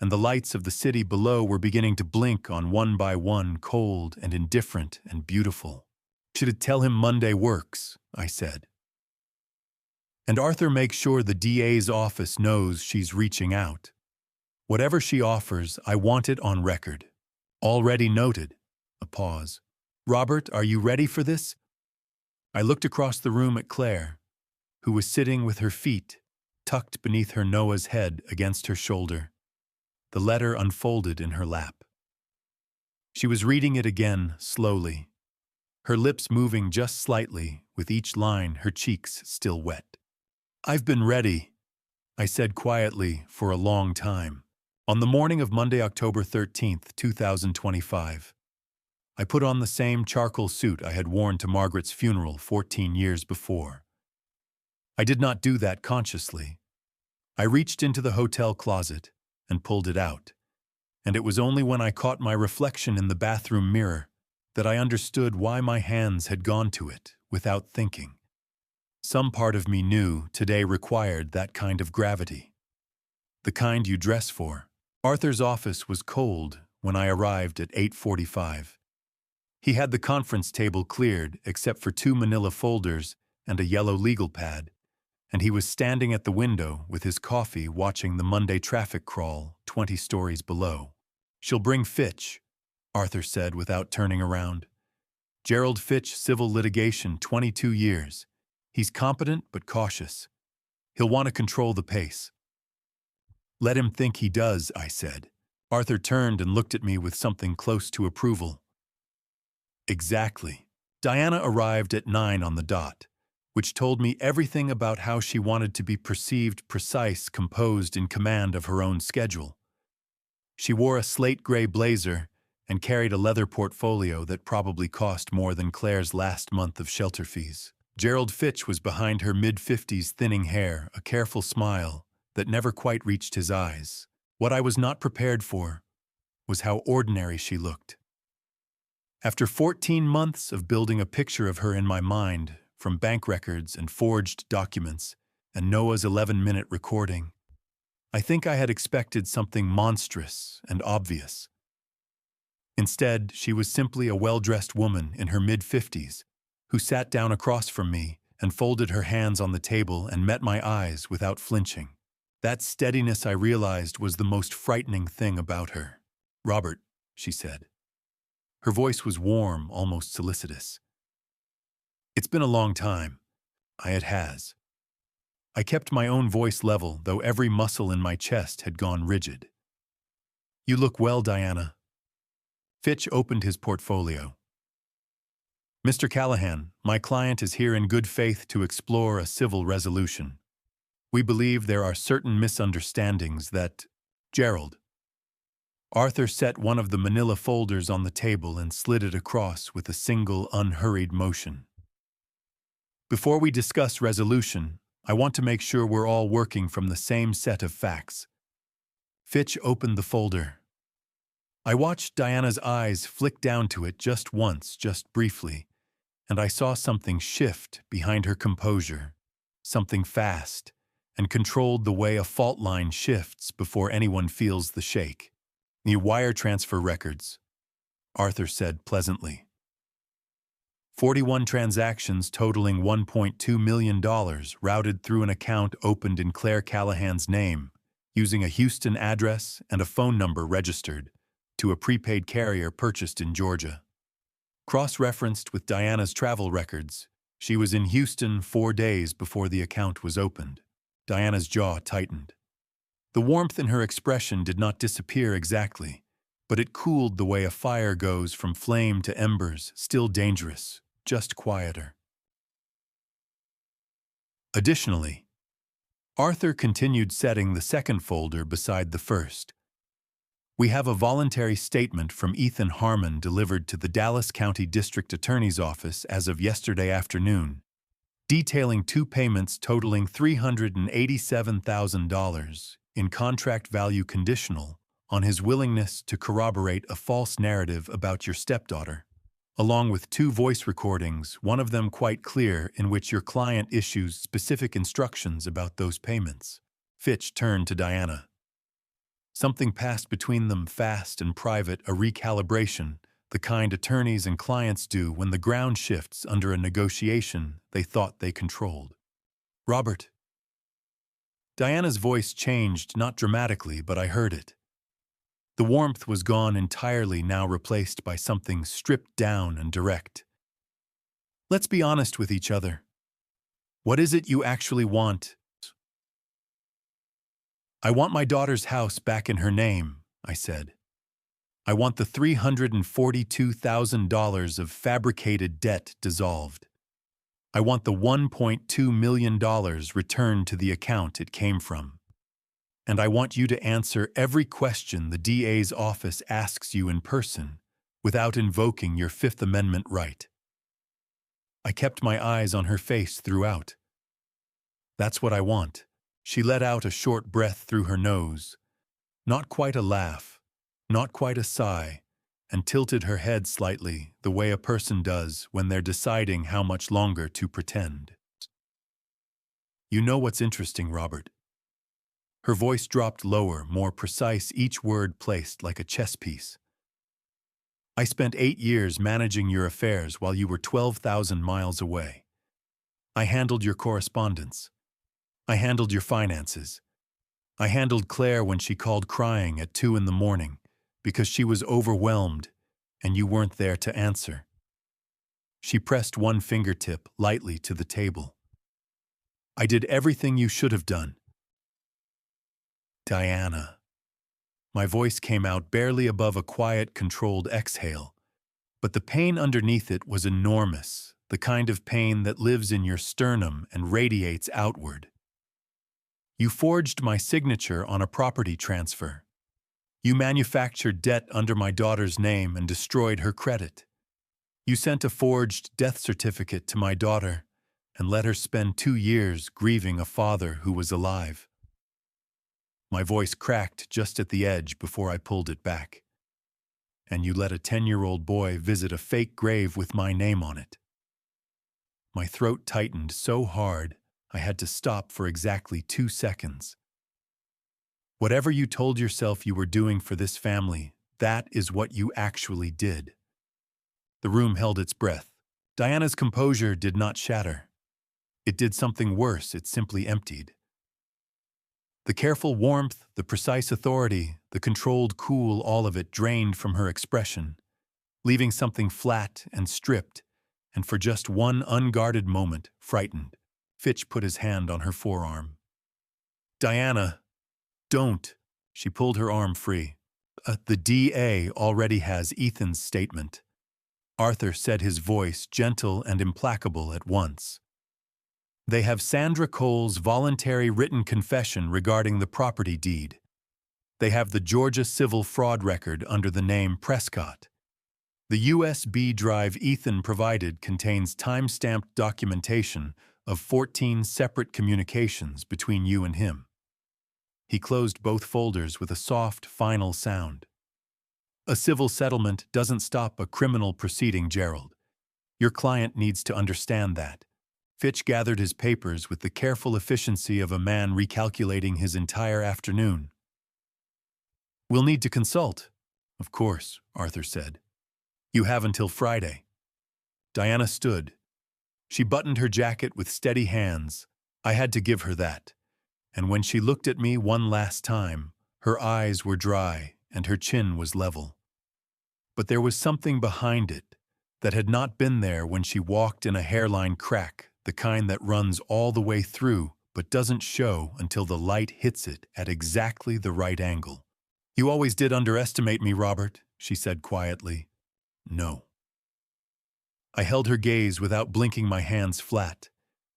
and the lights of the city below were beginning to blink on one by one, cold and indifferent and beautiful. Should tell him Monday works, I said. And Arthur makes sure the DA's office knows she's reaching out. Whatever she offers, I want it on record. Already noted. A pause. Robert, are you ready for this? I looked across the room at Claire, who was sitting with her feet tucked beneath her Noah's head against her shoulder, the letter unfolded in her lap. She was reading it again, slowly, her lips moving just slightly with each line, her cheeks still wet. I've been ready, I said quietly, for a long time. On the morning of Monday, October 13th, 2025, I put on the same charcoal suit I had worn to Margaret's funeral 14 years before. I did not do that consciously. I reached into the hotel closet and pulled it out, and it was only when I caught my reflection in the bathroom mirror that I understood why my hands had gone to it without thinking. Some part of me knew today required that kind of gravity. The kind you dress for. Arthur's office was cold when I arrived at 8:45. He had the conference table cleared except for 2 manila folders and a yellow legal pad, and he was standing at the window with his coffee watching the Monday traffic crawl 20 stories below. She'll bring Fitch, Arthur said without turning around. Gerald Fitch, civil litigation, 22 years. He's competent but cautious. He'll want to control the pace. Let him think he does, I said. Arthur turned and looked at me with something close to approval. Exactly. Diana arrived at 9 on the dot, which told me everything about how she wanted to be perceived, precise, composed, in command of her own schedule. She wore a slate-gray blazer and carried a leather portfolio that probably cost more than Claire's last month of shelter fees. Gerald Fitch was behind her mid-50s thinning hair, a careful smile that never quite reached his eyes. What I was not prepared for was how ordinary she looked. After 14 months of building a picture of her in my mind, from bank records and forged documents and Noah's 11-minute recording, I think I had expected something monstrous and obvious. Instead, she was simply a well-dressed woman in her mid-50s who sat down across from me and folded her hands on the table and met my eyes without flinching. That steadiness, I realized, was the most frightening thing about her. "Robert," she said. Her voice was warm, almost solicitous. "It's been a long time. It has." I kept my own voice level, though every muscle in my chest had gone rigid. "You look well, Diana." Fitch opened his portfolio. "Mr. Callahan, my client is here in good faith to explore a civil resolution. We believe there are certain misunderstandings that—" "Gerald." Arthur set one of the manila folders on the table and slid it across with a single, unhurried motion. "Before we discuss resolution, I want to make sure we're all working from the same set of facts." Fitch opened the folder. I watched Diana's eyes flick down to it just once, just briefly, and I saw something shift behind her composure, something fast and controlled the way a fault line shifts before anyone feels the shake. "The wire transfer records," Arthur said pleasantly. 41 transactions totaling $1.2 million routed through an account opened in Clare Callahan's name, using a Houston address and a phone number registered to a prepaid carrier purchased in Georgia. Cross-referenced with Diana's travel records, she was in Houston 4 days before the account was opened. Diana's jaw tightened. The warmth in her expression did not disappear exactly, but it cooled the way a fire goes from flame to embers, still dangerous, just quieter. Additionally, Arthur continued setting the second folder beside the first. "We have a voluntary statement from Ethan Harmon delivered to the Dallas County District Attorney's Office as of yesterday afternoon, detailing 2 payments totaling $387,000 in contract value conditional on his willingness to corroborate a false narrative about your stepdaughter, along with 2 voice recordings, one of them quite clear, in which your client issues specific instructions about those payments." Fitch turned to Diana. Something passed between them, fast and private, a recalibration, the kind attorneys and clients do when the ground shifts under a negotiation they thought they controlled. "Robert." Diana's voice changed, not dramatically, but I heard it. The warmth was gone entirely, now replaced by something stripped down and direct. "Let's be honest with each other. What is it you actually want?" "I want my daughter's house back in her name," I said. "I want the $342,000 of fabricated debt dissolved. I want the $1.2 million returned to the account it came from. And I want you to answer every question the DA's office asks you in person without invoking your Fifth Amendment right." I kept my eyes on her face throughout. "That's what I want." She let out a short breath through her nose, not quite a laugh, not quite a sigh, and tilted her head slightly, the way a person does when they're deciding how much longer to pretend. "You know what's interesting, Robert?" Her voice dropped lower, more precise, each word placed like a chess piece. "I spent 8 years managing your affairs while you were 12,000 miles away. I handled your correspondence. I handled your finances. I handled Claire when she called crying at 2 in the morning because she was overwhelmed and you weren't there to answer." She pressed one fingertip lightly to the table. "I did everything you should have done." "Diana." My voice came out barely above a quiet, controlled exhale, but the pain underneath it was enormous, the kind of pain that lives in your sternum and radiates outward. "You forged my signature on a property transfer. You manufactured debt under my daughter's name and destroyed her credit. You sent a forged death certificate to my daughter and let her spend 2 years grieving a father who was alive." My voice cracked just at the edge before I pulled it back. "And you let a 10-year-old boy visit a fake grave with my name on it." My throat tightened so hard I had to stop for exactly 2 seconds. "Whatever you told yourself you were doing for this family, That is what you actually did." The room held its breath. Diana's composure did not shatter. It did something worse, it simply emptied. The careful warmth, the precise authority, the controlled cool, all of it drained from her expression, leaving something flat and stripped, and for just one unguarded moment, frightened. Fitch put his hand on her forearm. "Diana, don't." She pulled her arm free. The DA already has Ethan's statement." Arthur said, his voice gentle and implacable at once. "They have Sandra Cole's voluntary written confession regarding the property deed. They have the Georgia civil fraud record under the name Prescott. The USB drive Ethan provided contains time-stamped documentation of 14 separate communications between you and him." He closed both folders with a soft, final sound. "A civil settlement doesn't stop a criminal proceeding, Gerald. Your client needs to understand that." Fitch gathered his papers with the careful efficiency of a man recalculating his entire afternoon. "We'll need to consult." "Of course," Arthur said. "You have until Friday." Diana stood. She buttoned her jacket with steady hands. I had to give her that. And when she looked at me one last time, her eyes were dry and her chin was level. But there was something behind it that had not been there when she walked in a hairline crack, the kind that runs all the way through but doesn't show until the light hits it at exactly the right angle. "You always did underestimate me, Robert," she said quietly. "No." I held her gaze without blinking, my hands flat,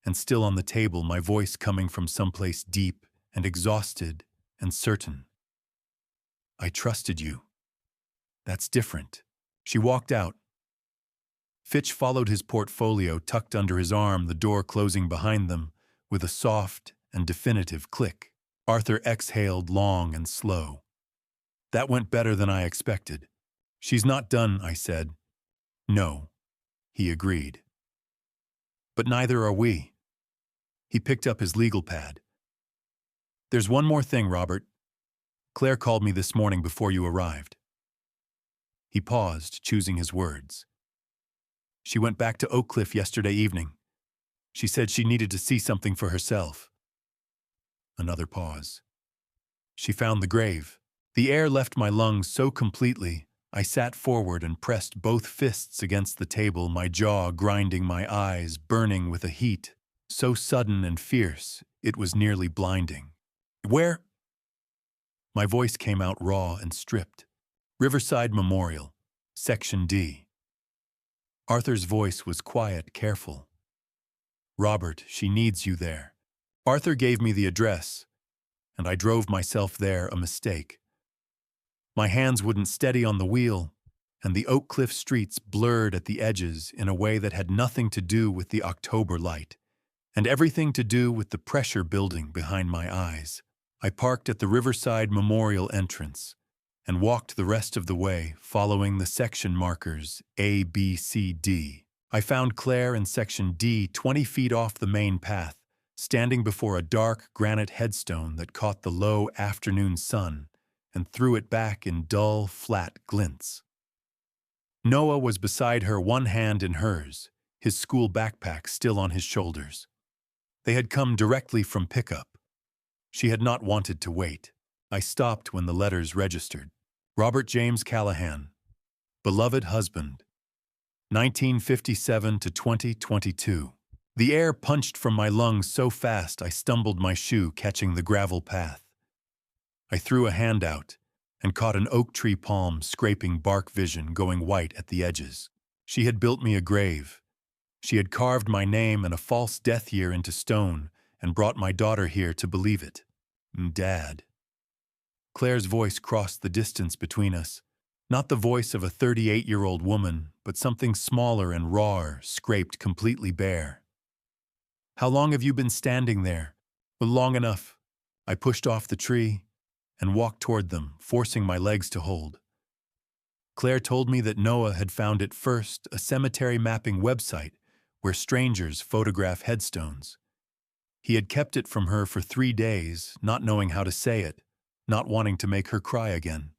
and still on the table, my voice coming from someplace deep and exhausted and certain. "I trusted you. That's different." She walked out. Fitch followed, his portfolio tucked under his arm, the door closing behind them with a soft and definitive click. Arthur exhaled long and slow. "That went better than I expected." "She's not done," I said. "No," he agreed. "But neither are we." He picked up his legal pad. "There's one more thing, Robert. Claire called me this morning before you arrived." He paused, choosing his words. "She went back to Oak Cliff yesterday evening. She said she needed to see something for herself." Another pause. "She found the grave." The air left my lungs so completely, I sat forward and pressed both fists against the table, my jaw grinding, my eyes burning with a heat so sudden and fierce it was nearly blinding. "Where?" My voice came out raw and stripped. "Riverside Memorial, Section D." Arthur's voice was quiet, careful. "Robert, she needs you there." Arthur gave me the address, and I drove myself there, a mistake. My hands wouldn't steady on the wheel, and the Oak Cliff streets blurred at the edges in a way that had nothing to do with the October light, and everything to do with the pressure building behind my eyes. I parked at the Riverside Memorial entrance and walked the rest of the way, following the section markers A, B, C, D. I found Clare in Section D, 20 feet off the main path, standing before a dark granite headstone that caught the low afternoon sun and threw it back in dull, flat glints. Noah was beside her, one hand in hers, his school backpack still on his shoulders. They had come directly from pickup. She had not wanted to wait. I stopped when the letters registered. Robert James Callahan, beloved husband, 1957 to 2022. The air punched from my lungs so fast I stumbled, my shoe catching the gravel path. I threw a hand out and caught an oak tree palm scraping bark, vision going white at the edges. She had built me a grave. She had carved my name and a false death year into stone and brought my daughter here to believe it. Dad. Claire's voice crossed the distance between us. Not the voice of a 38-year-old woman, but something smaller and rawer, scraped completely bare. "How long have you been standing there?" "Long enough." I pushed off the tree and walked toward them, forcing my legs to hold. Claire told me that Noah had found it first, a cemetery mapping website where strangers photograph headstones. He had kept it from her for 3 days, not knowing how to say it, not wanting to make her cry again.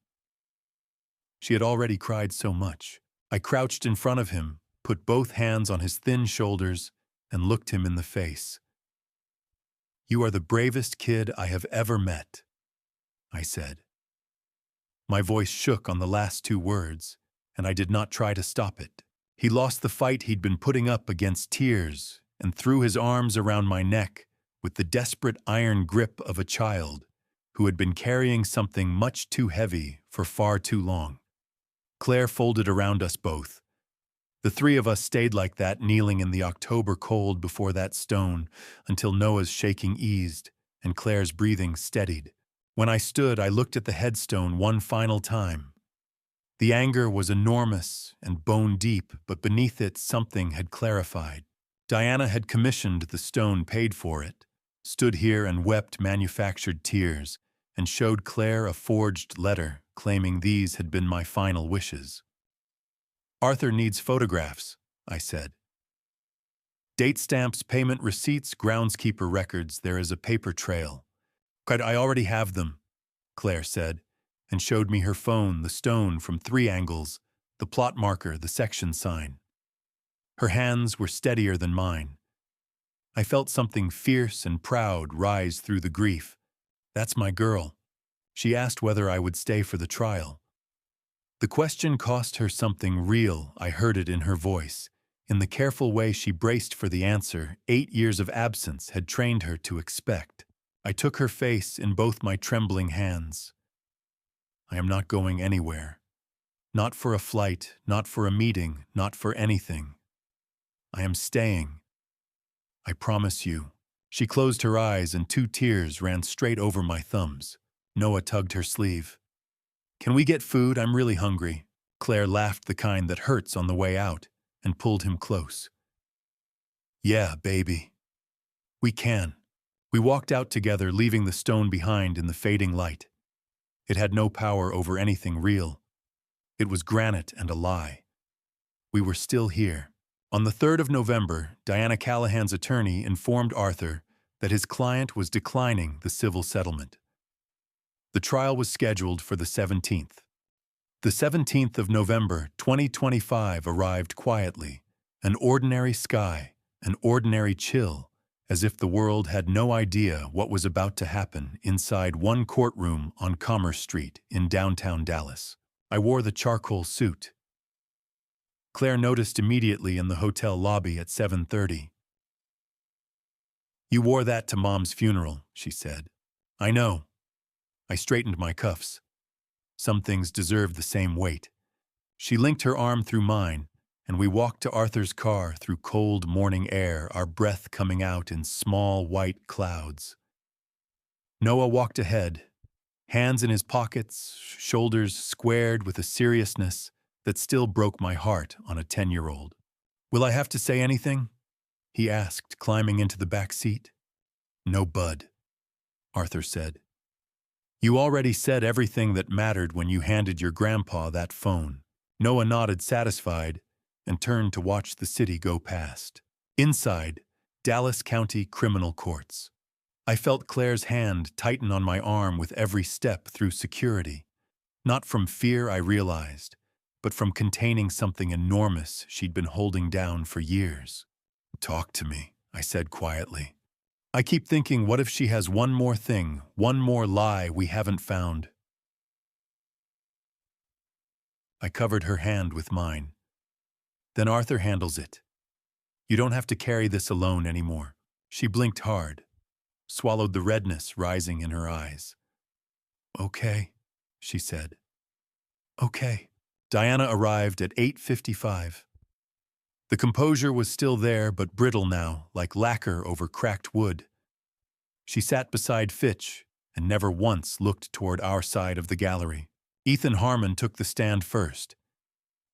She had already cried so much. I crouched in front of him, put both hands on his thin shoulders, and looked him in the face. "You are the bravest kid I have ever met," I said. My voice shook on the last two words, and I did not try to stop it. He lost the fight he'd been putting up against tears and threw his arms around my neck with the desperate iron grip of a child who had been carrying something much too heavy for far too long. Claire folded around us both. The three of us stayed like that, kneeling in the October cold before that stone until Noah's shaking eased and Claire's breathing steadied. When I stood, I looked at the headstone one final time. The anger was enormous and bone-deep, but beneath it something had clarified. Diana had commissioned the stone, paid for it, stood here and wept manufactured tears, and showed Claire a forged letter claiming these had been my final wishes. "Arthur needs photographs," I said. "Date stamps, payment receipts, groundskeeper records, there is a paper trail." "I already have them," Claire said, and showed me her phone, the stone from 3 angles, the plot marker, the section sign. Her hands were steadier than mine. I felt something fierce and proud rise through the grief. "That's my girl." She asked whether I would stay for the trial. The question cost her something real. I heard it in her voice, in the careful way she braced for the answer 8 years of absence had trained her to expect. I took her face in both my trembling hands. "I am not going anywhere. Not for a flight, not for a meeting, not for anything. I am staying. I promise you." She closed her eyes and 2 tears ran straight over my thumbs. Noah tugged her sleeve. "Can we get food? I'm really hungry." Claire laughed, the kind that hurts on the way out, and pulled him close. "Yeah, baby. We can." We walked out together, leaving the stone behind in the fading light. It had no power over anything real. It was granite and a lie. We were still here. On the 3rd of November, Diana Callahan's attorney informed Arthur that his client was declining the civil settlement. The trial was scheduled for the 17th. The 17th of November, 2025 arrived quietly, an ordinary sky, an ordinary chill, as if the world had no idea what was about to happen inside one courtroom on Commerce Street in downtown Dallas. I wore the charcoal suit. Claire noticed immediately in the hotel lobby at 7:30. "You wore that to Mom's funeral," she said. "I know." I straightened my cuffs. Some things deserve the same weight. She linked her arm through mine, and we walked to Arthur's car through cold morning air, our breath coming out in small white clouds. Noah walked ahead, hands in his pockets, shoulders squared with a seriousness that still broke my heart on a 10-year-old. "Will I have to say anything?" he asked, climbing into the back seat. "No, bud," Arthur said. "You already said everything that mattered when you handed your grandpa that phone." Noah nodded, satisfied, and turned to watch the city go past. Inside, Dallas County Criminal Courts. I felt Claire's hand tighten on my arm with every step through security. Not from fear, I realized, but from containing something enormous she'd been holding down for years. "Talk to me," I said quietly. "I keep thinking, what if she has one more thing, one more lie we haven't found?" I covered her hand with mine. "Then Arthur handles it. You don't have to carry this alone anymore." She blinked hard, swallowed the redness rising in her eyes. "Okay," she said. "Okay." Diana arrived at 8:55. The composure was still there, but brittle now, like lacquer over cracked wood. She sat beside Fitch and never once looked toward our side of the gallery. Ethan Harmon took the stand first.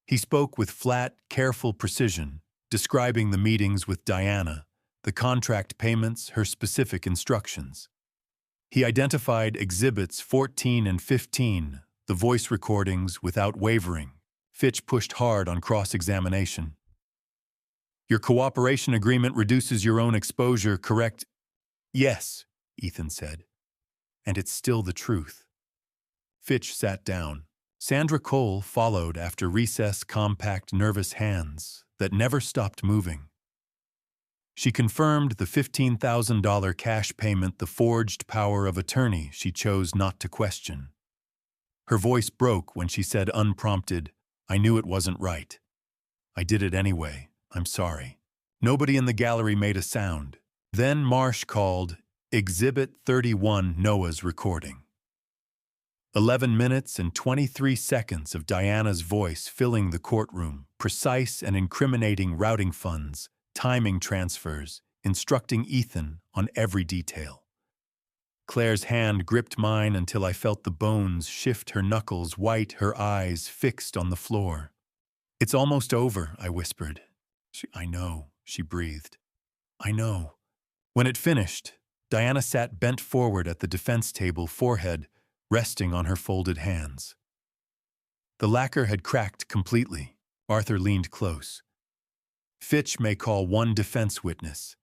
He spoke with flat, careful precision, describing the meetings with Diana, the contract payments, her specific instructions. He identified Exhibits 14 and 15, the voice recordings, without wavering. Fitch pushed hard on cross-examination. "Your cooperation agreement reduces your own exposure, correct?" "Yes," Ethan said. "And it's still the truth." Fitch sat down. Sandra Cole followed after recess compact nervous hands that never stopped moving. She confirmed the $15,000 cash payment, the forged power of attorney she chose not to question. Her voice broke when she said unprompted, "I knew it wasn't right. I did it anyway. I'm sorry." Nobody in the gallery made a sound. Then Marsh called, "Exhibit 31, Noah's recording." 11 minutes and 23 seconds of Diana's voice filling the courtroom, precise and incriminating routing funds, timing transfers, instructing Ethan on every detail. Claire's hand gripped mine until I felt the bones shift, her knuckles white, her eyes fixed on the floor. "It's almost over," I whispered. "I know," she breathed. "I know." When it finished, Diana sat bent forward at the defense table, forehead resting on her folded hands. The lacquer had cracked completely. Arthur leaned close. "Fitch may call one defense witness.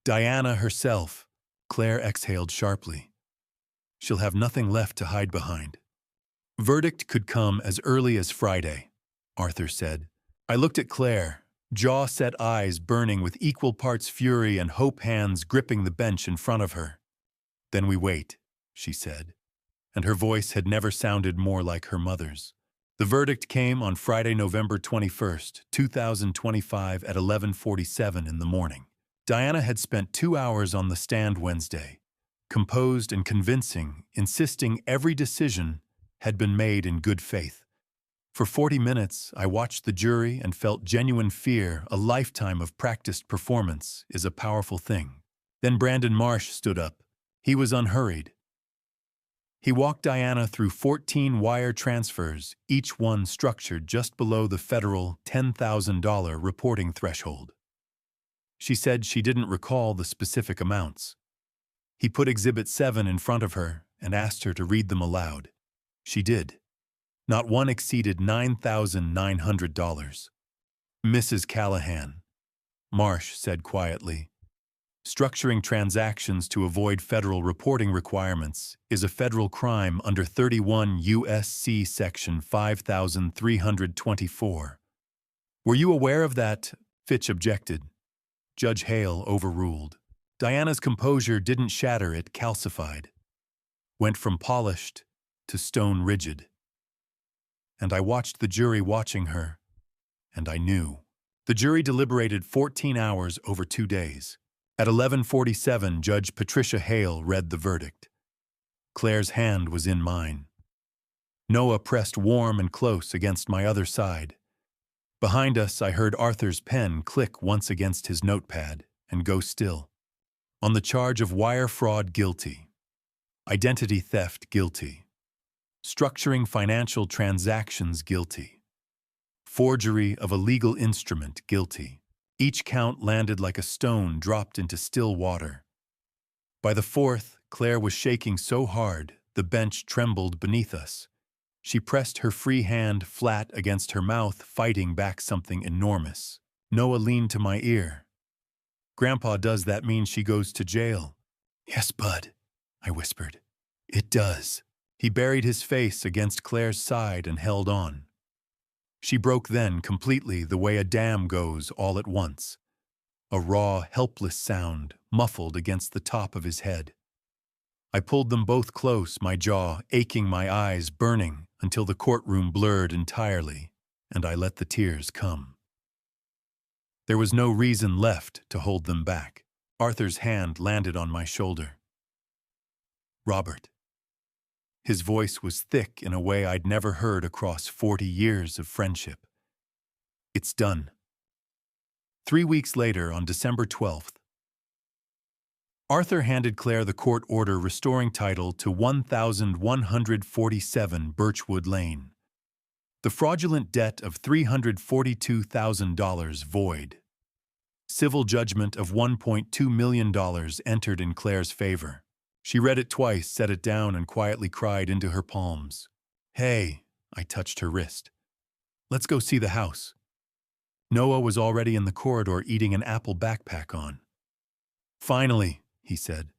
Diana herself." Claire exhaled sharply. "She'll have nothing left to hide behind." "Verdict could come as early as Friday," Arthur said. I looked at Claire, jaw-set eyes burning with equal parts fury and hope, hands gripping the bench in front of her. "Then we wait," she said, and her voice had never sounded more like her mother's. The verdict came on Friday, November 21st, 2025 at 11:47 in the morning. Diana had spent 2 hours on the stand Wednesday, composed and convincing, insisting every decision had been made in good faith. For 40 minutes, I watched the jury and felt genuine fear. A lifetime of practiced performance is a powerful thing. Then Brandon Marsh stood up. He was unhurried. He walked Diana through 14 wire transfers, each one structured just below the federal $10,000 reporting threshold. She said she didn't recall the specific amounts. He put Exhibit 7 in front of her and asked her to read them aloud. She did. Not one exceeded $9,900. "Mrs. Callahan," Marsh said quietly, "structuring transactions to avoid federal reporting requirements is a federal crime under 31 U.S.C. Section 5324. Were you aware of that?" Fitch objected. Judge Hale overruled. Diana's composure didn't shatter, it calcified. Went from polished to stone rigid. And I watched the jury watching her, and I knew. The jury deliberated 14 hours over 2 days. At 11:47, Judge Patricia Hale read the verdict. Claire's hand was in mine. Noah pressed warm and close against my other side. Behind us, I heard Arthur's pen click once against his notepad and go still. On the charge of wire fraud, guilty. Identity theft, guilty. Structuring financial transactions, guilty. Forgery of a legal instrument, guilty. Each count landed like a stone dropped into still water. By the fourth, Claire was shaking so hard the bench trembled beneath us. She pressed her free hand flat against her mouth, fighting back something enormous. Noah leaned to my ear. "Grandpa, does that mean she goes to jail?" "Yes, Bud," I whispered. "It does." He buried his face against Claire's side and held on. She broke then, completely, the way a dam goes all at once. A raw, helpless sound, muffled against the top of his head. I pulled them both close, my jaw aching, my eyes burning, until the courtroom blurred entirely, and I let the tears come. There was no reason left to hold them back. Arthur's hand landed on my shoulder. "Robert." His voice was thick in a way I'd never heard across 40 years of friendship. "It's done." 3 weeks later, on December 12th, Arthur handed Claire the court order restoring title to 1,147 Birchwood Lane. The fraudulent debt of $342,000 void. Civil judgment of $1.2 million entered in Claire's favor. She read it twice, set it down, and quietly cried into her palms. "Hey," I touched her wrist. "Let's go see the house." Noah was already in the corridor eating an apple backpack on. "Finally," he said.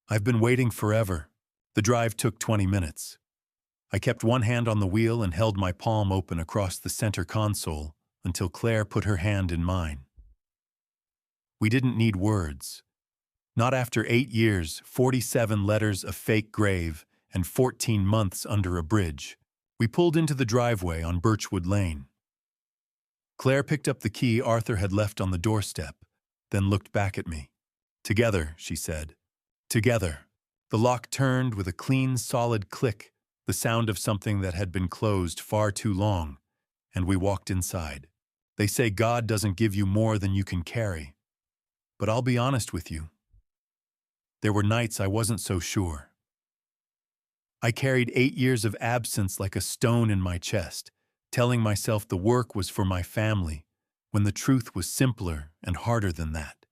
"I've been waiting forever." The drive took 20 minutes. I kept one hand on the wheel and held my palm open across the center console until Claire put her hand in mine. We didn't need words. Not after 8 years, 47 letters, a fake grave, and 14 months under a bridge. We pulled into the driveway on Birchwood Lane. Claire picked up the key Arthur had left on the doorstep, then looked back at me. "Together," she said. "Together." The lock turned with a clean, solid click, the sound of something that had been closed far too long, and we walked inside. They say God doesn't give you more than you can carry. But I'll be honest with you. There were nights I wasn't so sure. I carried 8 years of absence like a stone in my chest, telling myself the work was for my family, when the truth was simpler and harder than that.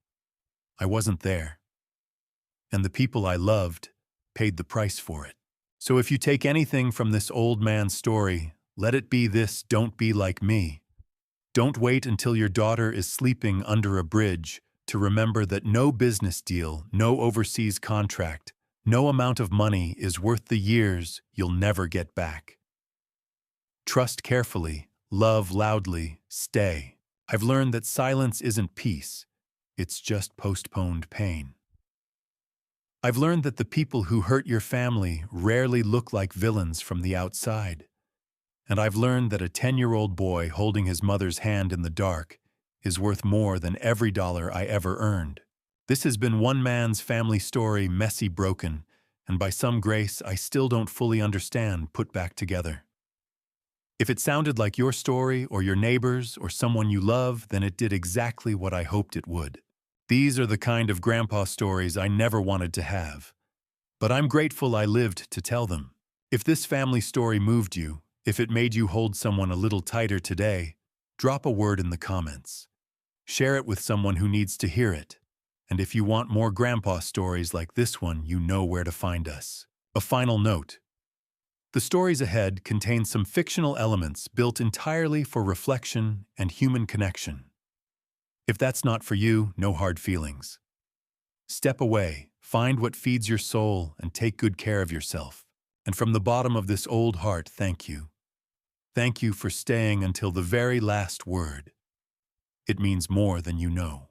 I wasn't there. And the people I loved paid the price for it. So if you take anything from this old man's story, let it be this: don't be like me. Don't wait until your daughter is sleeping under a bridge to remember that no business deal, no overseas contract, no amount of money is worth the years you'll never get back. Trust carefully, love loudly, stay. I've learned that silence isn't peace, it's just postponed pain. I've learned that the people who hurt your family rarely look like villains from the outside. And I've learned that a 10-year-old boy holding his mother's hand in the dark is worth more than every dollar I ever earned. This has been one man's family story, messy, broken, and by some grace I still don't fully understand, put back together. If it sounded like your story or your neighbor's or someone you love, then it did exactly what I hoped it would. These are the kind of grandpa stories I never wanted to have. But I'm grateful I lived to tell them. If this family story moved you, if it made you hold someone a little tighter today, drop a word in the comments. Share it with someone who needs to hear it. And if you want more grandpa stories like this one, you know where to find us. A final note. The stories ahead contain some fictional elements built entirely for reflection and human connection. If that's not for you, no hard feelings. Step away, find what feeds your soul, and take good care of yourself. And from the bottom of this old heart, thank you. Thank you for staying until the very last word. It means more than you know.